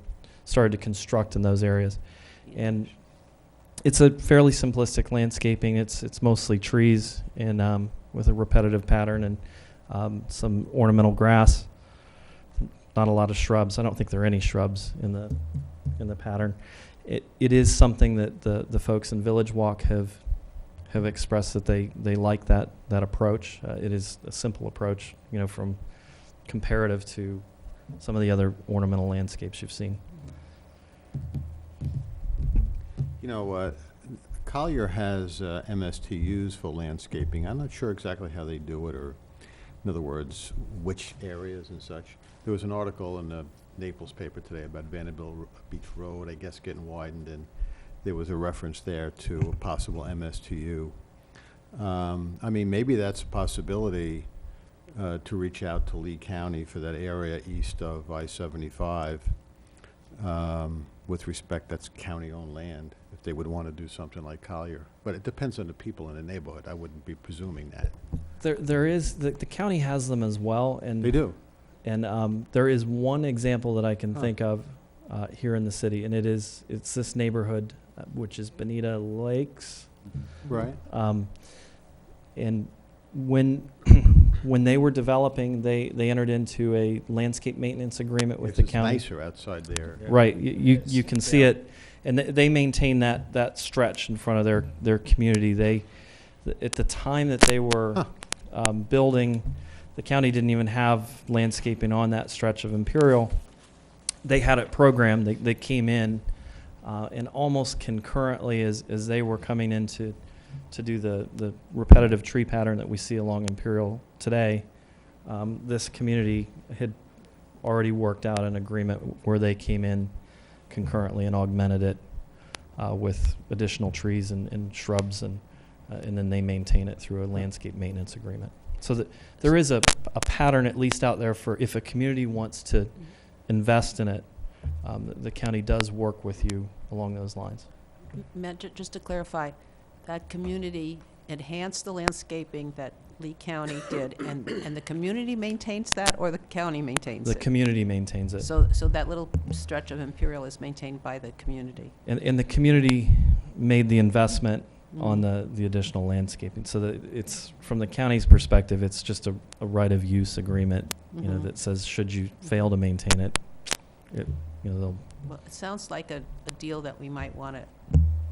Speaker 8: started to construct in those areas. And it's a fairly simplistic landscaping. It's mostly trees and with a repetitive pattern and some ornamental grass. Not a lot of shrubs. I don't think there are any shrubs in the pattern. It is something that the folks in Village Walk have expressed that they like that approach. It is a simple approach, you know, from comparative to some of the other ornamental landscapes you've seen.
Speaker 7: You know, Collier has MSTUs for landscaping. I'm not sure exactly how they do it, or in other words, which areas and such. There was an article in the Naples paper today about Vanderbilt Beach Road, I guess, getting widened, and there was a reference there to a possible MSTU. I mean, maybe that's a possibility to reach out to Lee County for that area east of I-75. With respect, that's county-owned land, if they would want to do something like Collier. But it depends on the people in the neighborhood. I wouldn't be presuming that.
Speaker 8: There is the county has them as well, and
Speaker 7: They do.
Speaker 8: And there is one example that I can think of here in the city, and it's this neighborhood, which is Bonita Lakes.
Speaker 7: Right.
Speaker 8: And when they were developing, they entered into a landscape maintenance agreement with the county.
Speaker 7: It's nicer outside there.
Speaker 8: Right. You can see it, and they maintain that stretch in front of their community. At the time that they were building, the county didn't even have landscaping on that stretch of Imperial. They had it programmed. They came in, and almost concurrently as they were coming in to do the repetitive tree pattern that we see along Imperial today, this community had already worked out an agreement where they came in concurrently and augmented it with additional trees and shrubs, and then they maintain it through a landscape maintenance agreement. So that there is a pattern at least out there for if a community wants to invest in it, the county does work with you along those lines.
Speaker 3: Matt, just to clarify, that community enhanced the landscaping that Lee County did, and the community maintains that, or the county maintains
Speaker 8: The
Speaker 3: it?
Speaker 8: community maintains it.
Speaker 3: So that little stretch of Imperial is maintained by the community?
Speaker 8: And the community made the investment on the additional landscaping. So that it's, from the county's perspective, it's just a right of use agreement, you know, that says should you fail to maintain it, they'll.
Speaker 3: Well, it sounds like a deal that we might want to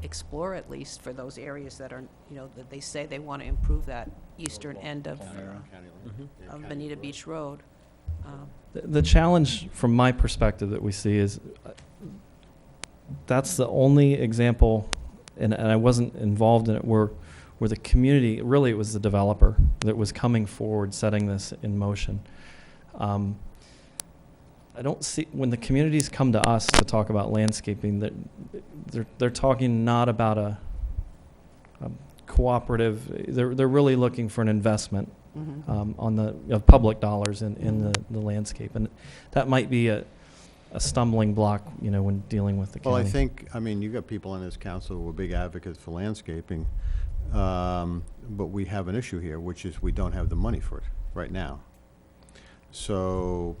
Speaker 3: explore, at least for those areas that are, that they say they want to improve that eastern end of Bonita Beach Road.
Speaker 8: The challenge from my perspective that we see is that's the only example, and I wasn't involved in it, where the community, really it was the developer that was coming forward, setting this in motion. I don't see, when the communities come to us to talk about landscaping, that they're talking not about cooperative. They're really looking for an investment on the of public dollars in the landscape, and that might be a stumbling block, when dealing with the county.
Speaker 7: Well, I think, you got people on this council who are big advocates for landscaping, but we have an issue here, which is we don't have the money for it right now. So,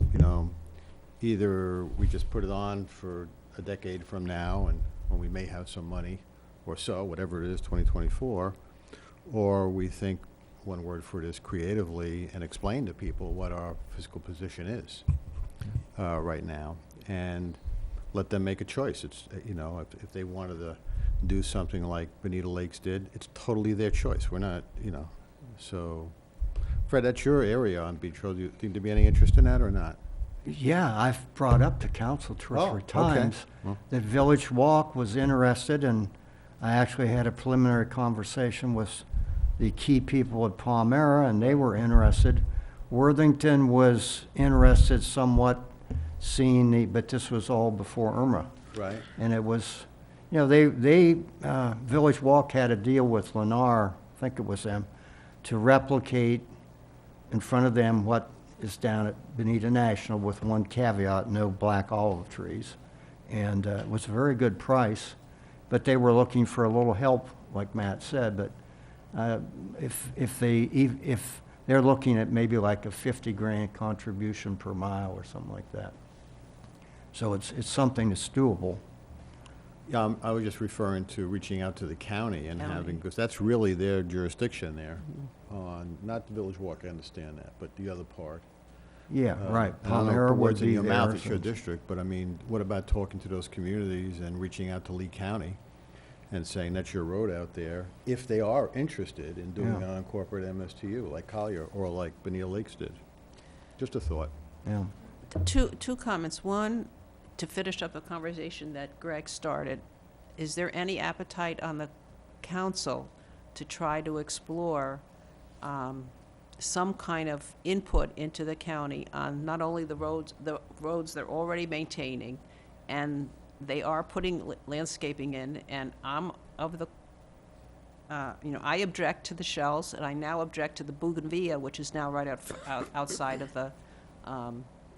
Speaker 7: either we just put it on for a decade from now, and when we may have some money, or so, whatever it is, 2024, or we think, one word for it is creatively, and explain to people what our fiscal position is right now, and let them make a choice. It's, if they wanted to do something like Bonita Lakes did, it's totally their choice. We're not, so. Fred, that's your area on Beach Road. Do you think there'd be any interest in that or not?
Speaker 9: Yeah, I've brought up to council two or three
Speaker 7: okay.
Speaker 9: times
Speaker 7: Well.
Speaker 9: that Village Walk was interested, and I actually had a preliminary conversation with the key people at Palmyra, and they were interested. Worthington was interested somewhat, but this was all before Irma.
Speaker 7: Right.
Speaker 9: And it was, Village Walk had a deal with Lennar, I think it was them, to replicate in front of them what is down at Bonita National, with one caveat: no black olive trees. And it was a very good price, but they were looking for a little help, like Matt said. But if they're looking at maybe like a 50 grand contribution per mile or something like that. So it's something that's doable.
Speaker 7: Yeah, I was just referring to reaching out to the county and having, because that's really their jurisdiction there. Not the Village Walk, I understand that, but the other part.
Speaker 9: Yeah, right.
Speaker 7: I don't know if
Speaker 9: Palmyra
Speaker 7: the
Speaker 9: would
Speaker 7: words in
Speaker 9: be
Speaker 7: your mouth,
Speaker 9: there,
Speaker 7: it's your district, but what about talking to those communities and reaching out to Lee County and saying that's your road out there, if they are interested in doing
Speaker 9: Yeah.
Speaker 7: an unincorporated MSTU, like Collier or like Bonita Lakes did? Just a thought.
Speaker 9: Yeah.
Speaker 3: Two comments. One, to finish up the conversation that Greg started, is there any appetite on the council to try to explore some kind of input into the county on not only the roads they're already maintaining, and they are putting landscaping in, and I'm of the, I object to the shells, and I now object to the bougainvillea, which is now right outside of the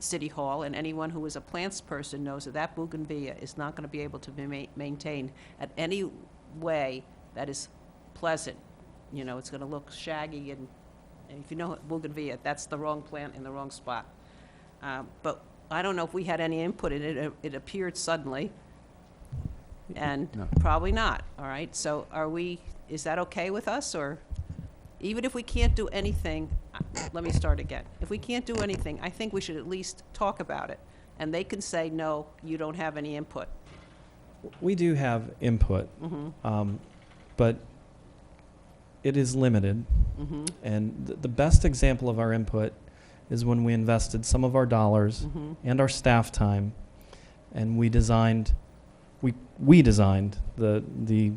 Speaker 3: City Hall, and anyone who is a plants person knows that bougainvillea is not going to be able to be maintained at any way that is pleasant. It's going to look shaggy, and if you know bougainvillea, that's the wrong plant in the wrong spot. But I don't know if we had any input in it. It appeared suddenly, and
Speaker 7: No.
Speaker 3: probably not. All right, so is that okay with us, or even if we can't do anything, let me start again. If we can't do anything, I think we should at least talk about it, and they can say, no, you don't have any input.
Speaker 8: We do have input, but it is limited. And the best example of our input is when we invested some of our dollars and our staff time, and we designed the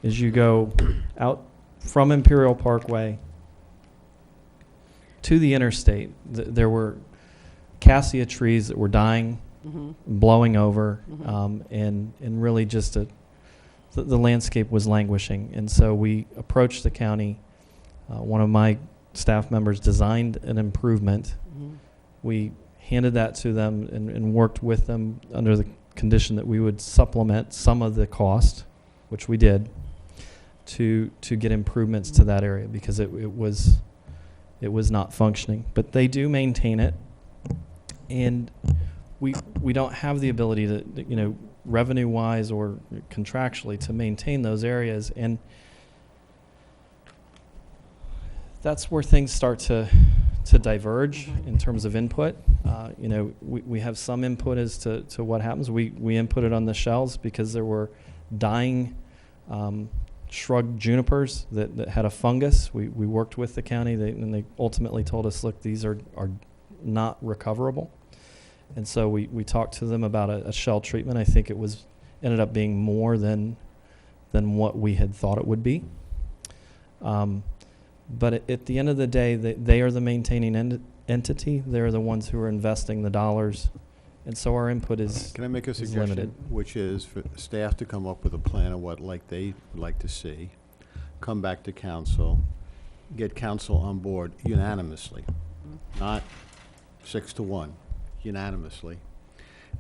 Speaker 8: as you go out from Imperial Parkway to the interstate, there were cassia trees that were dying, blowing over, and really just the landscape was languishing. And so we approached the county. One of my staff members designed an improvement. We handed that to them and worked with them under the condition that we would supplement some of the cost, which we did, to get improvements to that area, because it was not functioning. But they do maintain it, and we don't have the ability to, revenue-wise or contractually, to maintain those areas. And that's where things start to diverge in terms of input. We have some input as to what happens. We inputted on the shells because there were dying shrub junipers that had a fungus. We worked with the county, and they ultimately told us, look, these are not recoverable. And so we talked to them about a shell treatment. I think it ended up being more than what we had thought it would be. But at the end of the day, they are the maintaining entity. They're the ones who are investing the dollars. And so our input is
Speaker 7: Can I make a
Speaker 8: is
Speaker 7: suggestion?
Speaker 8: limited.
Speaker 7: Which is for staff to come up with a plan of what they like to see. come back to council, get council on board unanimously, not 6-1, unanimously,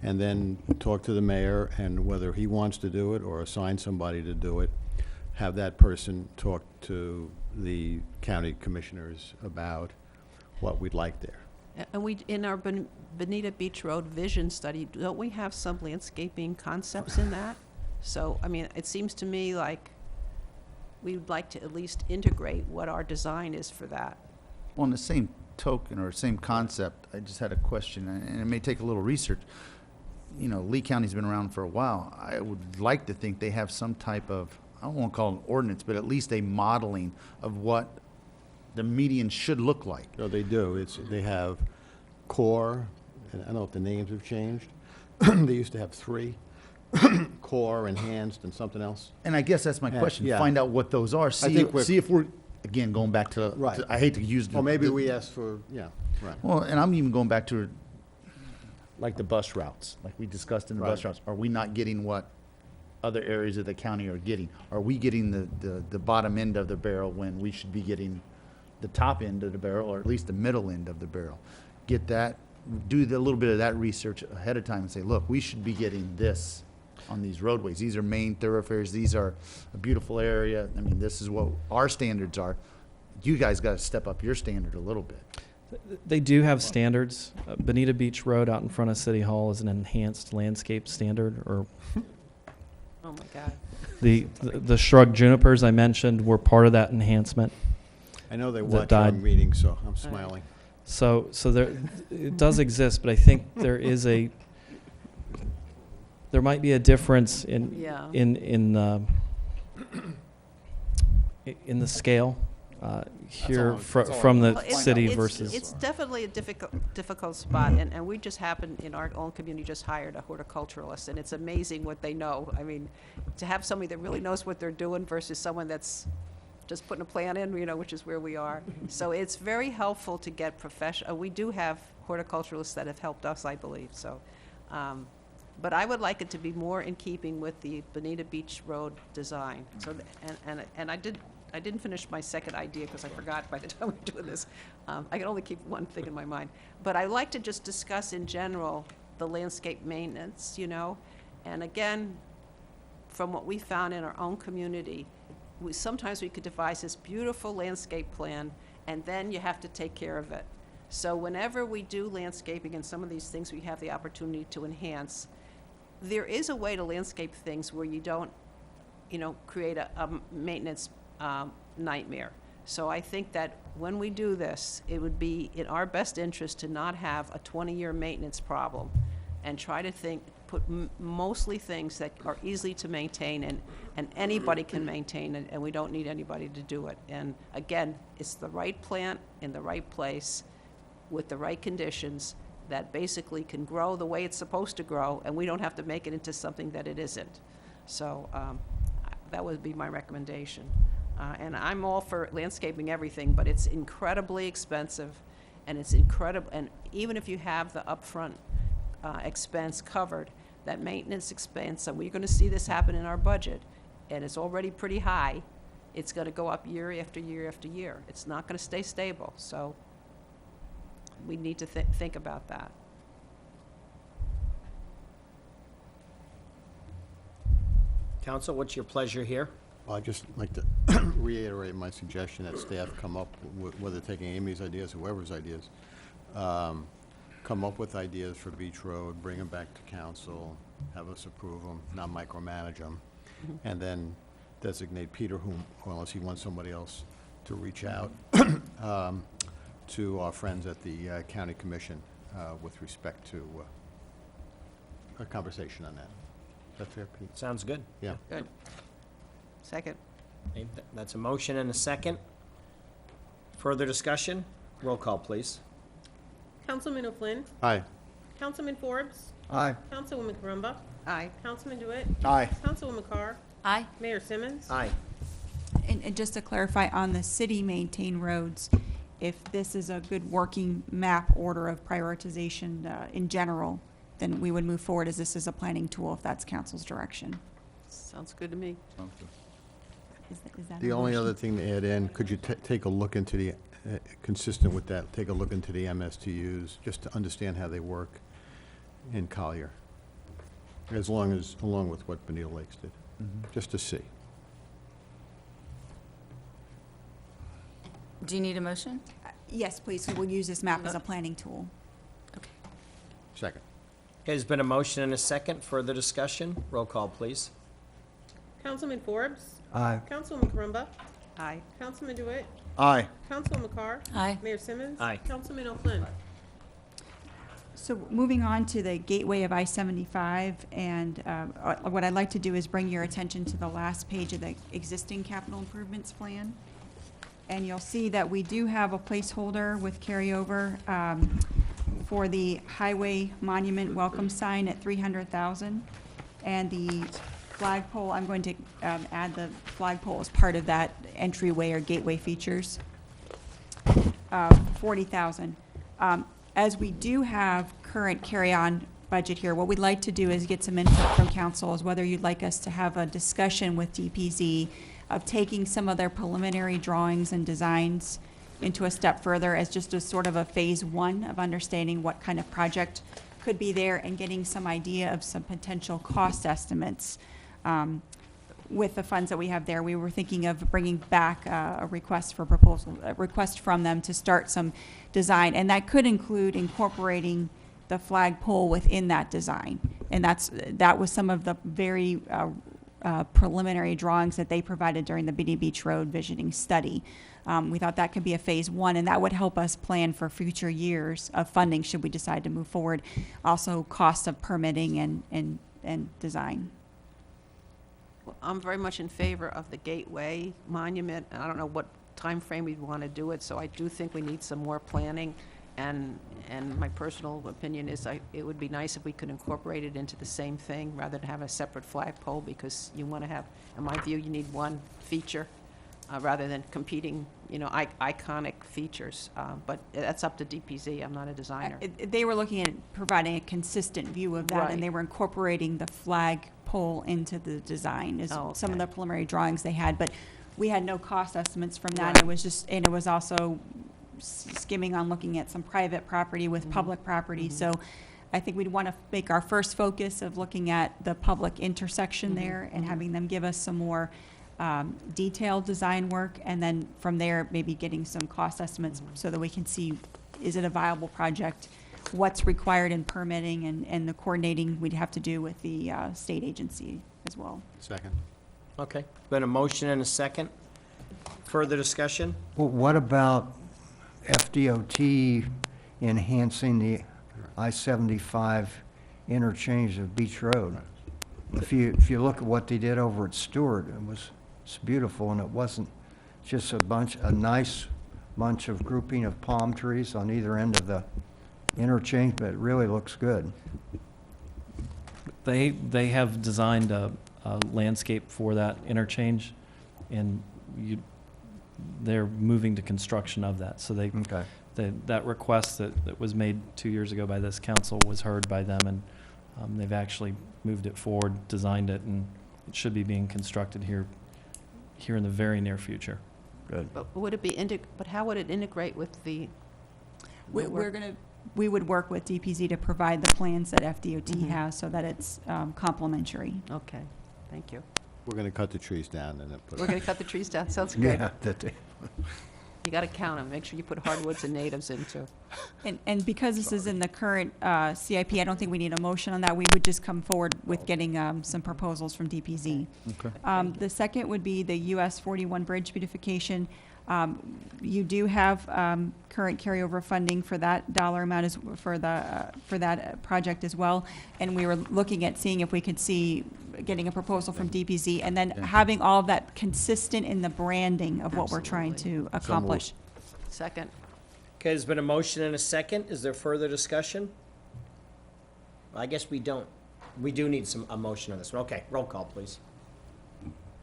Speaker 7: and then talk to the mayor, and whether he wants to do it or assign somebody to do it, have that person talk to the county commissioners about what we'd like there.
Speaker 3: And we, in our Bonita Beach Road vision study, don't we have some landscaping concepts in that? So, I mean, it seems to me like we would like to at least integrate what our design is for that.
Speaker 11: On the same token or same concept, I just had a question, and it may take a little research. You know, Lee County's been around for a while. I would like to think they have some type of, I don't want to call it an ordinance, but at least a modeling of what the median should look like.
Speaker 7: No, they do. They have core, and I don't know if the names have changed. They used to have 3, core, enhanced, and something else.
Speaker 11: And I guess that's my question.
Speaker 7: yeah.
Speaker 11: Find out what those are. See if we're, again, going back to,
Speaker 7: Right.
Speaker 11: I hate to use the.
Speaker 7: Or maybe
Speaker 11: the-
Speaker 7: we ask for, yeah, right.
Speaker 11: Well, and I'm even going back to, like the bus routes, like we discussed in the bus
Speaker 7: Right.
Speaker 11: routes. Are we not getting what other areas of the county are getting? Are we getting the bottom end of the barrel when we should be getting the top end of the barrel, or at least the middle end of the barrel? Get that, do a little bit of that research ahead of time and say, look, we should be getting this on these roadways. These are main thoroughfares. These are a beautiful area. I mean, this is what our standards are. You guys got to step up your standard a little bit.
Speaker 8: They do have standards. Bonita Beach Road out in front of City Hall is an enhanced landscape standard, or
Speaker 3: Oh, my God.
Speaker 8: the shrub junipers I mentioned were part of that enhancement.
Speaker 7: I know they
Speaker 8: That
Speaker 7: watch our
Speaker 8: died.
Speaker 7: meetings, so I'm smiling.
Speaker 8: So there, it does exist, but I think there might be a difference in
Speaker 3: Yeah.
Speaker 8: in the scale here from the
Speaker 3: Well,
Speaker 8: city versus.
Speaker 3: It's definitely a difficult spot, and we just happened, in our own community, just hired a horticulturalist, and it's amazing what they know. I mean, to have somebody that really knows what they're doing versus someone that's just putting a plan in, you know, which is where we are. So it's very helpful to get professional, we do have horticulturalists that have helped us, I believe, so. But I would like it to be more in keeping with the Bonita Beach Road design. So, and I didn't finish my second idea because I forgot by the time we were doing this. I can only keep one thing in my mind. But I like to just discuss in general the landscape maintenance, you know? And again, from what we found in our own community, sometimes we could devise this beautiful landscape plan, and then you have to take care of it. So whenever we do landscaping and some of these things we have the opportunity to enhance, there is a way to landscape things where you don't, you know, create a maintenance nightmare. So I think that when we do this, it would be in our best interest to not have a 20-year maintenance problem, and try to put mostly things that are easy to maintain and anybody can maintain, and we don't need anybody to do it. And again, it's the right plant in the right place with the right conditions that basically can grow the way it's supposed to grow, and we don't have to make it into something that it isn't. So that would be my recommendation. And I'm all for landscaping everything, but it's incredibly expensive, and it's incredible. And even if you have the upfront expense covered, that maintenance expense, and we're going to see this happen in our budget, and it's already pretty high. It's going to go up year after year after year. It's not going to stay stable. So we need to think about that.
Speaker 10: Council, what's your pleasure here?
Speaker 7: Well, I'd just like to reiterate my suggestion that staff come up, whether taking Amy's ideas, whoever's ideas, come up with ideas for Beach Road, bring them back to council, have us approve them, not micromanage them, and then designate Peter, unless he wants somebody else, to reach out to our friends at the county commission with respect to a conversation on that. Is that fair, Pete?
Speaker 10: Sounds good.
Speaker 7: Yeah.
Speaker 3: Good. Second.
Speaker 10: Okay, that's a motion and a second. Further discussion? Roll call, please.
Speaker 12: Councilman O'Flynn,
Speaker 7: Aye.
Speaker 12: Councilman Forbes,
Speaker 9: Aye.
Speaker 12: Councilwoman Carumba,
Speaker 3: Aye.
Speaker 12: Councilman DeWitt,
Speaker 11: Aye.
Speaker 12: Councilwoman Carr,
Speaker 6: Aye.
Speaker 12: Mayor Simmons.
Speaker 10: Aye.
Speaker 6: And just to clarify, on the city-maintained roads, if this is a good working map order of prioritization in general, then we would move forward as this is a planning tool if that's council's direction.
Speaker 3: Sounds good to me.
Speaker 6: Is that
Speaker 7: The
Speaker 6: a
Speaker 7: only
Speaker 6: motion?
Speaker 7: other thing to add in, could you take a look into the, consistent with that, take a look into the MSTUs, just to understand how they work in Collier? Along with what Bonita Lakes did, just to see.
Speaker 14: Do you need a motion?
Speaker 6: Yes, please, we'll use this map as a planning tool.
Speaker 7: Second.
Speaker 10: Okay, there's been a motion and a second. Further discussion? Roll call, please.
Speaker 12: Councilman Forbes.
Speaker 9: Aye.
Speaker 12: Councilwoman Carumba.
Speaker 3: Aye.
Speaker 12: Councilman DeWitt.
Speaker 11: Aye.
Speaker 12: Councilwoman Carr.
Speaker 14: Aye.
Speaker 12: Mayor Simmons.
Speaker 10: Aye.
Speaker 12: Councilman O'Flynn.
Speaker 6: So moving on to the gateway of I-75, and what I'd like to do is bring your attention to the last page of the existing capital improvements plan. And you'll see that we do have a placeholder with carryover for the highway monument welcome sign at $300,000. And the flagpole, I'm going to add the flagpole as part of that entryway or gateway features, $40,000. As we do have current carry-on budget here, what we'd like to do is get some input from council as whether you'd like us to have a discussion with DPZ of taking some of their preliminary drawings and designs into a step further as just a sort of a phase one of understanding what kind of project could be there and getting some idea of some potential cost estimates. With the funds that we have there, we were thinking of bringing back a request for proposal, a request from them to start some design, and that could include incorporating the flagpole within that design. And that was some of the very preliminary drawings that they provided during the Biddy Beach Road visioning study. We thought that could be a phase one, and that would help us plan for future years of funding should we decide to move forward. Also, cost of permitting and design.
Speaker 3: Well, I'm very much in favor of the Gateway Monument, and I don't know what time frame we'd want to do it, so I do think we need some more planning. And my personal opinion is it would be nice if we could incorporate it into the same thing rather than have a separate flagpole, because you want to have, in my view, you need one feature rather than competing, iconic features. But that's up to DPZ. I'm not a designer.
Speaker 6: They were looking at providing a consistent view of that,
Speaker 3: Right.
Speaker 6: and they were incorporating the flagpole into the design, is
Speaker 3: Oh,
Speaker 6: some of
Speaker 3: okay.
Speaker 6: the preliminary drawings they had, but we had no cost estimates from that.
Speaker 3: Right.
Speaker 6: It was also skimming on looking at some private property with public property. So I think we'd want to make our first focus of looking at the public intersection there and having them give us some more detailed design work, and then from there, maybe getting some cost estimates so that we can see, is it a viable project? What's required in permitting and the coordinating we'd have to do with the state agency as well.
Speaker 7: Second.
Speaker 10: Okay, been a motion and a second. Further discussion?
Speaker 9: Well, what about FDOT enhancing the I-75 interchange of Beach Road? If you look at what they did over at Stewart, it's beautiful, and it wasn't just a nice bunch of grouping of palm trees on either end of the interchange, but it really looks good.
Speaker 8: They have designed a landscape for that interchange, and they're moving to construction of that. So
Speaker 9: Okay.
Speaker 8: that request that was made 2 years ago by this council was heard by them, and they've actually moved it forward, designed it, and it should be being constructed here in the very near future.
Speaker 9: Good.
Speaker 3: But would it be but how would it integrate with the?
Speaker 6: We would work with DPZ to provide the plans that FDOT
Speaker 3: Mhm.
Speaker 6: has so that it's complementary.
Speaker 3: Okay, thank you.
Speaker 7: We're going to cut the trees down and then put.
Speaker 3: We're going to cut the trees down. Sounds good.
Speaker 9: Yeah,
Speaker 3: You got to count them. Make sure you put hardwoods and natives in too.
Speaker 6: And because this is in the current CIP, I don't think we need a motion on that. We would just come forward with getting some proposals from DPZ.
Speaker 11: Okay.
Speaker 6: The second would be the US 41 bridge beautification. You do have current carryover funding for that dollar amount for that project as well. And we were looking at seeing if we could getting a proposal from DPZ, and then having all of that consistent in the branding of what we're trying to accomplish.
Speaker 3: Second.
Speaker 10: Okay, there's been a motion and a second. Is there further discussion? I guess we don't. We do need a motion on this one. Okay, roll call, please.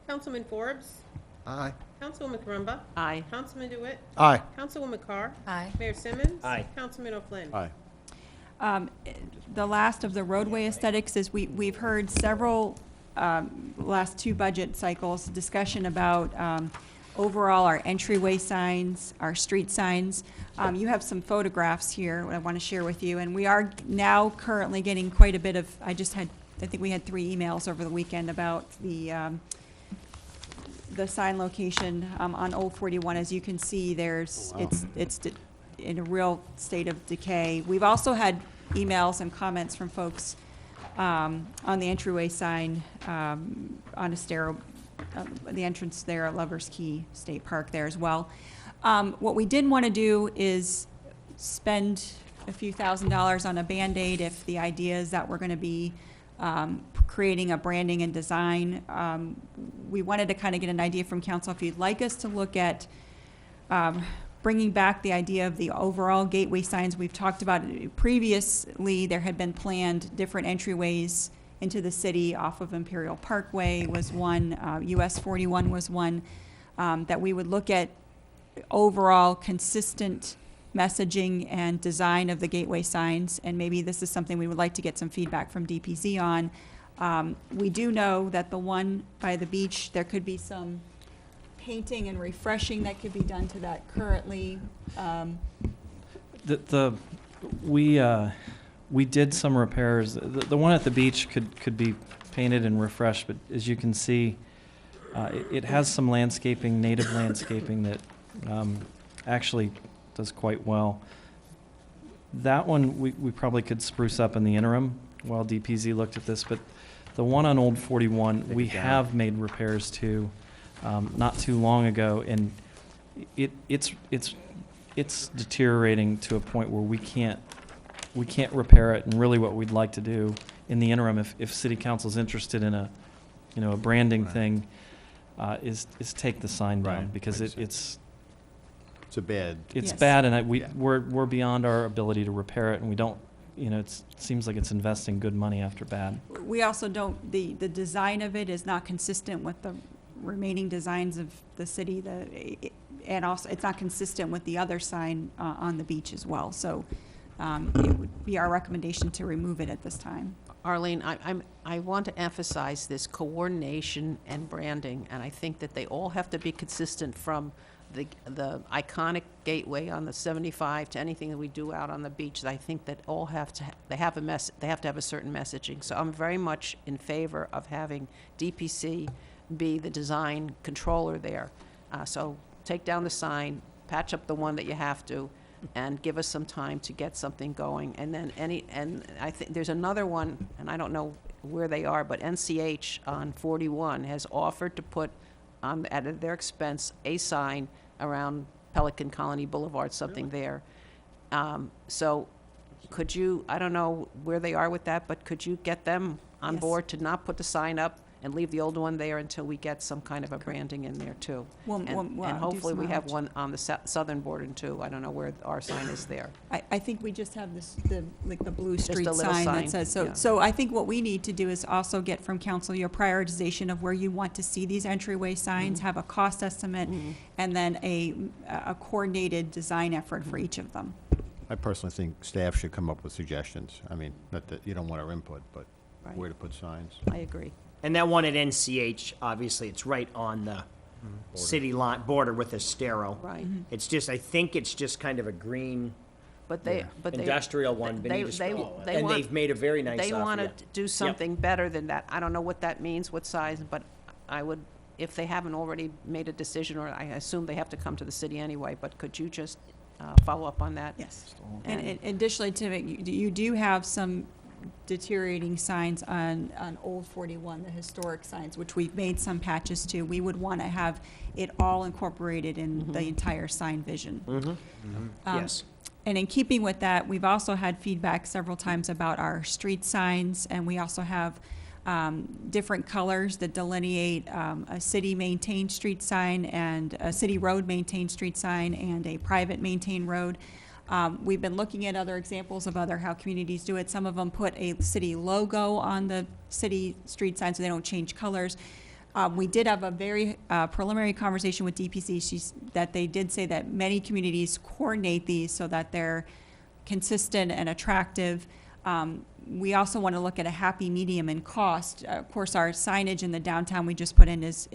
Speaker 12: Councilman Forbes.
Speaker 9: Aye.
Speaker 12: Councilwoman Carumba.
Speaker 3: Aye.
Speaker 12: Councilman DeWitt.
Speaker 11: Aye.
Speaker 12: Councilwoman Carr.
Speaker 14: Aye.
Speaker 12: Mayor Simmons.
Speaker 10: Aye.
Speaker 12: Councilman O'Flynn.
Speaker 7: Aye.
Speaker 6: The last of the roadway aesthetics is we've heard several last two budget cycles, discussion about overall our entryway signs, our street signs. You have some photographs here I want to share with you, and we are now currently getting quite a bit of, I think we had 3 emails over the weekend about the sign location on Old 41. As you can see, it's in a real state of decay. We've also had emails and comments from folks on the entryway sign on Estero, the entrance there at Lover's Key State Park there as well. What we didn't want to do is spend a few $1,000s on a Band-Aid if the idea is that we're going to be creating a branding and design. We wanted to kind of get an idea from council if you'd like us to look at bringing back the idea of the overall gateway signs. We've talked about it previously. There had been planned different entryways into the city off of Imperial Parkway was one, US 41 was one, that we would look at overall consistent messaging and design of the gateway signs, and maybe this is something we would like to get some feedback from DPZ on. We do know that the one by the beach, there could be some painting and refreshing that could be done to that currently.
Speaker 8: We did some repairs. The one at the beach could be painted and refreshed, but as you can see, it has some landscaping, native landscaping that actually does quite well. That one we probably could spruce up in the interim while DPZ looked at this, but the one on Old 41, we have made repairs to not too long ago, and it's deteriorating to a point where we can't repair it. And really, what we'd like to do in the interim, if City Council's interested in a branding thing, is take the sign down, because it's
Speaker 7: a bad.
Speaker 8: It's
Speaker 6: Yes.
Speaker 8: bad, and we're beyond our ability to repair it, and we don't. It seems like it's investing good money after bad.
Speaker 6: We also don't, the design of it is not consistent with the remaining designs of the city, and also it's not consistent with the other sign on the beach as well. So it would be our recommendation to remove it at this time.
Speaker 3: Arlene, I want to emphasize this coordination and branding, and I think that they all have to be consistent from the iconic gateway on the 75 to anything that we do out on the beach. I think that all have to have a certain messaging. So I'm very much in favor of having DPC be the design controller there. So take down the sign, patch up the one that you have to, and give us some time to get something going. And then and I think there's another one, and I don't know where they are, but NCH on 41 has offered to put at their expense a sign around Pelican Colony Boulevard, something there. So could you, I don't know where they are with that, but could you get them on
Speaker 6: Yes.
Speaker 3: board to not put the sign up and leave the old one there until we get some kind of a branding in there too?
Speaker 6: We'll
Speaker 3: And
Speaker 6: do
Speaker 3: hopefully we
Speaker 6: some
Speaker 3: have
Speaker 6: outreach.
Speaker 3: one on the southern border too. I don't know where our sign is there.
Speaker 6: I think we just have the blue
Speaker 3: a
Speaker 6: street
Speaker 3: little
Speaker 6: sign
Speaker 3: sign,
Speaker 6: that says, so,
Speaker 3: yeah.
Speaker 6: so I think what we need to do is also get from council your prioritization of where you want to see these entryway signs, have a cost estimate, and then a coordinated design effort for each of them.
Speaker 7: I personally think staff should come up with suggestions. I mean, not that you don't want our input, but
Speaker 3: Right.
Speaker 7: where to put signs.
Speaker 3: I agree.
Speaker 10: And that one at NCH, obviously, it's right on the city line border with Estero.
Speaker 3: Right.
Speaker 10: It's just, I think it's just kind of a green
Speaker 3: But they,
Speaker 10: industrial one,
Speaker 3: they-
Speaker 10: Bonita
Speaker 3: they-
Speaker 10: Street.
Speaker 3: they
Speaker 10: And
Speaker 3: want-
Speaker 10: they've made a very nice
Speaker 3: They
Speaker 10: offer,
Speaker 3: want
Speaker 10: yeah.
Speaker 3: to do something better than that. I don't know what that means, what size, but I would, if they haven't already made a decision, or I assume they have to come to the city anyway, but could you just follow up on that?
Speaker 6: Yes. And additionally, Tim, you do have some deteriorating signs on Old 41, the historic signs, which we've made some patches to. We would want to have it all incorporated in the entire sign vision.
Speaker 10: Yes.
Speaker 6: And in keeping with that, we've also had feedback several times about our street signs, and we also have different colors that delineate a city-maintained street sign and a city road-maintained street sign and a private maintained road. We've been looking at other examples of how communities do it. Some of them put a city logo on the city street sign so they don't change colors. We did have a very preliminary conversation with DPC that they did say that many communities coordinate these so that they're consistent and attractive. We also want to look at a happy medium in cost. Of course, our signage in the downtown we just put in is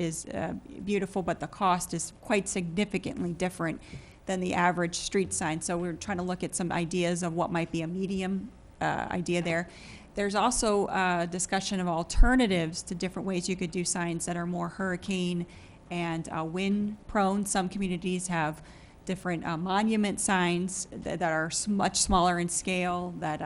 Speaker 6: beautiful, but the cost is quite significantly different than the average street sign. So we're trying to look at some ideas of what might be a medium idea there. There's also a discussion of alternatives to different ways you could do signs that are more hurricane and wind prone. Some communities have different monument signs that are much smaller in scale that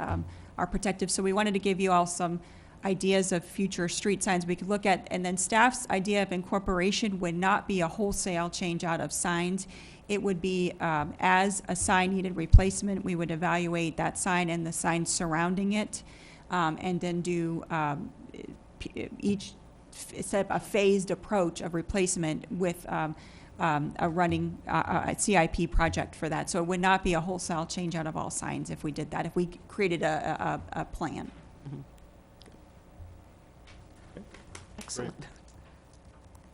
Speaker 6: are protective. So we wanted to give you all some ideas of future street signs we could look at. And then staff's idea of incorporation would not be a wholesale change out of signs. It would be as a sign needed replacement, we would evaluate that sign and the signs surrounding it, and then do each set up a phased approach of replacement with a running a CIP project for that. So it would not be a wholesale change out of all signs if we did that, if we created a plan.
Speaker 3: Excellent.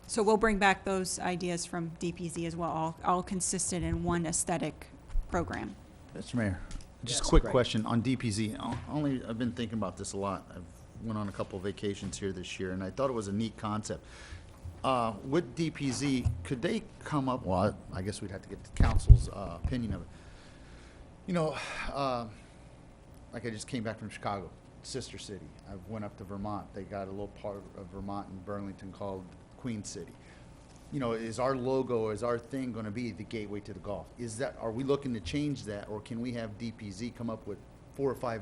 Speaker 6: So we'll bring back those ideas from DPZ as well, all consistent in one aesthetic program.
Speaker 11: Mr. Mayor, just a
Speaker 10: Yes,
Speaker 11: quick
Speaker 10: Greg.
Speaker 11: question on DPZ. I've been thinking about this a lot. I've went on a couple of vacations here this year, and I thought it was a neat concept. With DPZ, could they come up, well, I guess we'd have to get the council's opinion of it. You know, like I just came back from Chicago, sister city. I went up to Vermont. They got a little part of Vermont in Burlington called Queen City. You know, is our logo, is our thing going to be the gateway to the Gulf? Are we looking to change that, or can we have DPZ come up with 4 or 5,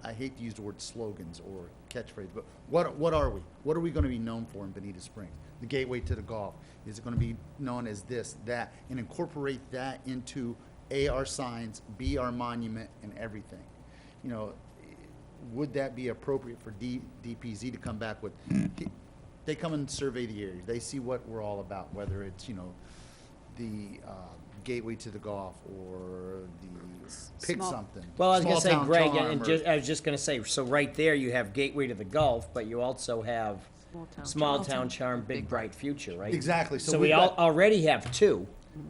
Speaker 11: I hate to use the word slogans or catchphrases, but what are we? What are we going to be known for in Bonita Springs? The gateway to the Gulf. Is it going to be known as this, that, and incorporate that into A, our signs, B, our monument, and everything? You know, would that be appropriate for DPZ to come back with? They come and survey the area. They see what we're all about, whether it's, you know, the gateway to the Gulf or pick
Speaker 6: Small-
Speaker 11: something.
Speaker 10: Well, I was gonna say,
Speaker 11: Small town
Speaker 10: Greg,
Speaker 11: charm
Speaker 10: and
Speaker 11: or-
Speaker 10: I was just gonna say, so right there, you have gateway to the Gulf, but you also have small town charm, big bright future, right?
Speaker 11: Exactly.
Speaker 10: So we
Speaker 11: we've got-
Speaker 10: already have two.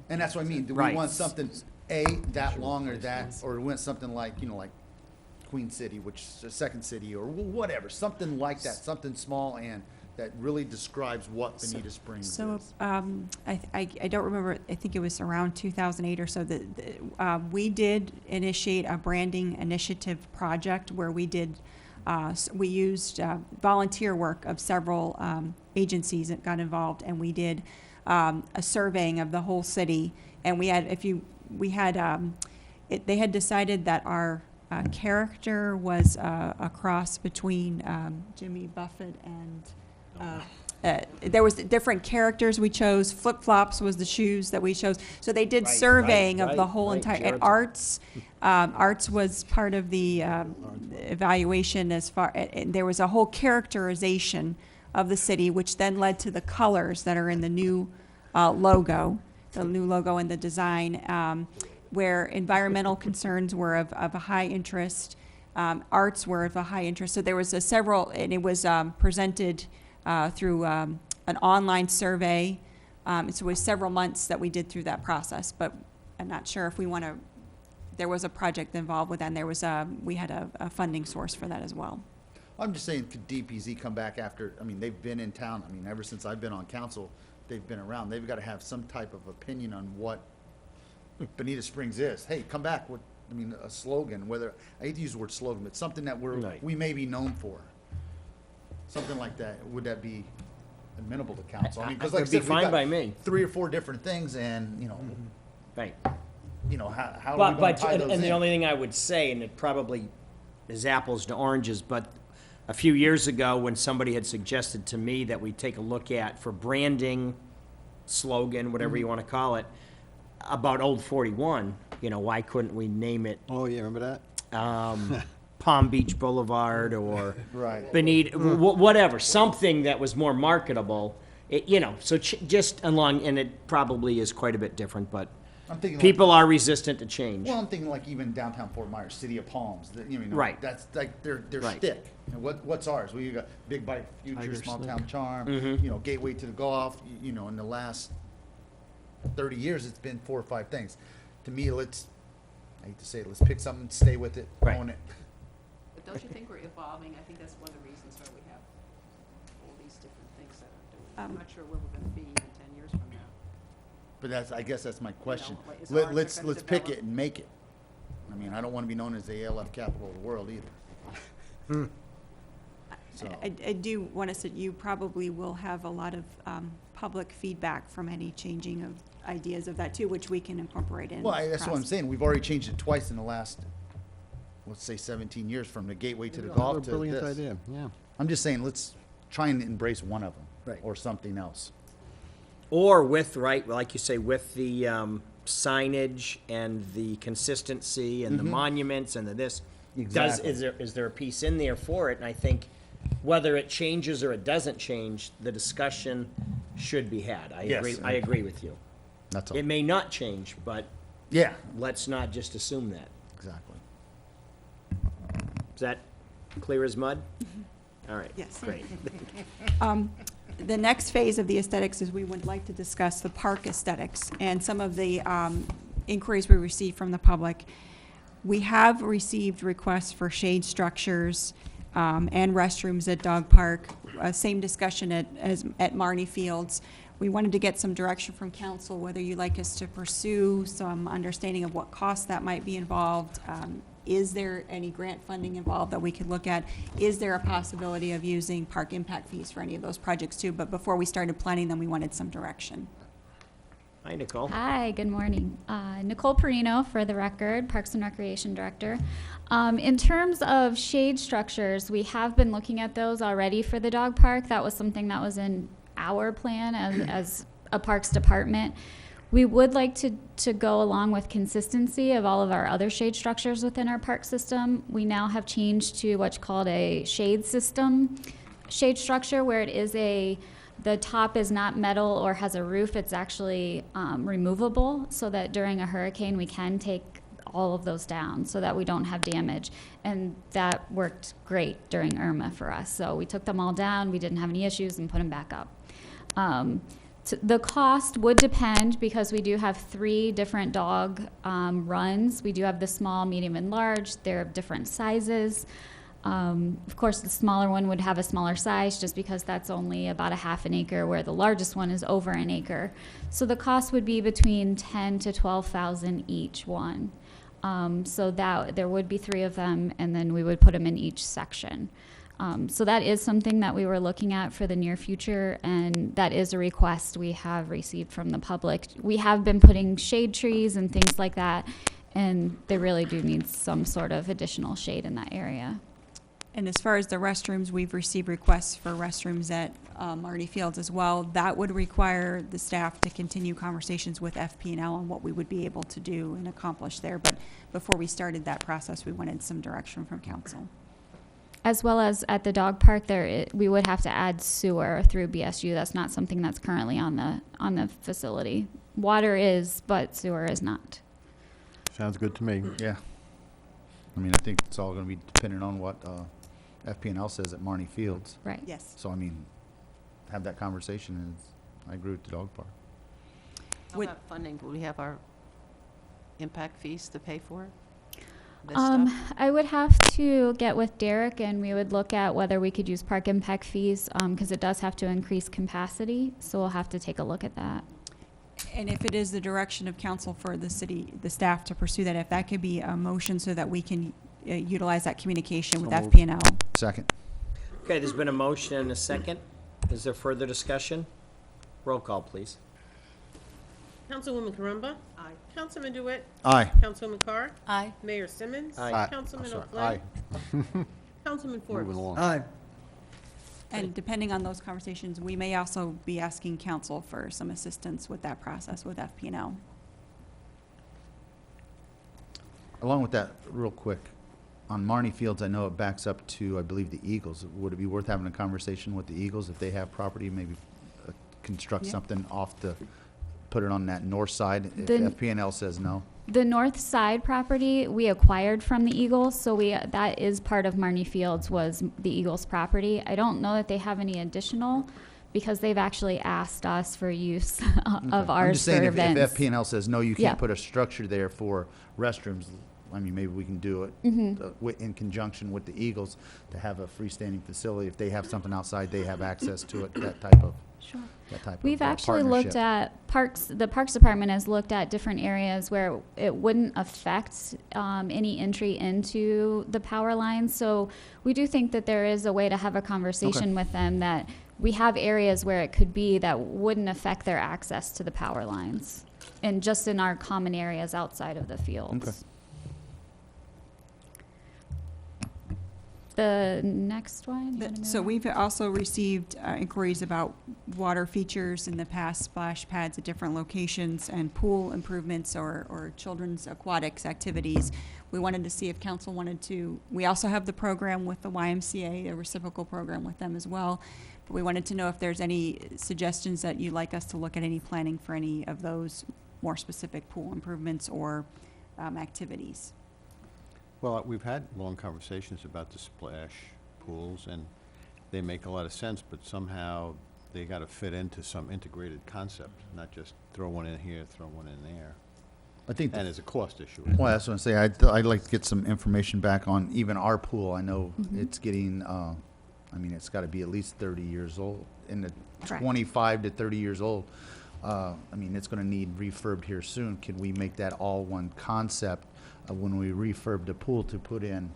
Speaker 11: And that's what I mean. Do we
Speaker 10: Right.
Speaker 11: want something, A, that long or that, or we want something like, you know, like Queen City, which is the second city, or whatever, something like that, something small and that really describes what Bonita Springs
Speaker 6: So,
Speaker 11: is.
Speaker 6: I don't remember, I think it was around 2008 or so, that we did initiate a branding initiative project where we did, we used volunteer work of several agencies that got involved, and we did a surveying of the whole city. And we had, they had decided that our character was a cross between Jimmy Buffett and there was different characters we chose. Flip-flops was the shoes that we chose. So they did
Speaker 10: Right,
Speaker 6: surveying of the
Speaker 10: right,
Speaker 6: whole
Speaker 10: right,
Speaker 6: entire, and
Speaker 10: Jared's-
Speaker 6: arts was part of the evaluation as far, and there was a whole characterization of the city, which then led to the colors that are in the new logo, and the design, where environmental concerns were of a high interest, arts were of a high interest. So there was and it was presented through an online survey. So it was several months that we did through that process, but I'm not sure if we want to, there was a project involved with that, and there was we had a funding source for that as well.
Speaker 11: I'm just saying, could DPZ come back after, I mean, they've been in town, I mean, ever since I've been on council, they've been around. They've got to have some type of opinion on what Bonita Springs is. Hey, come back with, I mean, a slogan, whether, I hate to use the word slogan, but something that
Speaker 10: Right.
Speaker 11: we may be known for. Something like that. Would that be amenable to council? I mean, because like I
Speaker 10: It'd be
Speaker 11: said, we've
Speaker 10: fine
Speaker 11: got
Speaker 10: by me.
Speaker 11: 3 or 4 different things, and, you know,
Speaker 10: Right.
Speaker 11: how are we
Speaker 10: But,
Speaker 11: going to tie
Speaker 10: and
Speaker 11: those
Speaker 10: and the
Speaker 11: in?
Speaker 10: only thing I would say, and it probably is apples to oranges, but a few years ago, when somebody had suggested to me that we take a look at for branding, slogan, whatever you want to call it, about Old 41, you know, why couldn't we name it
Speaker 1: Oh, yeah, remember that?
Speaker 10: Palm Beach Boulevard or
Speaker 11: Right.
Speaker 10: Bonita, whatever, something that was more marketable, you know, so just along, and it probably is quite a bit different, but
Speaker 11: I'm thinking like-
Speaker 10: people are resistant to change.
Speaker 11: Well, I'm thinking like even downtown Fort Myers, City of Palms, you know,
Speaker 10: Right.
Speaker 11: that's like their
Speaker 10: Right.
Speaker 11: shtick. And what's ours? We got Big Bite Future,
Speaker 3: Tiger
Speaker 11: Small
Speaker 3: Slick.
Speaker 11: Town Charm,
Speaker 10: Mm-hmm.
Speaker 11: you know, Gateway to the Gulf. You know, in the last 30 years, it's been 4 or 5 things. To me, I hate to say it, let's pick something, stay with it,
Speaker 10: Right.
Speaker 11: own it.
Speaker 3: don't you think we're evolving? I think that's one of the reasons why we have all these different things that are doing. I'm not sure where we're gonna be even 10 years from now.
Speaker 11: But I guess that's my question.
Speaker 3: like, is
Speaker 11: Let,
Speaker 3: ours
Speaker 11: let's,
Speaker 3: gonna
Speaker 11: let's pick
Speaker 3: develop?
Speaker 11: it and make it. I mean, I don't want to be known as the ALF capital of the world either. So,
Speaker 6: I do want to say, you probably will have a lot of public feedback from any changing of ideas of that too, which we can incorporate in.
Speaker 11: well, that's what I'm
Speaker 6: process.
Speaker 11: saying. We've already changed it twice in the last, let's say 17 years, from the gateway to the
Speaker 7: Another
Speaker 11: golf to
Speaker 7: brilliant
Speaker 11: this.
Speaker 7: idea, yeah.
Speaker 11: I'm just saying, let's try and embrace one of them.
Speaker 10: Right.
Speaker 11: Or something else.
Speaker 10: Or with, right, like you say, with the signage and the consistency and the monuments and the this.
Speaker 11: Exactly.
Speaker 10: Is there a piece in there for it? And I think whether it changes or it doesn't change, the discussion should be had.
Speaker 11: Yes.
Speaker 10: I agree with you.
Speaker 11: That's all.
Speaker 10: It may not change, but
Speaker 11: Yeah,
Speaker 10: let's not just assume that.
Speaker 11: exactly.
Speaker 10: Is that clear as mud? All right.
Speaker 6: Yes.
Speaker 10: Great.
Speaker 6: The next phase of the aesthetics is we would like to discuss the park aesthetics and some of the inquiries we received from the public. We have received requests for shade structures and restrooms at Dog Park. Same discussion at Marnie Fields. We wanted to get some direction from council, whether you'd like us to pursue some understanding of what costs that might be involved. Is there any grant funding involved that we could look at? Is there a possibility of using park impact fees for any of those projects too? But before we started planning them, we wanted some direction.
Speaker 10: Hi, Nicole.
Speaker 14: Hi, good morning. Nicole Perino, for the record, Parks and Recreation Director. In terms of shade structures, we have been looking at those already for the dog park. That was something that was in our plan as a Parks Department. We would like to go along with consistency of all of our other shade structures within our park system. We now have changed to what's called a shade system shade structure, where it is the top is not metal or has a roof. It's actually removable, so that during a hurricane we can take all of those down so that we don't have damage. And that worked great during Irma for us. So we took them all down, we didn't have any issues, and put them back up. The cost would depend, because we do have 3 different dog runs. We do have the small, medium, and large. They're of different sizes. Of course, the smaller one would have a smaller size, just because that's only about a half an acre, where the largest one is over an acre. So the cost would be between $10,000 to $12,000 each one. So that there would be 3 of them, and then we would put them in each section. So that is something that we were looking at for the near future, and that is a request we have received from the public. We have been putting shade trees and things like that, and they really do need some sort of additional shade in that area.
Speaker 6: And as far as the restrooms, we've received requests for restrooms at Marnie Fields as well. That would require the staff to continue conversations with FP&L on what we would be able to do and accomplish there. But before we started that process, we wanted some direction from council.
Speaker 14: As well as at the dog park, we would have to add sewer through BSU. That's not something that's currently on the facility. Water is, but sewer is not.
Speaker 7: Sounds good to me.
Speaker 11: Yeah. I mean, I think it's all going to be dependent on what FP&L says at Marnie Fields.
Speaker 14: Right.
Speaker 6: Yes.
Speaker 11: So, I mean, have that conversation, and I agree with the dog park.
Speaker 3: How
Speaker 6: Would-
Speaker 3: about funding? Will we have our impact fees to pay for this
Speaker 14: Um,
Speaker 3: stuff?
Speaker 14: I would have to get with Derek, and we would look at whether we could use park impact fees, because it does have to increase capacity, so we'll have to take a look at that.
Speaker 6: And if it is the direction of council for the city, the staff to pursue that, if that could be a motion so that we can utilize that communication with
Speaker 11: So moved.
Speaker 6: FP&L.
Speaker 11: Second.
Speaker 10: Okay, there's been a motion and a second. Is there further discussion? Roll call, please.
Speaker 12: Councilwoman Carumba?
Speaker 3: Aye.
Speaker 12: Councilman DeWitt?
Speaker 11: Aye.
Speaker 12: Councilwoman Carr?
Speaker 3: Aye.
Speaker 12: Mayor Simmons?
Speaker 10: Aye.
Speaker 11: Aye.
Speaker 12: Councilman
Speaker 11: Sorry.
Speaker 12: O'Flynn?
Speaker 11: Aye.
Speaker 12: Councilman Forbes?
Speaker 7: Moving along.
Speaker 9: Aye.
Speaker 6: And depending on those conversations, we may also be asking council for some assistance with that process with FP&L.
Speaker 11: Along with that, real quick, on Marnie Fields, I know it backs up to, I believe, the Eagles. Would it be worth having a conversation with the Eagles if they have property, maybe construct
Speaker 6: Yeah.
Speaker 11: something off the, put it on that north side if
Speaker 14: The-
Speaker 11: FP&L says no?
Speaker 14: The north side property we acquired from the Eagles, so that is part of Marnie Fields, was the Eagles property. I don't know that they have any additional, because they've actually asked us for use of
Speaker 11: I'm
Speaker 14: ours
Speaker 11: just saying
Speaker 14: for
Speaker 11: if
Speaker 14: events.
Speaker 11: FP&L says no, you
Speaker 14: Yeah.
Speaker 11: can't put a structure there for restrooms, I mean, maybe we can do it in conjunction with the Eagles to have a freestanding facility. If they have something outside, they have access to it, that type of,
Speaker 14: Sure.
Speaker 11: that type
Speaker 14: We've
Speaker 11: of
Speaker 14: actually looked
Speaker 11: partnership.
Speaker 14: at parks, the Parks Department has looked at different areas where it wouldn't affect any entry into the power lines. So we do think that there is a way to have a conversation with them that we have areas where it could be that wouldn't affect their access to the power lines. And just in our common areas outside of the fields.
Speaker 11: Okay.
Speaker 14: The next one? you wanna
Speaker 6: So
Speaker 14: move on?
Speaker 6: we've also received inquiries about water features in the past, splash pads at different locations, and pool improvements or children's aquatics activities. We wanted to see if council wanted to, we also have the program with the YMCA, a reciprocal program with them as well. But we wanted to know if there's any suggestions that you'd like us to look at any planning for any of those more specific pool improvements or activities.
Speaker 7: Well, we've had long conversations about the splash pools, and they make a lot of sense, but somehow they got to fit into some integrated concept, not just throw one in here, throw one in there.
Speaker 11: I think,
Speaker 7: And it's a cost issue.
Speaker 11: well, that's what I say. I'd like to get some information back on even our pool. I know it's getting, I mean, it's got to be at least 30 years old. In the
Speaker 6: Correct.
Speaker 11: 25 to 30 years old, I mean, it's going to need refurbed here soon. Can we make that all one concept when we refurb the pool to put in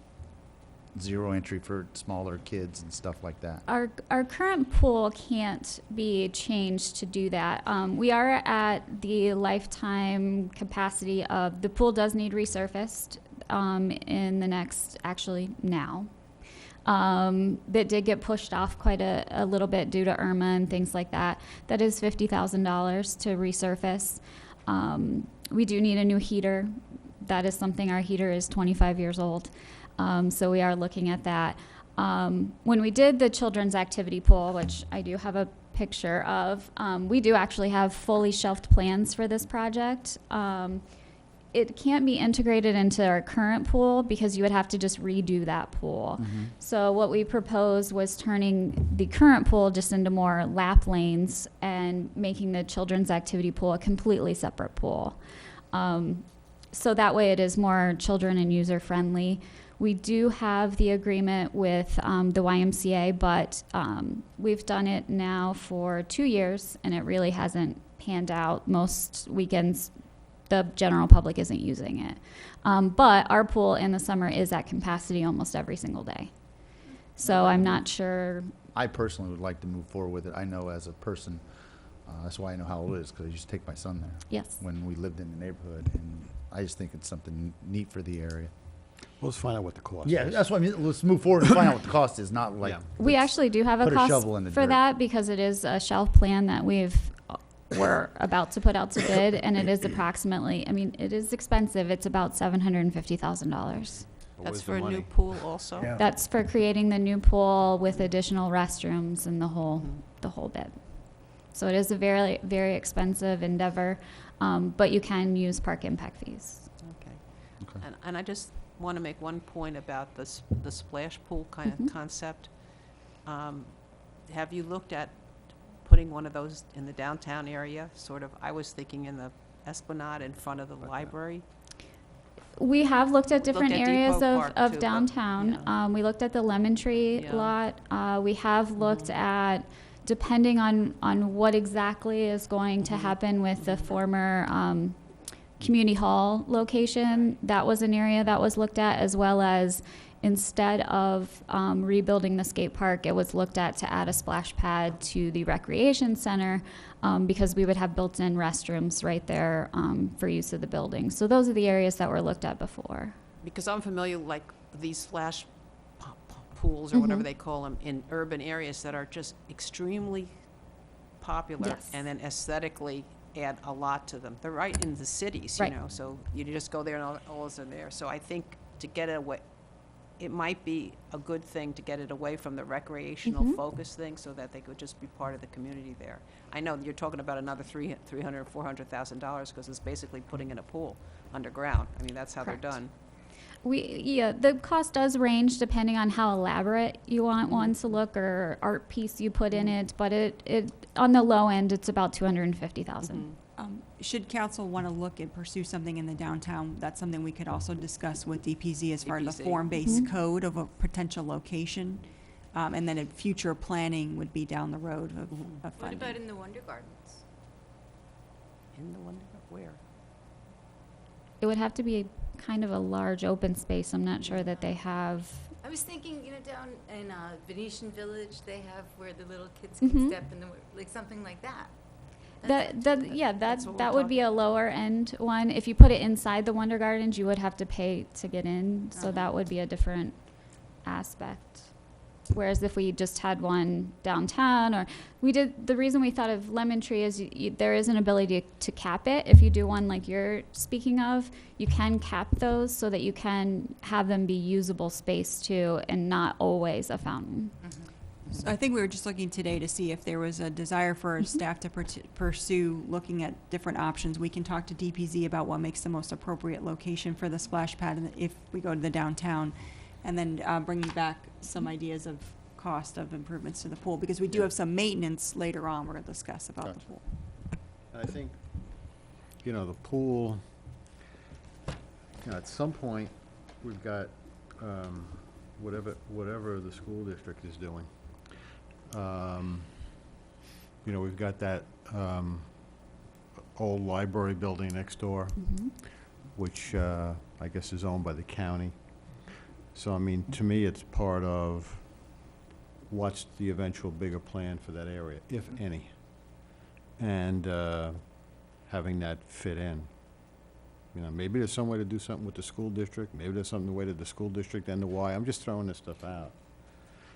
Speaker 11: zero entry for smaller kids and stuff like that?
Speaker 14: Our current pool can't be changed to do that. We are at the lifetime capacity of, the pool does need resurfaced in the next, actually now. That did get pushed off quite a little bit due to Irma and things like that. That is $50,000 to resurface. We do need a new heater. That is something, our heater is 25 years old. So we are looking at that. When we did the children's activity pool, which I do have a picture of, we do actually have fully shelved plans for this project. It can't be integrated into our current pool because you would have to just redo that pool. So what we proposed was turning the current pool just into more lap lanes and making the children's activity pool a completely separate pool. So that way it is more children and user friendly. We do have the agreement with the YMCA, but we've done it now for 2 years and it really hasn't panned out. Most weekends the general public isn't using it. But our pool in the summer is at capacity almost every single day. So I'm not sure.
Speaker 11: I personally would like to move forward with it. I know as a person, that's why I know how it is, because I used to take my son there.
Speaker 14: Yes.
Speaker 11: When we lived in the neighborhood, and I just think it's something neat for the area.
Speaker 7: Well, let's find out what the cost is.
Speaker 11: Yeah, that's what I mean. Let's move forward and find out what the cost is, not like.
Speaker 7: Yeah.
Speaker 14: We actually do have a
Speaker 11: put a
Speaker 14: cost
Speaker 11: shovel in the
Speaker 14: for
Speaker 11: dirt.
Speaker 14: that because it is a shelf plan that we're about to put out to bid, and it is approximately, I mean, it is expensive. It's about $750,000.
Speaker 7: But
Speaker 3: That's
Speaker 7: where's
Speaker 3: for
Speaker 7: the
Speaker 3: a new
Speaker 7: money?
Speaker 3: pool also?
Speaker 9: Yeah.
Speaker 14: That's for creating the new pool with additional restrooms and the whole bit. So it is a very, very expensive endeavor, but you can use park impact fees.
Speaker 3: Okay.
Speaker 11: Okay.
Speaker 3: And I just want to make one point about the splash pool kind of concept. Have you looked at putting one of those in the downtown area? Sort of, I was thinking in the Esplanade in front of the library.
Speaker 14: We have looked at different
Speaker 3: Looked at
Speaker 14: areas
Speaker 3: Depot
Speaker 14: of,
Speaker 3: Park
Speaker 14: of
Speaker 3: too, but,
Speaker 14: downtown.
Speaker 3: yeah.
Speaker 14: We looked at the Lemon Tree
Speaker 3: Yeah.
Speaker 14: lot. We have looked at, depending on what exactly is going to happen with the former community hall location, that was an area that was looked at, as well as instead of rebuilding the skate park, it was looked at to add a splash pad to the recreation center because we would have built-in restrooms right there for use of the building. So those are the areas that were looked at before.
Speaker 3: Because I'm familiar, like, these splash pools or whatever they call them in urban areas that are just extremely popular
Speaker 14: Yes.
Speaker 3: and then aesthetically add a lot to them. They're right in the cities,
Speaker 14: Right.
Speaker 3: you know, so you just go there and all is in there. So I think to get it away, it might be a good thing to get it away from the recreational focus thing so that they could just be part of the community there. I know you're talking about another $300,000, $400,000 because it's basically putting in a pool underground. I mean, that's how
Speaker 14: Correct.
Speaker 3: they're done.
Speaker 14: The cost does range depending on how elaborate you want one to look or art piece you put in it, but it on the low end, it's about $250,000.
Speaker 6: Should council want to look and pursue something in the downtown, that's something we could also discuss with DPZ as far as the
Speaker 3: DPZ.
Speaker 6: form-based code of a potential location. And then a future planning would be down the road of
Speaker 12: What
Speaker 6: funding.
Speaker 12: about in the Wonder Gardens?
Speaker 3: In the wonder, where?
Speaker 14: It would have to be kind of a large open space. I'm not sure that they have.
Speaker 12: I was thinking, down in Venetian Village, they have where the little kids can
Speaker 14: Mhm.
Speaker 12: step in the, like something like that.
Speaker 14: That
Speaker 3: what we're
Speaker 14: that would be
Speaker 3: talking-
Speaker 14: a lower end one. If you put it inside the Wonder Gardens, you would have to pay to get in, so that would be a different aspect. Whereas if we just had one downtown, or the reason we thought of Lemon Tree is there is an ability to cap it. If you do one like you're speaking of, you can cap those so that you can have them be usable space too, and not always a fountain.
Speaker 6: So I think we were just looking today to see if there was a desire for staff to pursue looking at different options. We can talk to DPZ about what makes the most appropriate location for the splash pad and if we go to the downtown, and then bring you back some ideas of cost of improvements to the pool, because we do have some maintenance later on we're going to discuss about the
Speaker 7: Gotcha.
Speaker 6: pool.
Speaker 7: I think, the pool, at some point, we've got, whatever the school district is doing. We've got that, old library building next door, which, I guess is owned by the county. So, to me, it's part of what's the eventual bigger plan for that area, if any. And having that fit in. Maybe there's some way to do something with the school district, maybe there's some way to the school district and the Y. I'm just throwing this stuff out.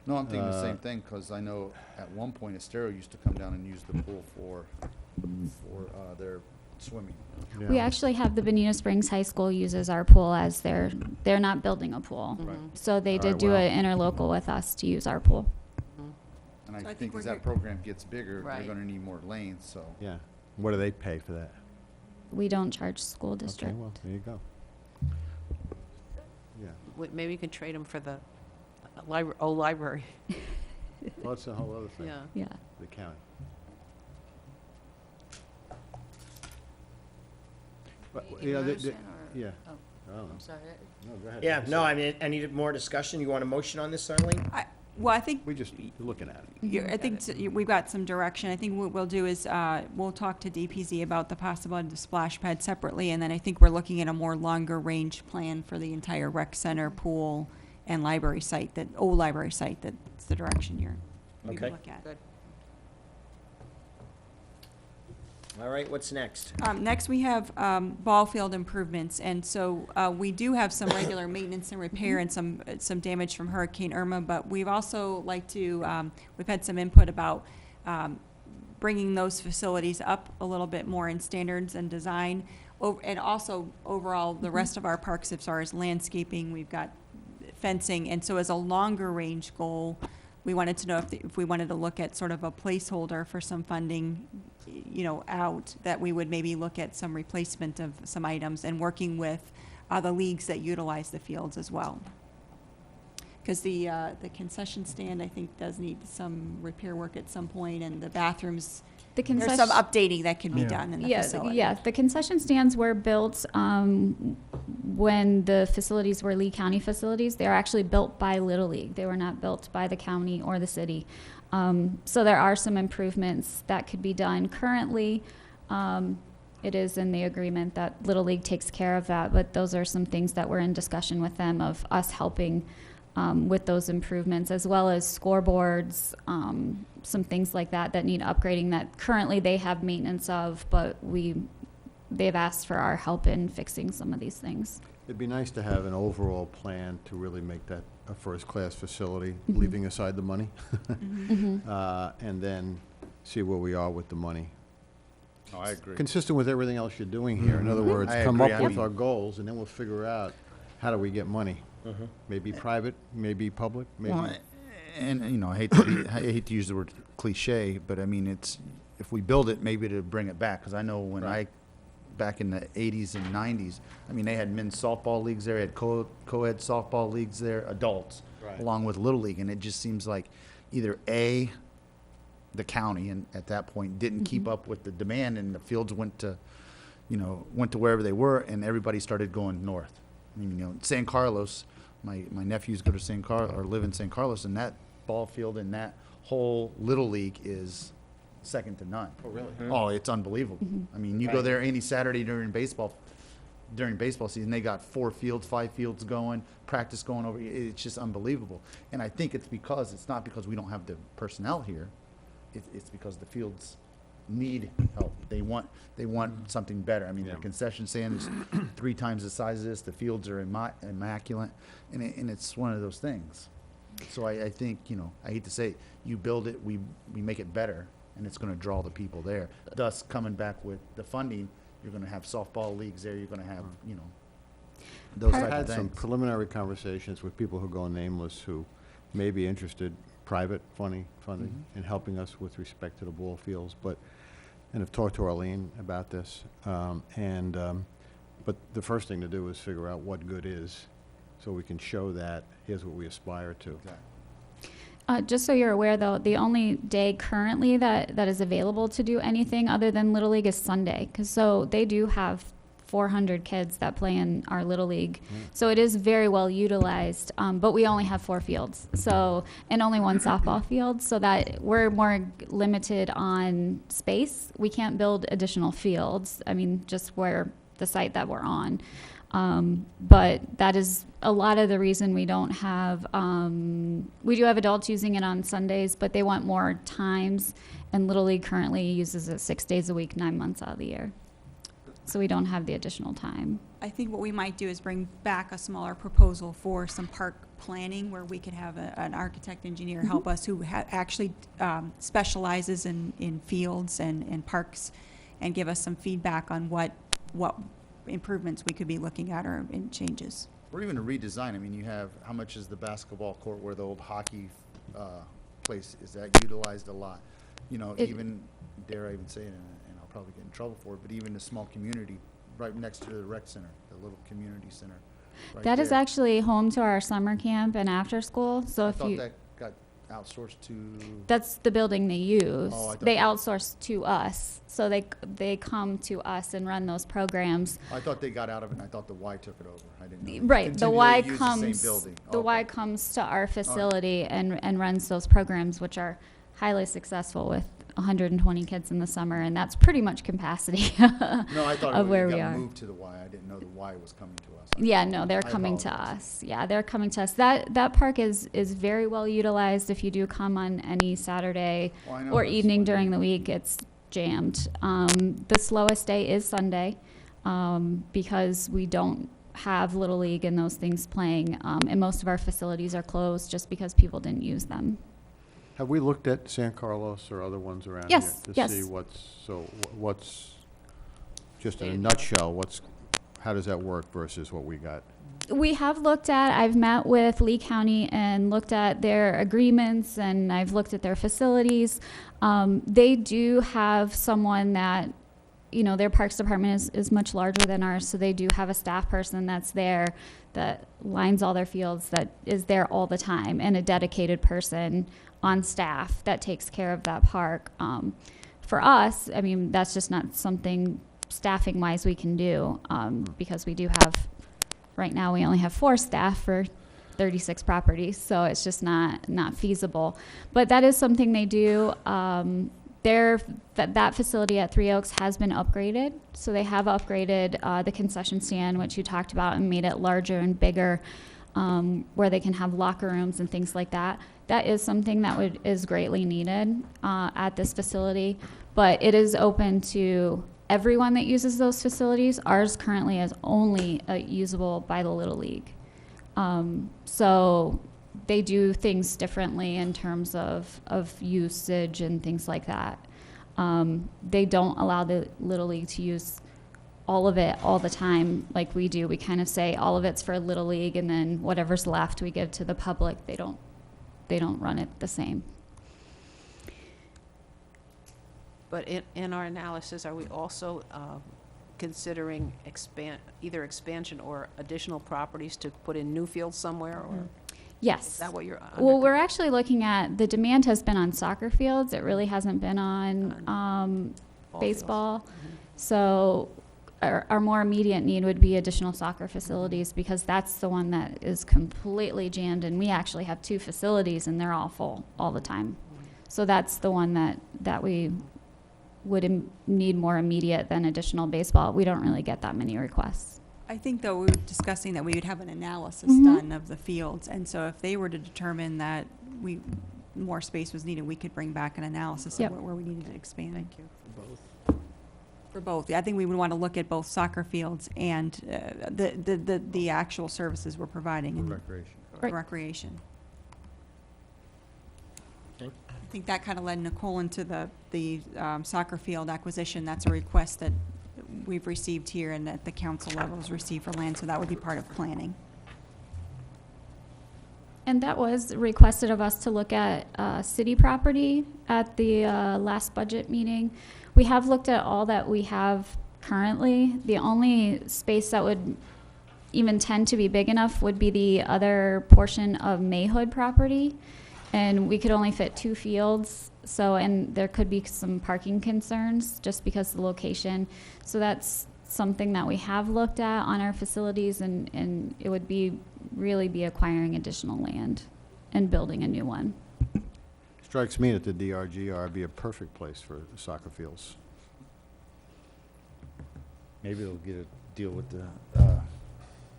Speaker 11: No, I'm thinking the same thing, because I know at one point Estero used to come down and use the pool for their swimming.
Speaker 14: We actually have the Bonita Springs High School uses our pool as they're not building a pool.
Speaker 7: Right.
Speaker 14: So they
Speaker 7: All
Speaker 14: did
Speaker 7: right,
Speaker 14: do
Speaker 7: well.
Speaker 14: an interlocal with us to use our pool.
Speaker 11: And
Speaker 6: So I
Speaker 11: I
Speaker 6: think
Speaker 11: think
Speaker 6: we're
Speaker 11: as that
Speaker 6: good.
Speaker 11: program gets bigger, they're
Speaker 3: Right.
Speaker 11: gonna need more lanes, so.
Speaker 7: Yeah. What do they pay for that?
Speaker 14: We don't charge school district.
Speaker 7: Okay, well, there you go. Yeah.
Speaker 3: Maybe you can trade them for the old library.
Speaker 7: Well, that's a whole other thing.
Speaker 3: Yeah.
Speaker 14: Yeah.
Speaker 7: The county. But,
Speaker 12: Any
Speaker 7: yeah,
Speaker 12: motion or-
Speaker 7: yeah.
Speaker 12: Oh,
Speaker 7: I don't know.
Speaker 12: I'm sorry.
Speaker 7: No, go ahead.
Speaker 10: Yeah, no, I need more discussion. You want a motion on this, Arlene?
Speaker 6: Well, I think
Speaker 7: We just looking at it.
Speaker 6: I think we've got some direction. I think what we'll do is, we'll talk to DPZ about the possibility of the splash pad separately, and then I think we're looking at a more longer range plan for the entire rec center, pool, and library site, that old library site, that's the direction we
Speaker 10: Okay.
Speaker 6: look at.
Speaker 3: Good.
Speaker 10: All right, what's next?
Speaker 6: Next, we have ball field improvements, and so we do have some regular maintenance and repair and some damage from Hurricane Irma, but we've also like to, we've had some input about bringing those facilities up a little bit more in standards and design, and also overall, the rest of our parks as far as landscaping, we've got fencing, and so as a longer range goal, we wanted to know if we wanted to look at sort of a placeholder for some funding, out, that we would maybe look at some replacement of some items and working with the leagues that utilize the fields as well. Because the concession stand, I think, does need some repair work at some point, and the bathrooms,
Speaker 14: The
Speaker 6: there's
Speaker 14: concession.
Speaker 6: some updating that can be
Speaker 9: Yeah.
Speaker 6: done in the
Speaker 14: Yeah,
Speaker 6: facility.
Speaker 14: yeah, the concession stands were built when the facilities were Lee County facilities. They were actually built by Little League. They were not built by the county or the city. So there are some improvements that could be done. Currently, it is in the agreement that Little League takes care of that, but those are some things that we're in discussion with them of us helping with those improvements, as well as scoreboards, some things like that that need upgrading that currently they have maintenance of, but they've asked for our help in fixing some of these things.
Speaker 7: It'd be nice to have an overall plan to really make that a first-class facility,
Speaker 14: Mhm.
Speaker 7: leaving aside the money.
Speaker 14: Mhm.
Speaker 7: And then see where we are with the money.
Speaker 11: Oh, I agree.
Speaker 7: Consistent with everything else you're doing here. In other
Speaker 11: Mhm.
Speaker 7: words,
Speaker 11: I
Speaker 7: come
Speaker 11: agree.
Speaker 7: up
Speaker 11: I
Speaker 7: with
Speaker 11: mean-
Speaker 7: our goals, and then we'll figure out how do we get money.
Speaker 10: Mhm.
Speaker 7: Maybe private, maybe public, maybe.
Speaker 11: Well, and, I hate to use the word cliche, but it's, if we build it, maybe to bring it back, because I know when
Speaker 7: Right.
Speaker 11: back in the 80s and 90s, they had men's softball leagues there, had co-ed softball leagues there, adults,
Speaker 7: Right.
Speaker 11: along with Little League, and it just seems like either A, the county, and at that point didn't keep up with the demand, and the fields went to wherever they were, and everybody started going north. I mean, San Carlos, my nephews go to San Carlos or live in San Carlos, and that ball field and that whole Little League is second to none.
Speaker 7: Oh, really?
Speaker 11: Oh, it's unbelievable. I mean, you go there any Saturday during baseball season, they got 4 fields, 5 fields going, practice going over. It's just unbelievable. And I think it's not because we don't have the personnel here. It's because the fields need help. They want something better. I mean, the concession stand is 3 times the size of this. The fields are immaculate, and it's one of those things. So I think, I hate to say it, you build it, we make it better, and it's going to draw the people there. Thus, coming back with the funding, you're going to have softball leagues there. You're going to have, those
Speaker 7: I've
Speaker 11: type
Speaker 7: had
Speaker 11: of
Speaker 7: some
Speaker 11: things.
Speaker 7: preliminary conversations with people who go nameless who may be interested, private funding, in helping us with respect to the ball fields, and have talked to Arlene about this. But the first thing to do is figure out what good is, so we can show that here's what we aspire to.
Speaker 14: Just so you're aware, though, the only day currently that is available to do anything other than Little League is Sunday. So they do have 400 kids that play in our Little League. So it is very well utilized, but we only have 4 fields, and only 1 softball field, so that we're more limited on space. We can't build additional fields, just where the site that we're on. But that is a lot of the reason we don't have, we do have adults using it on Sundays, but they want more times, and Little League currently uses it 6 days a week, 9 months out of the year. So we don't have the additional time.
Speaker 6: I think what we might do is bring back a smaller proposal for some park planning where we could have an architect engineer help us who actually specializes in fields and parks, and give us some feedback on what improvements we could be looking at or in changes.
Speaker 11: Or even a redesign. I mean, you have, how much is the basketball court where the old hockey place, is that utilized a lot? Even, dare I even say it, and I'll probably get in trouble for it, but even the small community right next to the rec center, the little community center. Right
Speaker 14: That is
Speaker 11: there.
Speaker 14: actually home to our summer camp and after school. So
Speaker 11: I
Speaker 14: if
Speaker 11: thought
Speaker 14: you,
Speaker 11: that got outsourced to.
Speaker 14: that's the building they use.
Speaker 11: Oh, I thought
Speaker 14: They
Speaker 11: that-
Speaker 14: outsource to us. So they come to us and run those programs.
Speaker 11: I thought they got out of it, and I thought the Y took it over. I didn't know.
Speaker 14: Right, the
Speaker 11: Continually
Speaker 14: Y
Speaker 11: use the same
Speaker 14: comes,
Speaker 11: building.
Speaker 14: the
Speaker 11: Okay.
Speaker 14: Y comes to our facility and runs those programs, which are highly successful with 120 kids in the summer, and that's pretty much capacity
Speaker 11: No, I thought
Speaker 14: of where
Speaker 11: it
Speaker 14: we
Speaker 11: got
Speaker 14: are.
Speaker 11: moved to the Y. I didn't know the Y was coming to us.
Speaker 14: Yeah, no, they're
Speaker 11: I
Speaker 14: coming to
Speaker 11: apologize.
Speaker 14: us. Yeah, they're coming to us. That park is very well utilized. If you do come on any Saturday
Speaker 11: Well, I know
Speaker 14: or
Speaker 11: that's
Speaker 14: evening
Speaker 11: what-
Speaker 14: during the week, it's jammed. The slowest day is Sunday, because we don't have Little League and those things playing, and most of our facilities are closed just because people didn't use them.
Speaker 7: Have we looked at San Carlos or other ones around
Speaker 14: Yes,
Speaker 7: here?
Speaker 14: yes.
Speaker 7: To see what's, just in a nutshell, how does that work versus what we got?
Speaker 14: We have looked at, I've met with Lee County and looked at their agreements, and I've looked at their facilities. They do have someone that, their parks department is much larger than ours, so they do have a staff person that's there that lines all their fields, that is there all the time, and a dedicated person on staff that takes care of that park. For us, that's just not something staffing-wise we can do, because we do have, right now we only have 4 staff for 36 properties, so it's just not feasible. But that is something they do. That facility at Three Oaks has been upgraded, so they have upgraded the concession stand, which you talked about, and made it larger and bigger, where they can have locker rooms and things like that. That is something that is greatly needed at this facility, but it is open to everyone that uses those facilities. Ours currently is only usable by the Little League. So they do things differently in terms of usage and things like that. They don't allow the Little League to use all of it all the time like we do. We kind of say all of it's for Little League, and then whatever's left we give to the public. They don't run it the same.
Speaker 3: But in our analysis, are we also considering either expansion or additional properties to put in new fields somewhere? Or
Speaker 14: Yes.
Speaker 3: Is that what you're?
Speaker 14: Well, we're actually looking at, the demand has been on soccer fields. It really hasn't been on
Speaker 3: Ball
Speaker 14: baseball.
Speaker 3: fields.
Speaker 14: So our more immediate need would be additional soccer facilities, because that's the one that is completely jammed. And we actually have 2 facilities and they're all full all the time. So that's the one that we would need more immediate than additional baseball. We don't really get that many requests.
Speaker 6: I think, though, we were discussing that we would have an analysis
Speaker 14: Mhm.
Speaker 6: done of the fields, and so if they were to determine that more space was needed, we could bring back an analysis
Speaker 14: Yep.
Speaker 6: of where we needed to expand.
Speaker 3: Thank you.
Speaker 6: For both, I think we would want to look at both soccer fields and the actual services we're providing in
Speaker 7: Recreation.
Speaker 14: Right.
Speaker 6: recreation.
Speaker 10: Okay.
Speaker 6: I think that kind of led Nicole into the soccer field acquisition. That's a request that we've received here and at the council level has received for land, so that would be part of planning.
Speaker 14: And that was requested of us to look at city property at the last budget meeting. We have looked at all that we have currently. The only space that would even tend to be big enough would be the other portion of Mayhood property. And we could only fit 2 fields, so, and there could be some parking concerns just because of the location. So that's something that we have looked at on our facilities, and it would really be acquiring additional land and building a new one.
Speaker 7: Strikes me that the DRGR would be a perfect place for soccer fields.
Speaker 11: Maybe they'll get a deal with the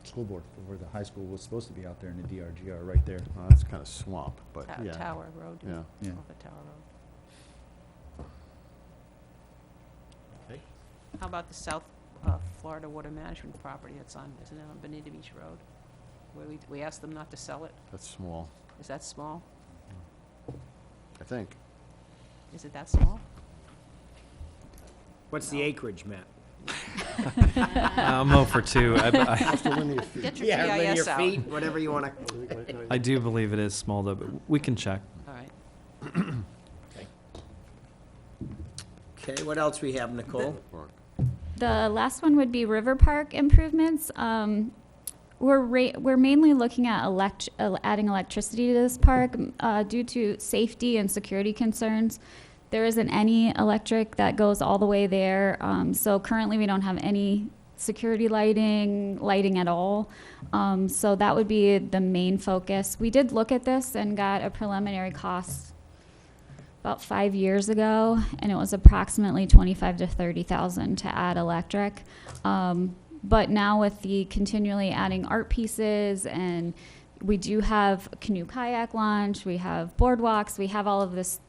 Speaker 11: school board for where the high school was supposed to be out there in the DRGR, right there.
Speaker 7: Well, that's kind of swamp, but yeah.
Speaker 3: Tower Road.
Speaker 7: Yeah.
Speaker 11: Yeah.
Speaker 3: Off of Tower Road.
Speaker 11: Okay.
Speaker 3: How about the South Florida Water Management property that's on, isn't it on Bonita Beach Road? Where we asked them not to sell it.
Speaker 7: That's small,
Speaker 3: Is that small?
Speaker 7: I think.
Speaker 3: Is it that small?
Speaker 10: What's the acreage, Matt?
Speaker 8: I'm 0 for 2.
Speaker 7: That's the linear feet.
Speaker 3: Get your
Speaker 10: Yeah, linear
Speaker 3: GIS out.
Speaker 10: feet, whatever you want to.
Speaker 8: I do believe it is small, though, but we can check.
Speaker 3: All right.
Speaker 10: Okay, what else we have, Nicole?
Speaker 14: The last one would be River Park improvements. We're mainly looking at adding electricity to this park due to safety and security concerns. There isn't any electric that goes all the way there, so currently we don't have any security lighting at all. So that would be the main focus. We did look at this and got a preliminary cost about 5 years ago, and it was approximately $25,000 to $30,000 to add electric. But now with the continually adding art pieces, and we do have canoe kayak launch, we have boardwalks, we have all of this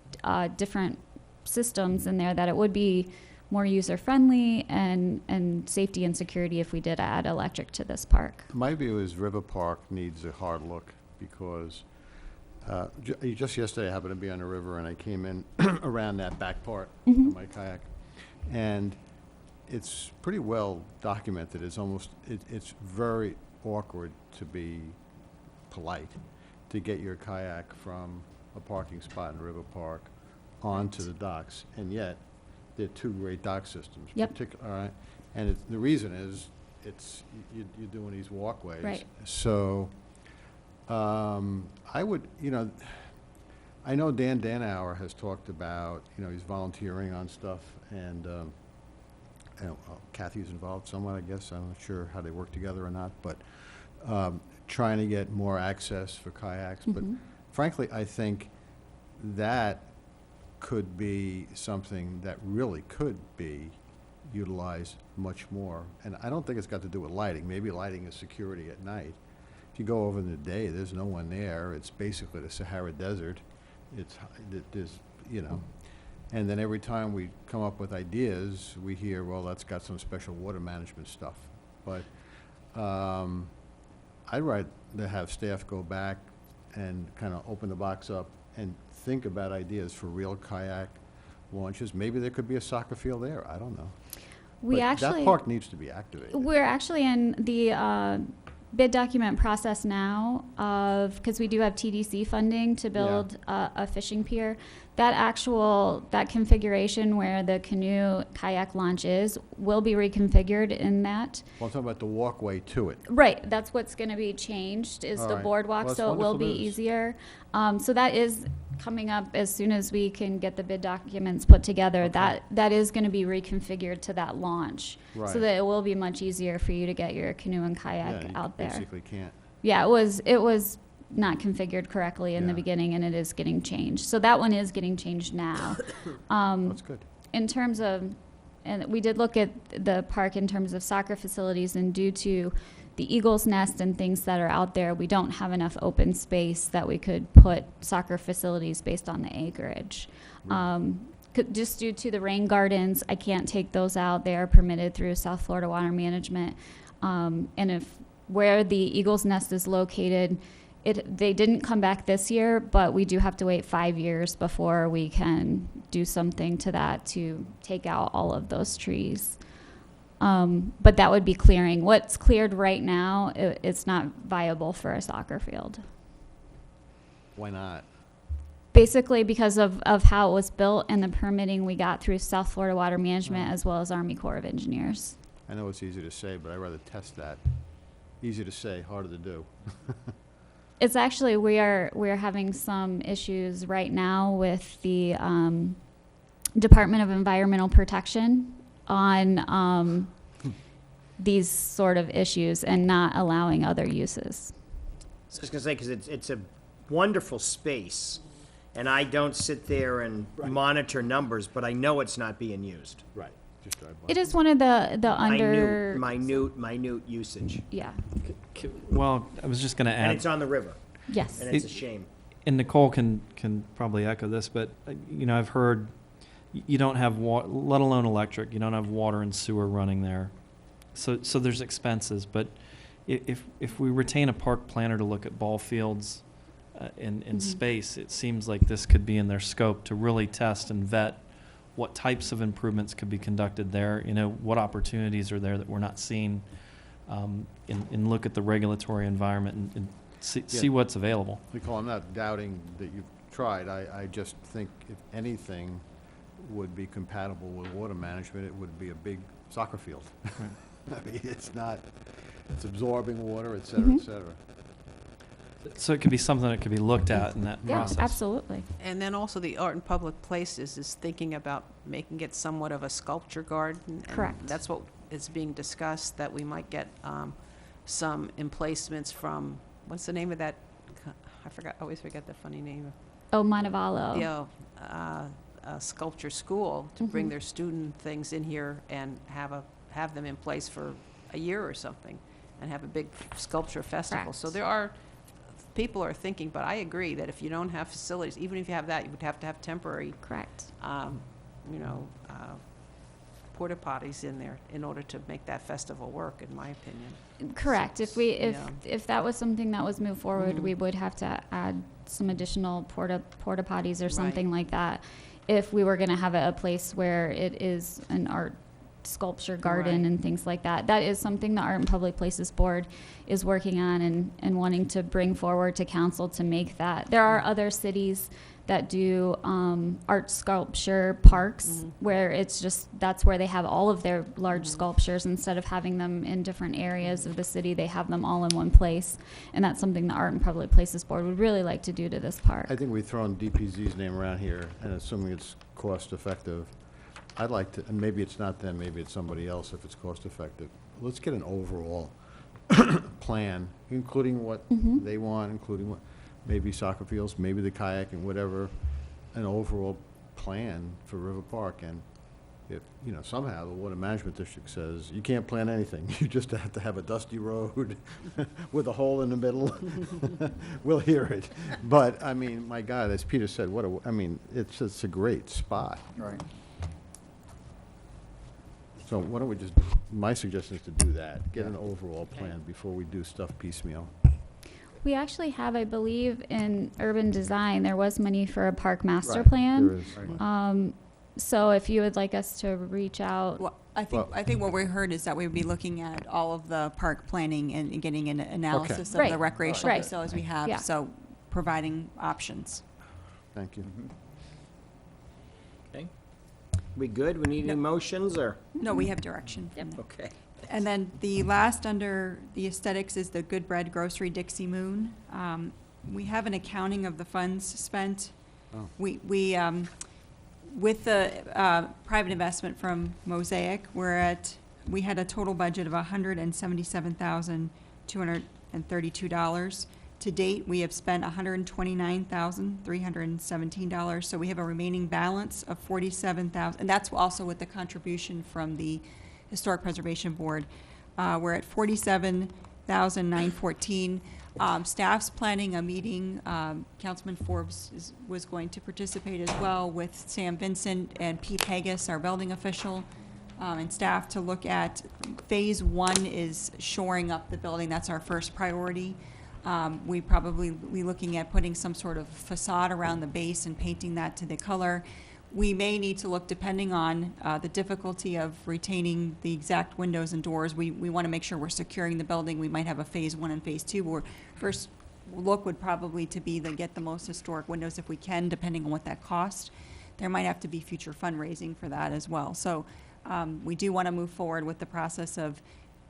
Speaker 14: different systems in there, that it would be more user-friendly and safety and security if we did add electric to this park.
Speaker 7: My view is River Park needs a hard look because just yesterday I happened to be on the river and I came in around that back part of my kayak, and it's pretty well documented. It's almost, it's very awkward, to be polite, to get your kayak from a parking spot in River Park onto the docks, and yet there are 2 great dock systems.
Speaker 14: Yep.
Speaker 7: All right, and the reason is you're doing these walkways.
Speaker 14: Right.
Speaker 7: So I would, I know Dan Danauer has talked about, he's volunteering on stuff, and Kathy's involved somewhat, I guess. I'm not sure how they work together or not, but trying to get more access for kayaks. But frankly, I think that could be something that really could be utilized much more. And I don't think it's got to do with lighting. Maybe lighting is security at night. If you go over in the day, there's no one there. It's basically the Sahara Desert. There's, and then every time we come up with ideas, we hear, well, that's got some special water management stuff. But I'd rather have staff go back and kind of open the box up and think about ideas for real kayak launches. Maybe there could be a soccer field there. I don't know. But that park needs to be activated.
Speaker 14: We're actually in bid document process now because we do have TDC funding to build a fishing pier. That configuration where the canoe kayak launch is will be reconfigured in that.
Speaker 7: Well, I'm talking about the walkway to it.
Speaker 14: Right, that's what's going to be changed is
Speaker 7: All
Speaker 14: the
Speaker 7: right.
Speaker 14: boardwalk,
Speaker 7: Well, that's
Speaker 14: so it will
Speaker 7: wonderful
Speaker 14: be
Speaker 7: news.
Speaker 14: easier. So that is coming up as soon as we can get the bid documents put together.
Speaker 7: Okay.
Speaker 14: That is going to be reconfigured to that launch,
Speaker 7: Right.
Speaker 14: so that it will be much easier for you to get your canoe and kayak
Speaker 7: Yeah, you
Speaker 14: out there.
Speaker 7: basically can't.
Speaker 14: Yeah, it was not configured correctly in the
Speaker 7: Yeah.
Speaker 14: beginning, and it is getting changed. So that one is getting changed now.
Speaker 7: That's good.
Speaker 14: In terms of, and we did look at the park in terms of soccer facilities, and due to the eagle's nest and things that are out there, we don't have enough open space that we could put soccer facilities based on the acreage. Just due to the rain gardens, I can't take those out. They are permitted through South Florida Water Management. And if where the eagle's nest is located, they didn't come back this year, but we do have to wait 5 years before we can do something to that to take out all of those trees. But that would be clearing. What's cleared right now, it's not viable for a soccer field.
Speaker 7: Why not?
Speaker 14: Basically because of how it was built and the permitting we got through South Florida Water Management as well as Army Corps of Engineers.
Speaker 7: I know it's easy to say, but I'd rather test that. Easy to say, harder to do.
Speaker 14: It's actually, we're having some issues right now with the Department of Environmental Protection on these sort of issues and not allowing other uses.
Speaker 10: I was gonna say, because it's a wonderful space, and I don't sit there and monitor numbers, but I know it's not being used.
Speaker 7: Right. Just drive by.
Speaker 14: It is one of the under,
Speaker 10: Minute usage.
Speaker 14: yeah,
Speaker 8: Well, I was just going to
Speaker 10: And
Speaker 8: add,
Speaker 10: it's on the river,
Speaker 14: yes.
Speaker 10: and it's a shame.
Speaker 8: and Nicole can probably echo this, but, I've heard you don't have let alone electric, you don't have water and sewer running there. So there's expenses, but if we retain a park planner to look at ball fields in space, it seems like this could be in their scope to really test and vet what types of improvements could be conducted there, what opportunities are there that we're not seeing, and look at the regulatory environment and see what's available.
Speaker 7: Nicole, I'm not doubting that you've tried. I just think if anything would be compatible with water management, it would be a big soccer field. I mean, it's absorbing water, et cetera, et cetera.
Speaker 8: So it could be something that could be looked at in that
Speaker 14: Yeah,
Speaker 8: process.
Speaker 14: absolutely.
Speaker 3: And then also the Art in Public Places is thinking about making it somewhat of a sculpture garden. and
Speaker 14: Correct.
Speaker 3: That's what is being discussed, that we might get some emplacements from, what's the name of that? I always forget the funny name.
Speaker 14: Oh, Montevallo.
Speaker 3: A sculpture school to bring their student things in here and have them in place for a year or something and have a big sculpture festival. So
Speaker 14: Correct.
Speaker 3: people are thinking, but I agree that if you don't have facilities, even if you have that, you would have to have temporary,
Speaker 14: Correct.
Speaker 3: porta potties in there in order to make that festival work, in my opinion.
Speaker 14: Correct. If that was something that was moved forward,
Speaker 3: Mhm.
Speaker 14: we would have to add some additional porta potties or
Speaker 3: Right.
Speaker 14: something like that. If we were going to have a place where it is an art sculpture garden
Speaker 3: Right.
Speaker 14: and things like that. That is something the Art and Public Places Board is working on and wanting to bring forward to council to make that. There are other cities that do art sculpture parks where it's just, that's where they have all of their large sculptures. Instead of having them in different areas of the city, they have them all in one place. And that's something the Art and Public Places Board would really like to do to this park.
Speaker 7: I think we've thrown DPZ's name around here, and assuming it's cost-effective, I'd like to, and maybe it's not them, maybe it's somebody else if it's cost-effective. Let's get an overall plan, including what they want, including what, maybe soccer fields, maybe the kayaking, whatever, an overall plan for River Park. And if, somehow the Water Management District says, you can't plan anything, you just have to have a dusty road with a hole in the middle, we'll hear it. But, I mean, my God, as Peter said, it's a great spot.
Speaker 11: Right.
Speaker 7: So why don't we just, my suggestion is to do that, get an overall plan before we do stuff piecemeal.
Speaker 14: We actually have, I believe, in urban design, there was money for a park master
Speaker 7: Right,
Speaker 14: plan.
Speaker 7: there is.
Speaker 14: So if you would like us to reach out,
Speaker 6: I think what we heard is that we would be looking at all of the park planning and getting an analysis of
Speaker 14: Right.
Speaker 6: the recreational
Speaker 14: Right.
Speaker 6: facilities we
Speaker 14: Yeah.
Speaker 6: have, so providing options.
Speaker 7: Thank you.
Speaker 10: Okay. We good? We need any motions or?
Speaker 6: No, we have direction from them.
Speaker 10: Okay.
Speaker 6: And then the last under the aesthetics is the Good Bread Grocery Dixie Moon. We have an accounting of the funds spent.
Speaker 7: Oh.
Speaker 6: We, with the private investment from Mosaic, we had a total budget of $177,232. To date, we have spent $129,317, so we have a remaining balance of $47,000, and that's also with the contribution from the Historic Preservation Board. We're at $47,914. Staff's planning a meeting. Councilman Forbes was going to participate as well with Sam Vincent and Pete Haggis, our building official, and staff to look at phase one is shoring up the building. That's our first priority. We probably be looking at putting some sort of facade around the base and painting that to the color. We may need to look, depending on the difficulty of retaining the exact windows and doors. We want to make sure we're securing the building. We might have a phase one and phase two, where first look would probably to be to get the most historic windows if we can, depending on what that costs. There might have to be future fundraising for that as well. So we do want to move forward with the process of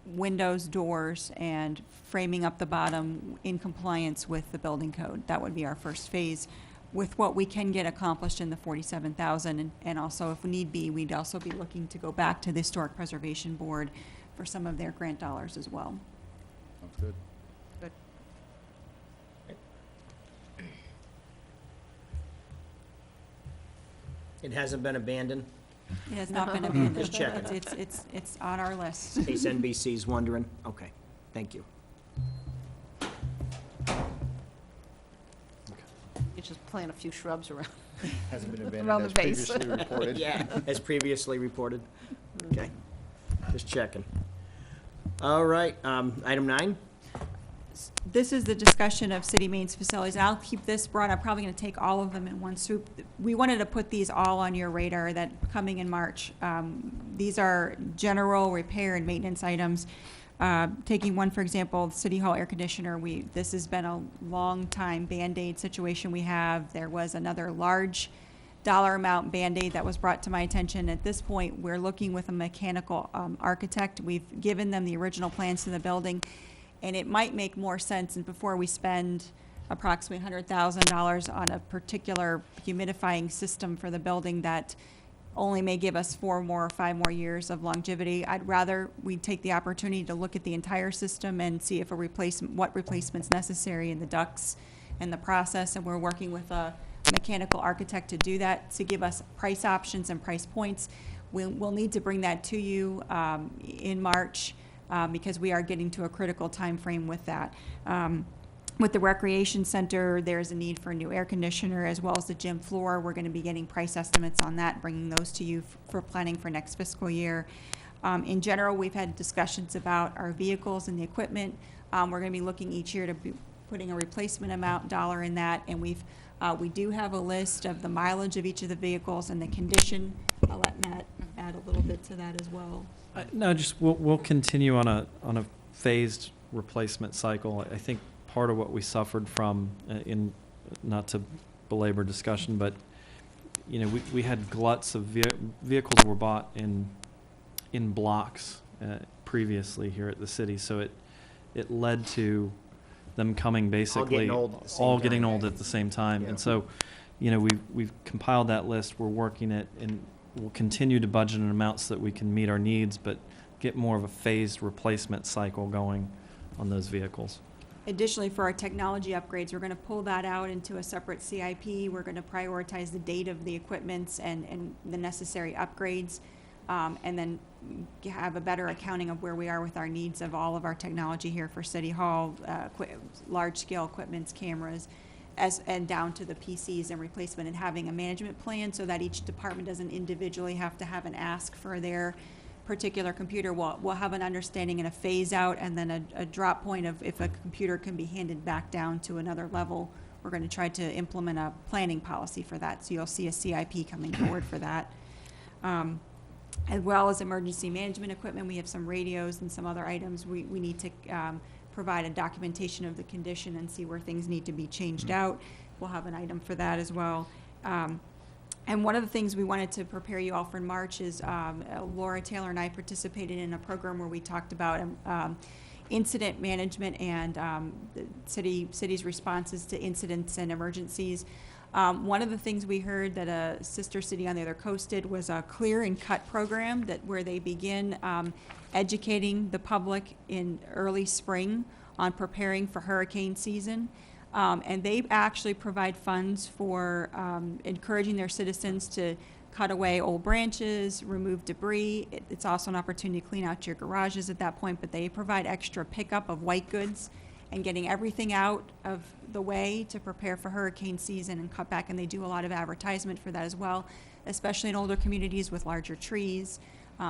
Speaker 6: windows, doors, and framing up the bottom in compliance with the building code. That would be our first phase, with what we can get accomplished in the 47,000, and also if need be, we'd also be looking to go back to the Historic Preservation Board for some of their grant dollars as well.
Speaker 11: Sounds good.
Speaker 10: It hasn't been abandoned,
Speaker 6: It has not been abandoned.
Speaker 10: Just checking.
Speaker 6: It's on our list.
Speaker 10: in case NBC's wondering. Okay, thank you.
Speaker 3: You just plant a few shrubs around.
Speaker 11: Hasn't been
Speaker 3: Around
Speaker 11: abandoned
Speaker 3: the
Speaker 11: as
Speaker 3: base.
Speaker 11: previously reported.
Speaker 10: Yeah, as previously reported. Okay, just checking. All right, item 9.
Speaker 6: This is the discussion of City Main's facilities, and I'll keep this broad. I'm probably going to take all of them in one swoop. We wanted to put these all on your radar that coming in March. These are general repair and maintenance items. Taking one, for example, the City Hall air conditioner, this has been a long time Band-Aid situation we have. There was another large dollar amount Band-Aid that was brought to my attention. At this point, we're looking with a mechanical architect. We've given them the original plans to the building, and it might make more sense, and before we spend approximately $100,000 on a particular humidifying system for the building that only may give us 4 more or 5 more years of longevity, I'd rather we take the opportunity to look at the entire system and see if what replacement's necessary in the ducts and the process, and we're working with a mechanical architect to do that, to give us price options and price points. We'll need to bring that to you in March because we are getting to a critical time frame with that. With the recreation center, there's a need for a new air conditioner as well as the gym floor. We're going to be getting price estimates on that, bringing those to you for planning for next fiscal year. In general, we've had discussions about our vehicles and the equipment. We're going to be looking each year to be putting a replacement amount dollar in that, and we do have a list of the mileage of each of the vehicles and the condition. I'll let Matt add a little bit to that as well.
Speaker 8: No, just we'll continue on a phased replacement cycle. I think part of what we suffered from, in not to belabor discussion, but we had gluts of vehicles were bought in blocks previously here at the city, so it led to them coming basically all getting old at the same time.
Speaker 10: Yeah.
Speaker 8: And so, we've compiled that list. We're working it, and we'll continue to budget in amounts so that we can meet our needs, but get more of a phased replacement cycle going on those vehicles.
Speaker 6: Additionally, for our technology upgrades, we're going to pull that out into a separate CIP. We're going to prioritize the date of the equipments and the necessary upgrades, and then have a better accounting of where we are with our needs of all of our technology here for City Hall, large-scale equipments, cameras, and down to the PCs and replacement, and having a management plan so that each department doesn't individually have to have an ask for their particular computer. We'll have an understanding and a phase out, and then a drop point of if a computer can be handed back down to another level. We're going to try to implement a planning policy for that, so you'll see a CIP coming forward for that. as well as emergency management equipment. We have some radios and some other items. We need to provide a documentation of the condition and see where things need to be changed out. We'll have an item for that as well. And one of the things we wanted to prepare you all for in March is Laura Taylor and I participated in a program where we talked about incident management and the city's responses to incidents and emergencies. One of the things we heard that a sister city on the other coast did was a clear and cut program where they begin educating the public in early spring on preparing for hurricane season. And they actually provide funds for encouraging their citizens to cut away old branches, remove debris. It's also an opportunity to clean out your garages at that point, but they provide extra pickup of white goods and getting everything out of the way to prepare for hurricane season and cut back. And they do a lot of advertisement for that as well, especially in older communities with larger trees.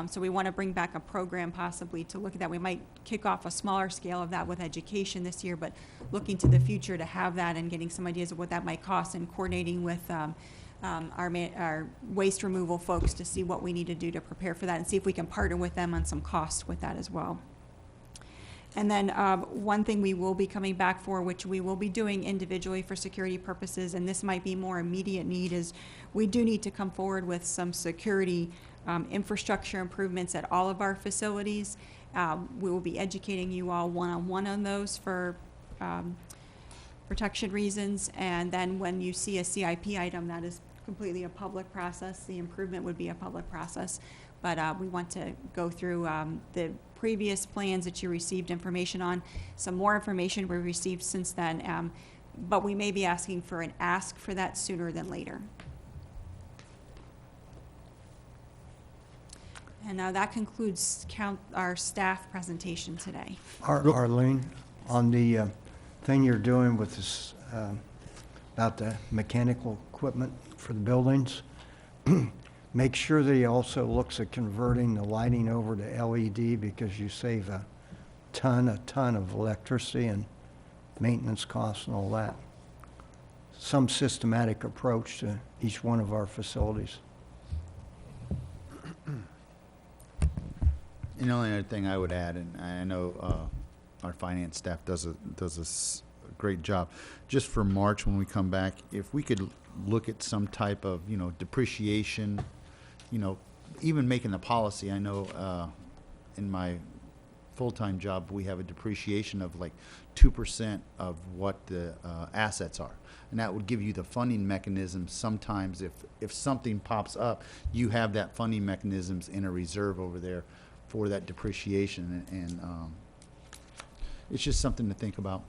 Speaker 6: So we want to bring back a program possibly to look at that. We might kick off a smaller scale of that with education this year, but looking to the future to have that and getting some ideas of what that might cost and coordinating with our waste removal folks to see what we need to do to prepare for that and see if we can partner with them on some costs with that as well. And then one thing we will be coming back for, which we will be doing individually for security purposes, and this might be more immediate need, is we do need to come forward with some security infrastructure improvements at all of our facilities. We will be educating you all one-on-one on those for protection reasons. And then when you see a CIP item, that is completely a public process. The improvement would be a public process. But we want to go through the previous plans that you received information on, some more information we received since then, but we may be asking for an ask for that sooner than later. And that concludes our staff presentation today.
Speaker 9: Arlene, on the thing you're doing with this, about the mechanical equipment for the buildings, make sure that he also looks at converting the lighting over to LED, because you save a ton of electricity and maintenance costs and all that. Some systematic approach to each one of our facilities.
Speaker 11: And the only other thing I would add, and I know our finance staff does a great job, just for March when we come back, if we could look at some type of, depreciation, even making a policy. I know in my full-time job, we have a depreciation of like 2% of what the assets are. And that would give you the funding mechanism. Sometimes if something pops up, you have that funding mechanisms in a reserve over there for that depreciation, and it's just something to think about.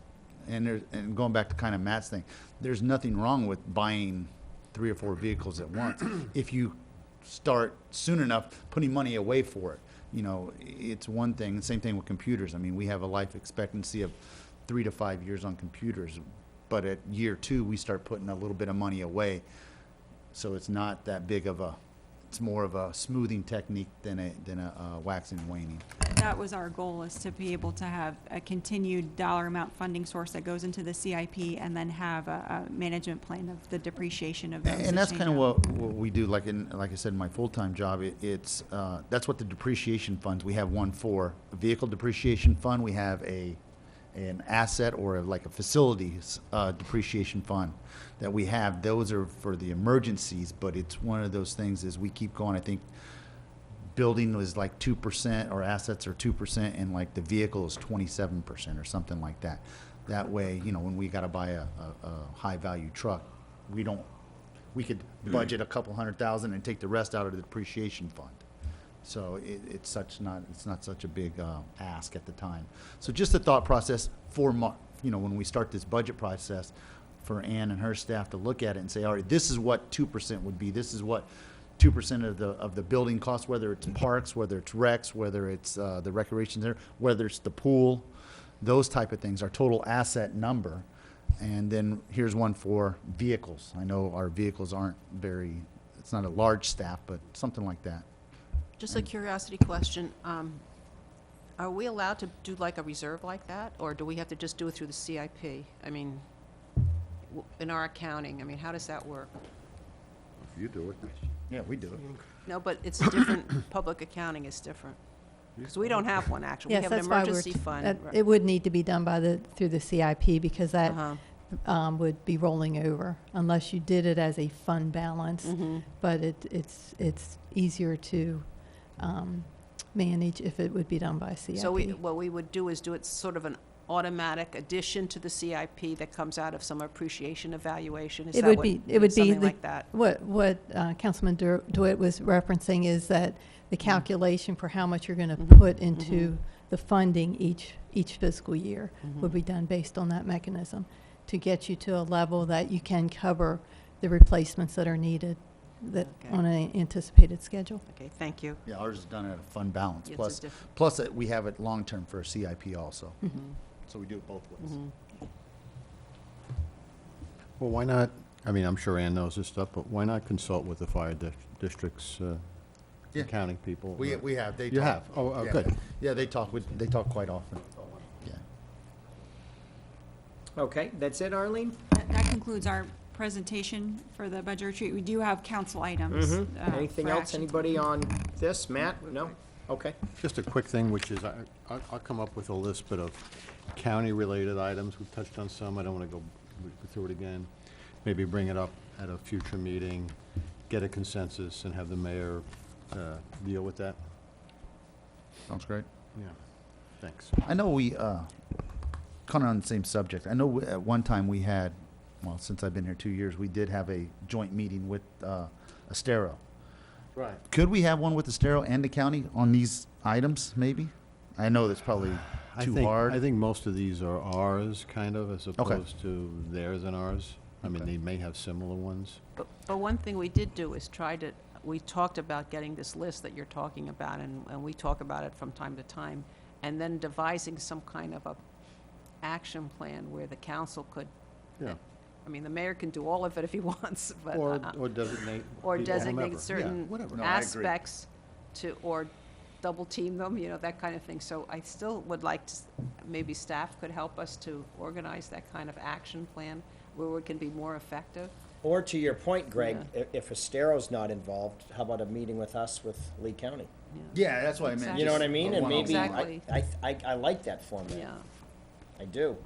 Speaker 11: And going back to kind of Matt's thing, there's nothing wrong with buying 3 or 4 vehicles at once if you start soon enough putting money away for it. It's one thing. The same thing with computers. I mean, we have a life expectancy of 3 to 5 years on computers, but at year 2 we start putting a little bit of money away, so it's not that big of a. It's more of a smoothing technique than a waxing and waning.
Speaker 6: That was our goal, is to be able to have a continued dollar amount funding source that goes into the CIP, and then have a management plan of the depreciation of those.
Speaker 11: And that's kind of what we do. Like I said, in my full-time job, it's that's what the depreciation funds. We have one for a vehicle depreciation fund. We have an asset or like a facilities depreciation fund that we have. Those are for the emergencies, but it's one of those things as we keep going. I think building was like 2% or assets are 2%, and like the vehicle is 27% or something like that. That way, when we got to buy a high value truck, we could budget a couple $100,000 and take the rest out of the depreciation fund. So it's not such a big ask at the time. So just the thought process for when we start this budget process, for Ann and her staff to look at it and say, all right, this is what 2% would be. This is what 2% of the building costs, whether it's parks, whether it's recs, whether it's the recreation center, whether it's the pool, those type of things, our total asset number. And then here's one for vehicles. I know our vehicles aren't it's not a large staff, but something like that.
Speaker 3: Just a curiosity question. Are we allowed to do like a reserve like that, or do we have to just do it through the CIP? I mean, in our accounting, how does that work?
Speaker 11: If you do it. Yeah, we do it.
Speaker 3: No, but it's different, public accounting is different. Because we don't have one, actually.
Speaker 15: Yes,
Speaker 3: We have an
Speaker 15: that's why
Speaker 3: emergency fund.
Speaker 15: it would need to be done through the CIP, because that
Speaker 3: Uh-huh.
Speaker 15: would be rolling over unless you did it as a fund balance.
Speaker 3: Mhm.
Speaker 15: But it's easier to manage if it would be done by CIP.
Speaker 3: So what we would do is do it sort of an automatic addition to the CIP that comes out of some appreciation evaluation. Is
Speaker 15: It
Speaker 3: that
Speaker 15: would
Speaker 3: what-
Speaker 15: be, it would be
Speaker 3: something like that?
Speaker 15: what Councilman DeWitt was referencing is that the
Speaker 3: Mm-hmm.
Speaker 15: calculation for how much you're going to put into the funding each fiscal year
Speaker 3: Mm-hmm.
Speaker 15: would be done based on that mechanism to get you to a level that you can cover the replacements that are needed
Speaker 3: Okay.
Speaker 15: on an anticipated schedule.
Speaker 3: Okay, thank you.
Speaker 11: Yeah, ours is done at a fund balance.
Speaker 3: It's a
Speaker 11: Plus,
Speaker 3: diff-
Speaker 11: plus we have it long-term for a CIP also.
Speaker 3: Mm-hmm.
Speaker 11: So we do it both ways.
Speaker 7: Well, why not, I mean, I'm sure Ann knows this stuff, but why not consult with the fire district's
Speaker 11: Yeah.
Speaker 7: accounting people?
Speaker 11: We have, they talk.
Speaker 7: You have? Oh,
Speaker 11: yeah.
Speaker 7: good.
Speaker 11: Yeah, they talk quite often. Yeah.
Speaker 10: Okay, that's it, Arlene?
Speaker 6: That concludes our presentation for the budget retreat. We do have council items.
Speaker 10: Anything
Speaker 6: for
Speaker 10: else,
Speaker 6: action.
Speaker 10: anybody on this? Matt? No? Okay.
Speaker 7: Just a quick thing, which is, I'll come up with a list, but of county-related items. We've touched on some. I don't want to go through it again. Maybe bring it up at a future meeting, get a consensus, and have the mayor deal with that.
Speaker 11: Sounds great.
Speaker 7: Yeah, thanks.
Speaker 11: I know we, kind of on the same subject, I know at one time we had, well, since I've been here 2 years, we did have a joint meeting with Estero.
Speaker 7: Right.
Speaker 11: Could we have one with Estero and the county on these items, maybe? I know that's probably too hard.
Speaker 7: I think most of these are ours, kind of, as opposed to theirs and ours. I mean,
Speaker 11: Okay.
Speaker 7: they may have similar ones.
Speaker 3: But one thing we did do is we talked about getting this list that you're talking about, and we talk about it from time to time, and then devising some kind of a action plan where the council could,
Speaker 7: Yeah.
Speaker 3: I mean, the mayor can do all of it if he wants, but.
Speaker 7: Or designate.
Speaker 3: Or
Speaker 7: people, whomever.
Speaker 3: designate
Speaker 7: Yeah,
Speaker 3: certain
Speaker 7: whatever.
Speaker 11: No, I agree.
Speaker 3: aspects or double team them, that kind of thing. So I still would like to, maybe staff could help us to organize that kind of action plan where we can be more effective.
Speaker 10: Or to your point, Greg, if Estero's not involved, how about a meeting with us with Lee County?
Speaker 11: Yeah, that's what I meant.
Speaker 3: Exactly.
Speaker 10: You know what I mean? And maybe,
Speaker 3: Exactly.
Speaker 10: I like that format.
Speaker 3: Yeah.
Speaker 10: I do.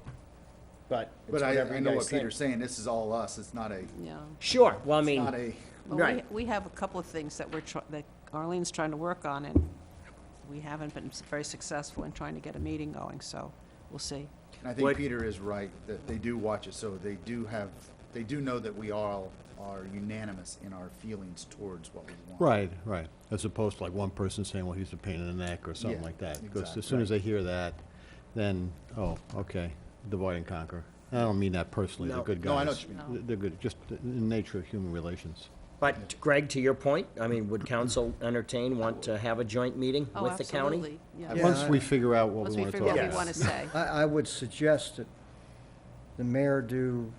Speaker 10: But it's
Speaker 11: But I
Speaker 10: whatever you
Speaker 11: know
Speaker 10: guys
Speaker 11: what
Speaker 10: think.
Speaker 11: Peter's saying, this is all us, it's not a,
Speaker 3: Yeah.
Speaker 10: Sure, well, I
Speaker 11: it's
Speaker 10: mean,
Speaker 11: not a,
Speaker 3: Well,
Speaker 10: right.
Speaker 3: we have a couple of things that that Arlene's trying to work on, and we haven't been very successful in trying to get a meeting going, so we'll see.
Speaker 11: and I think
Speaker 10: What-
Speaker 11: Peter is right, that they do watch it, so they do know that we all are unanimous in our feelings towards what we want.
Speaker 7: Right. As opposed to like one person saying, well, he's a pain in the neck or something
Speaker 11: Yeah,
Speaker 7: like that. Because
Speaker 11: exactly.
Speaker 7: as soon as they hear that, then, oh, okay, divide and conquer. I don't mean that personally, they're
Speaker 10: No.
Speaker 7: good guys.
Speaker 11: No, I know what you
Speaker 3: mean.
Speaker 7: They're good, just in the nature of human relations.
Speaker 10: But Greg, to your point, I mean, would council want to have a joint meeting
Speaker 3: Oh,
Speaker 10: with the county?
Speaker 3: absolutely, yeah.
Speaker 9: Yeah,
Speaker 7: Once we figure out what
Speaker 3: Once
Speaker 7: we
Speaker 3: we
Speaker 7: want to
Speaker 3: figure
Speaker 7: talk
Speaker 3: out
Speaker 7: about.
Speaker 3: what we want to say.
Speaker 9: I would suggest that the mayor do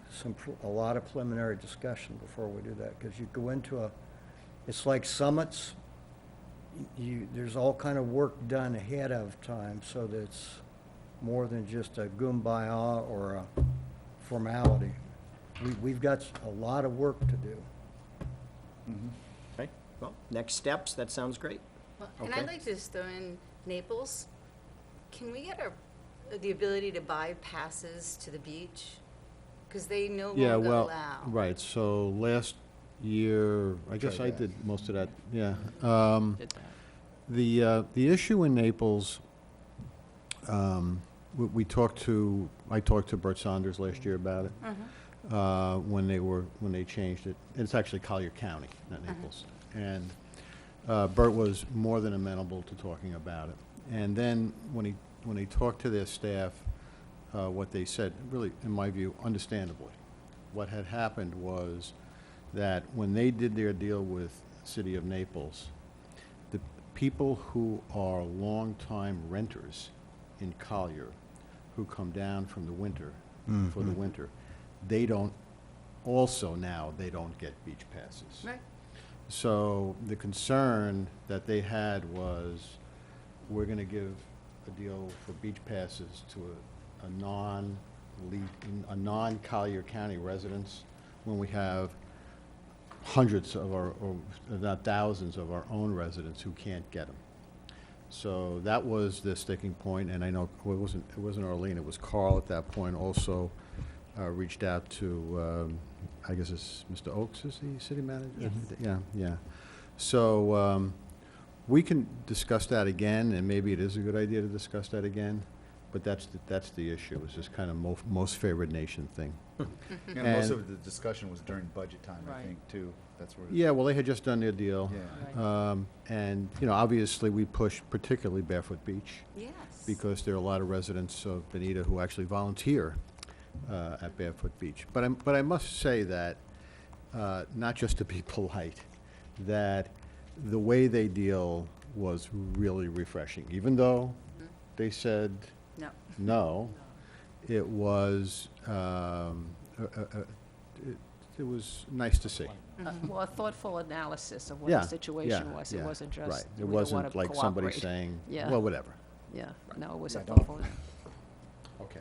Speaker 9: a lot of preliminary discussion before we do that, because you go into it's like summits, there's all kind of work done ahead of time, so that it's more than just a kumbaya or a formality. We've got a lot of work to do.
Speaker 10: Okay, well, next steps, that sounds great.
Speaker 12: Well, and
Speaker 10: Okay.
Speaker 12: I'd like to just throw in Naples. Can we get the ability to buy passes to the beach? Because they no
Speaker 7: Yeah,
Speaker 12: longer
Speaker 7: well,
Speaker 12: allow.
Speaker 7: right, so last year, I guess
Speaker 11: Tried
Speaker 7: I
Speaker 11: that.
Speaker 7: did most of that, yeah.
Speaker 3: Did that.
Speaker 7: The issue in Naples, I talked to Bert Saunders last year about it, when they changed it. It's actually Collier County, not Naples. And Bert was more than amenable to talking about it. And then when he talked to their staff, what they said, really, in my view, understandably, what had happened was that when they did their deal with the City of Naples, the people who are longtime renters in Collier, who come down from the winter, for the winter, they don't get beach passes.
Speaker 12: Right.
Speaker 7: So the concern that they had was, we're gonna give a deal for beach passes to a non-Collier County residents when we have hundreds of our, or if not thousands of our own residents who can't get them. So that was the sticking point, and I know it wasn't Arlene, it was Carl at that point also reached out to, I guess it's Mr. Oakes is the city manager?
Speaker 6: Yes.
Speaker 7: Yeah. So we can discuss that again, and maybe it is a good idea to discuss that again, but that's the issue, is this kind of most favored nation thing.
Speaker 11: And most of the discussion was during budget time, I
Speaker 3: Right.
Speaker 11: think, too. That's where.
Speaker 7: Yeah, well, they had just done their deal.
Speaker 11: Yeah.
Speaker 7: And, obviously, we push particularly Barefoot Beach,
Speaker 12: Yes.
Speaker 7: because there are a lot of residents of Bonita who actually volunteer at Barefoot Beach. But I must say that, not just to be polite, that the way they deal was really refreshing. Even though they said
Speaker 12: No.
Speaker 7: no, it was, it was nice to see.
Speaker 3: Well, a thoughtful analysis of what
Speaker 7: Yeah,
Speaker 3: the situation
Speaker 7: yeah,
Speaker 3: was.
Speaker 7: yeah,
Speaker 3: It wasn't just,
Speaker 7: right.
Speaker 3: we
Speaker 7: It
Speaker 3: don't want
Speaker 7: wasn't
Speaker 3: to
Speaker 7: like somebody
Speaker 3: cooperate.
Speaker 7: saying,
Speaker 3: Yeah.
Speaker 7: well, whatever.
Speaker 3: Yeah, no, it was a
Speaker 10: Yeah, don't-
Speaker 3: thoughtful.
Speaker 7: Okay.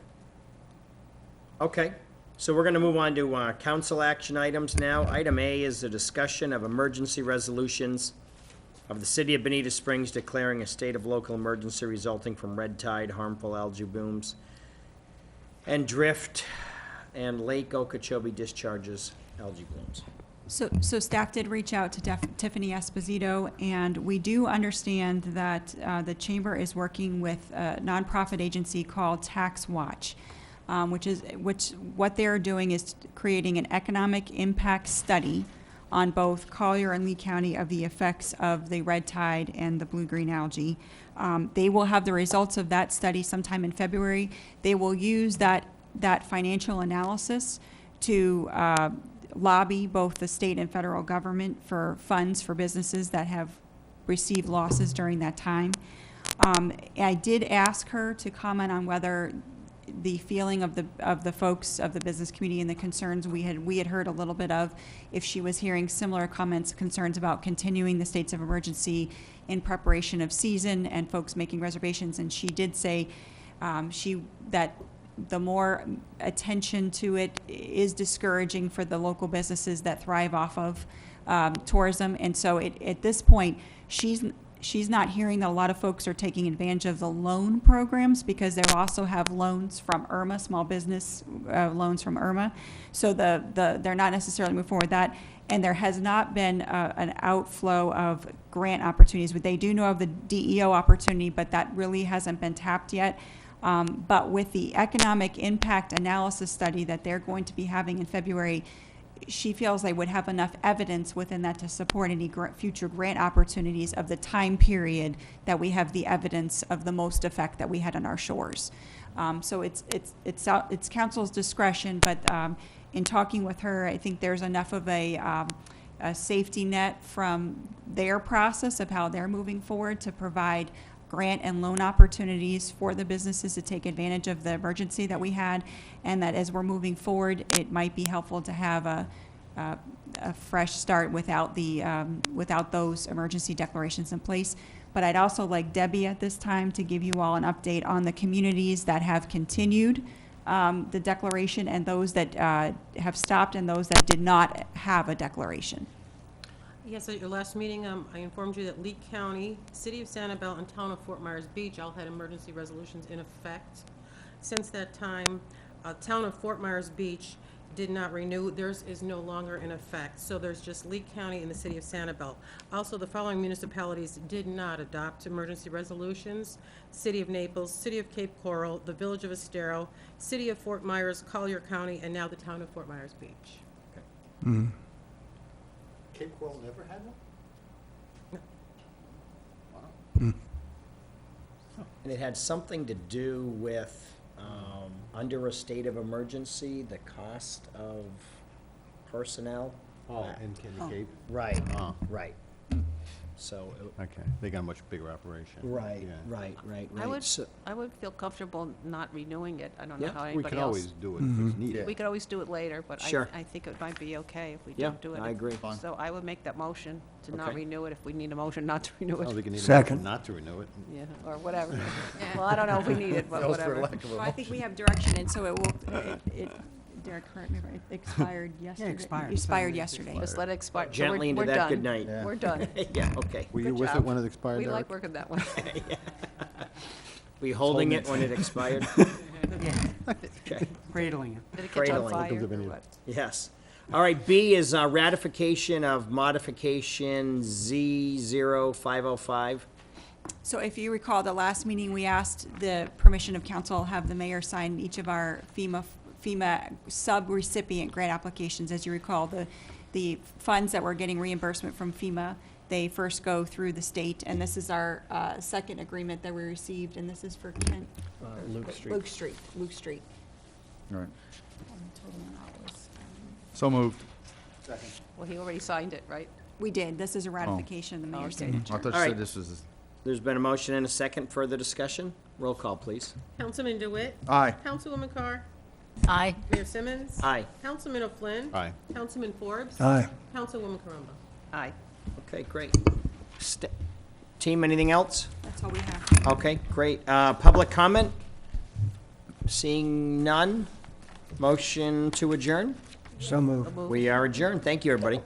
Speaker 10: Okay, so we're going to move on to council action items now. Item A is a discussion of emergency resolutions of the city of Bonita Springs declaring a state of local emergency resulting from red tide, harmful algae blooms, and drift, and Lake Okeechobee discharges algae blooms.
Speaker 6: So staff did reach out to Tiffany Esposito, and we do understand that the chamber is working with a nonprofit agency called Tax Watch, which what they're doing is creating an economic impact study on both Collier and Lee County of the effects of the red tide and the blue-green algae. They will have the results of that study sometime in February. They will use that financial analysis to lobby both the state and federal government for funds for businesses that have received losses during that time. I did ask her to comment on whether the feeling of the folks of the business community and the concerns we had heard a little bit of, if she was hearing similar comments, concerns about continuing the states of emergency in preparation of season and folks making reservations. And she did say that the more attention to it is discouraging for the local businesses that thrive off of tourism. And so at this point, she's not hearing that a lot of folks are taking advantage of the loan programs, because they also have loans from IRMA, small business loans from IRMA. So they're not necessarily moving forward with that. And there has not been an outflow of grant opportunities. But they do know of the DEO opportunity, but that really hasn't been tapped yet. But with the economic impact analysis study that they're going to be having in February, she feels they would have enough evidence within that to support any future grant opportunities of the time period that we have the evidence of the most effect that we had on our shores. So it's council's discretion, but in talking with her, I think there's enough of a safety net from their process of how they're moving forward to provide grant and loan opportunities for the businesses to take advantage of the emergency that we had, and that as we're moving forward, it might be helpful to have a fresh start without those emergency declarations in place. But I'd also like Debbie at this time to give you all an update on the communities that have continued the declaration, and those that have stopped, and those that did not have a declaration.
Speaker 16: Yes, at your last meeting, I informed you that Lee County, City of Sanibel, and Town of Fort Myers Beach all had emergency resolutions in effect. Since that time, Town of Fort Myers Beach did not renew. Theirs is no longer in effect. So there's just Lee County and the City of Sanibel. Also, the following municipalities did not adopt emergency resolutions: City of Naples, City of Cape Coral, the Village of Estero, City of Fort Myers, Collier County, and now the Town of Fort Myers Beach.
Speaker 9: Mm.
Speaker 7: Cape Coral never had one?
Speaker 10: And it had something to do with, under a state of emergency, the cost of personnel.
Speaker 7: Oh, in Candy Cape?
Speaker 10: Right,
Speaker 7: Oh.
Speaker 10: right. So,
Speaker 7: Okay, they got a much bigger operation.
Speaker 10: right,
Speaker 7: Yeah.
Speaker 10: right.
Speaker 3: I would feel comfortable not renewing it. I don't know
Speaker 10: Yeah.
Speaker 3: how
Speaker 7: We
Speaker 3: anybody
Speaker 7: can
Speaker 3: else.
Speaker 7: always do it if it's needed.
Speaker 3: We could always do it later, but
Speaker 10: Sure.
Speaker 3: I think it might be okay if we
Speaker 10: Yeah,
Speaker 3: don't do it.
Speaker 10: I agree.
Speaker 3: So I would make that motion to not
Speaker 10: Okay.
Speaker 3: renew it if we need a motion not to renew
Speaker 7: I don't
Speaker 3: it.
Speaker 7: think you need a
Speaker 9: Second.
Speaker 7: motion not to renew it.
Speaker 3: Yeah, or whatever. Well, I don't know if we need it, but
Speaker 11: That was for
Speaker 3: whatever.
Speaker 11: lack of a
Speaker 6: Well, I think we have direction, and so it will, Derek, correct me, right? It expired yesterday.
Speaker 5: expired.
Speaker 6: Expired yesterday.
Speaker 3: Just let it expire. So
Speaker 10: Gently into
Speaker 3: we're
Speaker 10: that
Speaker 3: done.
Speaker 10: good night.
Speaker 7: Yeah.
Speaker 3: We're done.
Speaker 10: Yeah, okay.
Speaker 7: Were you
Speaker 3: Good
Speaker 7: with it
Speaker 3: job.
Speaker 7: when it expired,
Speaker 3: We
Speaker 7: Derek?
Speaker 3: like working that way.
Speaker 10: Were you holding it when it expired? Okay,
Speaker 5: Cradling it.
Speaker 3: Did it catch on
Speaker 10: Cradling.
Speaker 3: fire
Speaker 7: Welcome to
Speaker 3: or
Speaker 7: Bonita.
Speaker 3: what?
Speaker 10: yes. All right, B is ratification of modification Z0505.
Speaker 6: So if you recall, the last meeting, we asked the permission of council, have the mayor sign each of our FEMA sub-recipient grant applications. As you recall, the funds that we're getting reimbursement from FEMA, they first go through the state, and this is our second agreement that we received, and this is for Kent.
Speaker 8: Luke Street.
Speaker 6: Luke Street.
Speaker 11: All right.
Speaker 6: Total amount was,
Speaker 11: So moved.
Speaker 3: Well, he already signed it, right?
Speaker 6: We did, this is a ratification of the mayor's
Speaker 3: okay.
Speaker 6: signature.
Speaker 11: I thought you
Speaker 10: All right.
Speaker 11: said this was,
Speaker 10: There's been a motion and a second. Further discussion? Roll call, please.
Speaker 16: Councilman DeWitt.
Speaker 11: aye.
Speaker 16: Councilwoman Carr.
Speaker 3: Aye.
Speaker 16: Mayor Simmons.
Speaker 10: Aye.
Speaker 16: Councilman O'Flynn.
Speaker 7: Aye.
Speaker 16: Councilman Forbes.
Speaker 9: Aye.
Speaker 16: Councilwoman Carumba.
Speaker 3: Aye.
Speaker 10: Okay, great. Team, anything else?
Speaker 6: That's all we have.
Speaker 10: Okay, great. Public comment? Seeing none? Motion to adjourn?
Speaker 9: So moved.
Speaker 10: We are adjourned. Thank you, everybody.